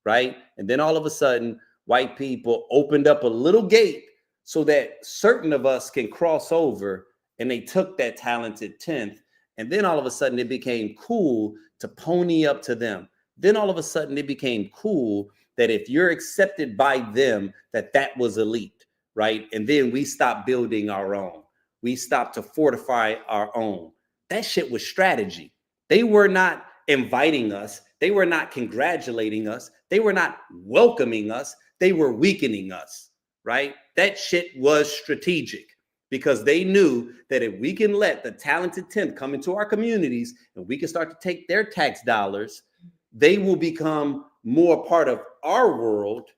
right? And then all of a sudden, white people opened up a little gate so that certain of us can cross over, and they took that talented 10th. And then all of a sudden it became cool to pony up to them. Then all of a sudden it became cool that if you're accepted by them, that was elite, right? And then we stopped building our own. We stopped to fortify our own. That shit was strategy. They were not inviting us. They were not congratulating us. They were not welcoming us. They were weakening us, right? That shit was strategic because they knew that if we can let the talented 10th come into our communities and we can start to take their tax dollars, they will become more part of our world,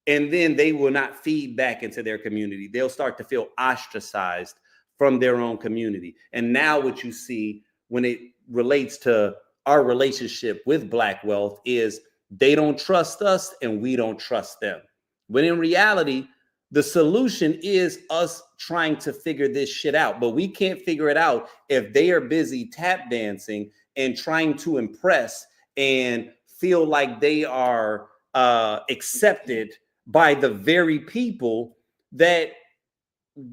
and then they will not feed back into their community. They'll start to feel ostracized from their own community. And now what you see when it relates to our relationship with Black wealth is they don't trust us and we don't trust them. When in reality, the solution is us trying to figure this shit out. But we can't figure it out if they are busy tap dancing and trying to impress and feel like they are accepted by the very people that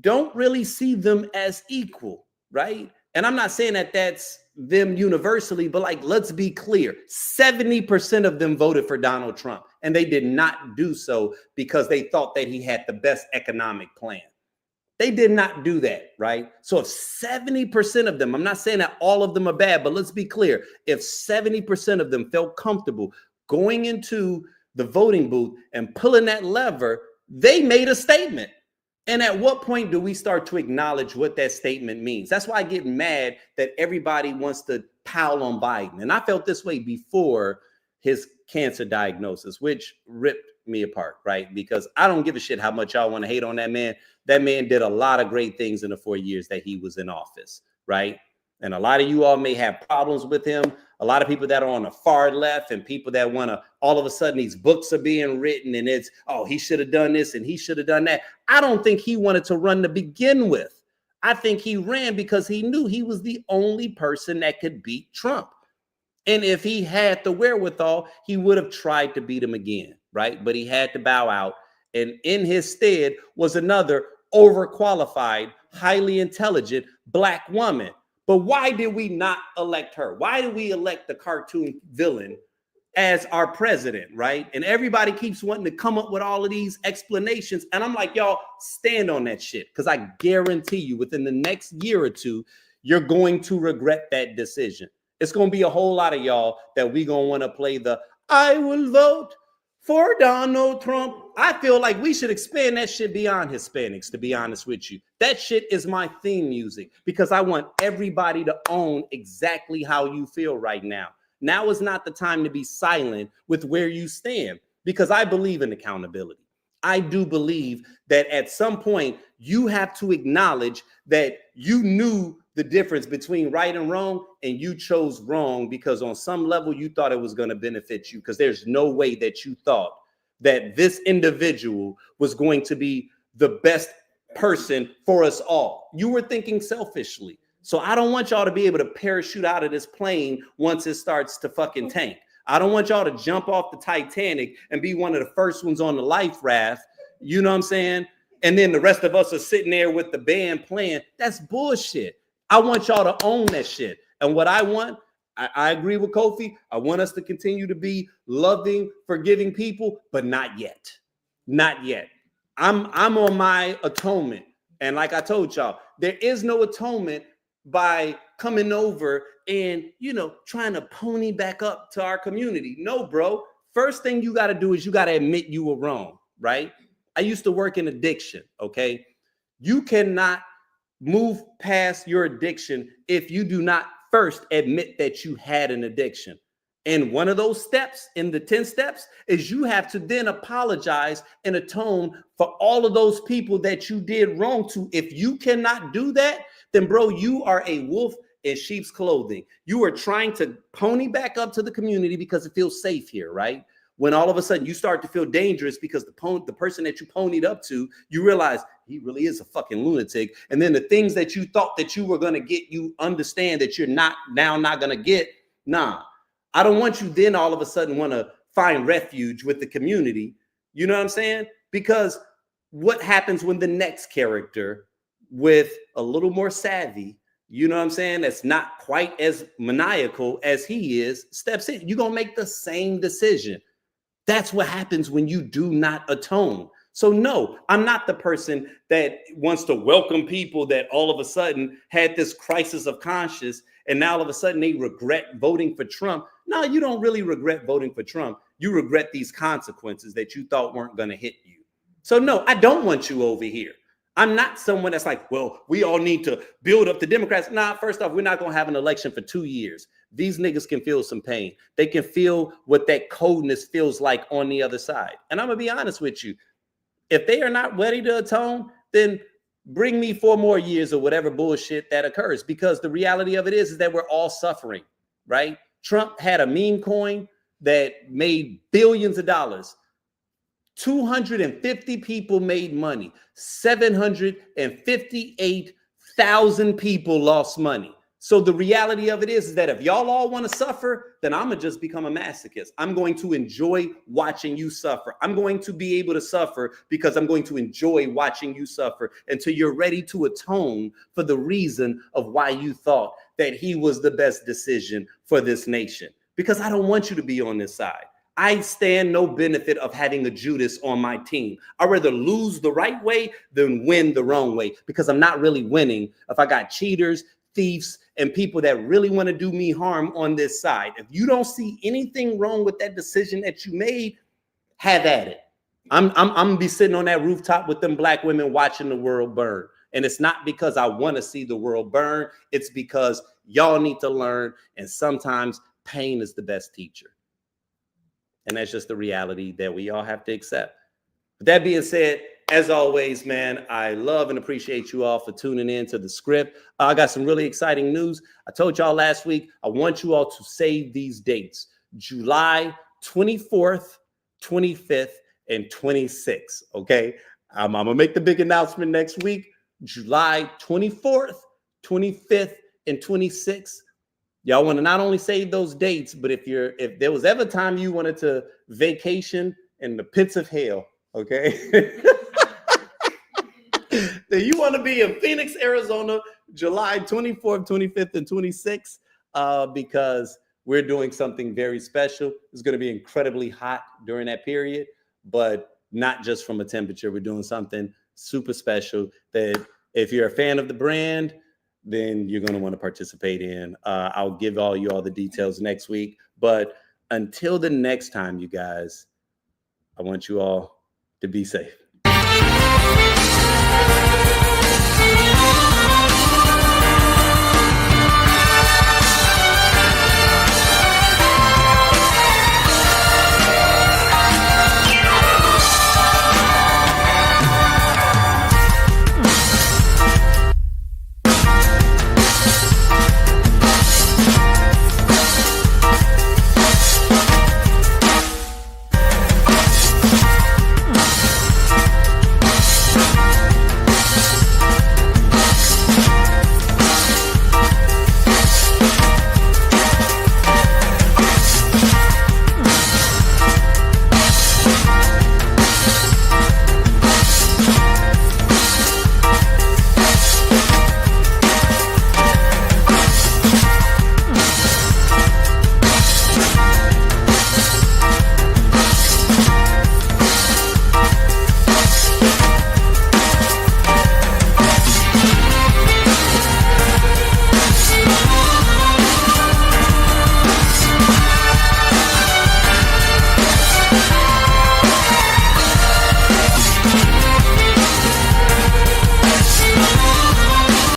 don't really see them as equal, right? And I'm not saying that that's them universally, but like, let's be clear. 70% of them voted for Donald Trump, and they did not do so because they thought that he had the best economic plan. They did not do that, right? So if 70% of them, I'm not saying that all of them are bad, but let's be clear. If 70% of them felt comfortable going into the voting booth and pulling that lever, they made a statement. And at what point do we start to acknowledge what that statement means? That's why I get mad that everybody wants to pile on Biden. And I felt this way before his cancer diagnosis, which ripped me apart, right? Because I don't give a shit how much y'all want to hate on that man. That man did a lot of great things in the 4 years that he was in office, right? And a lot of you all may have problems with him. A lot of people that are on the far left and people that want to, all of a sudden these books are being written and it's, oh, he should have done this and he should have done that. I don't think he wanted to run to begin with. I think he ran because he knew he was the only person that could beat Trump. And if he had the wherewithal, he would have tried to beat him again, right? But he had to bow out. And in his stead was another overqualified, highly intelligent Black woman. But why did we not elect her? Why did we elect the cartoon villain as our president, right? And everybody keeps wanting to come up with all of these explanations. And I'm like, y'all, stand on that shit. Because I guarantee you within the next year or two, you're going to regret that decision. It's going to be a whole lot of y'all that we going to want to play the I will vote for Donald Trump. I feel like we should expand that shit beyond Hispanics, to be honest with you. That shit is my theme music because I want everybody to own exactly how you feel right now. Now is not the time to be silent with where you stand because I believe in accountability. I do believe that at some point you have to acknowledge that you knew the difference between right and wrong and you chose wrong because on some level you thought it was going to benefit you because there's no way that you thought that this individual was going to be the best person for us all. You were thinking selfishly. So I don't want y'all to be able to parachute out of this plane once it starts to fucking tank. I don't want y'all to jump off the Titanic and be one of the first ones on the life raft. You know what I'm saying? And then the rest of us are sitting there with the band playing. That's bullshit. I want y'all to own that shit. And what I want, I agree with Kofi. I want us to continue to be loving, forgiving people, but not yet. Not yet. I'm on my atonement. And like I told y'all, there is no atonement by coming over and, you know, trying to pony back up to our community. No, bro. First thing you got to do is you got to admit you were wrong, right? I used to work in addiction, okay? You cannot move past your addiction if you do not first admit that you had an addiction. And one of those steps in the 10 steps is you have to then apologize and atone for all of those people that you did wrong to. If you cannot do that, then bro, you are a wolf in sheep's clothing. You are trying to pony back up to the community because it feels safe here, right? When all of a sudden you start to feel dangerous because the person that you ponied up to, you realize he really is a fucking lunatic. And then the things that you thought that you were going to get, you understand that you're not going to get. Nah, I don't want you then all of a sudden want to find refuge with the community. You know what I'm saying? Because what happens when the next character with a little more savvy, you know what I'm saying, that's not quite as maniacal as he is, steps in, you're going to make the same decision. That's what happens when you do not atone. So no, I'm not the person that wants to welcome people that all of a sudden had this crisis of conscience and now all of a sudden they regret voting for Trump. No, you don't really regret voting for Trump. You regret these consequences that you thought weren't going to hit you. So no, I don't want you over here. I'm not someone that's like, well, we all need to build up the Democrats. Nah, first off, we're not going to have an election for 2 years. These niggas can feel some pain. They can feel what that coldness feels like on the other side. And I'm going to be honest with you. If they are not ready to atone, then bring me 4 more years or whatever bullshit that occurs. Because the reality of it is that we're all suffering, right? Trump had a meme coin that made billions of dollars. 250 people made money. 758,000 people lost money. So the reality of it is that if y'all all want to suffer, then I'm going to just become a masochist. I'm going to enjoy watching you suffer. I'm going to be able to suffer because I'm going to enjoy watching you suffer until you're ready to atone for the reason of why you thought that he was the best decision for this nation. Because I don't want you to be on this side. I stand no benefit of having a Judas on my team. I'd rather lose the right way than win the wrong way because I'm not really winning if I got cheaters, thieves, and people that really want to do me harm on this side. If you don't see anything wrong with that decision that you made, have at it. I'm gonna be sitting on that rooftop with them black women watching the world burn. And it's not because I want to see the world burn. It's because y'all need to learn. And sometimes pain is the best teacher. And that's just the reality that we all have to accept. With that being said, as always, man, I love and appreciate you all for tuning in to The Script. I got some really exciting news. I told y'all last week, I want you all to save these dates. July 24th, 25th, and 26th, okay? I'm going to make the big announcement next week. July 24th, 25th, and 26th. Y'all want to not only save those dates, but if there was ever time you wanted to vacation in the pits of hell, okay? Then you want to be in Phoenix, Arizona, July 24th, 25th, and 26th, because we're doing something very special. It's going to be incredibly hot during that period, but not just from a temperature. We're doing something super special that if you're a fan of the brand, then you're going to want to participate in. I'll give all the details next week. But until the next time, you guys, I want you all to be safe.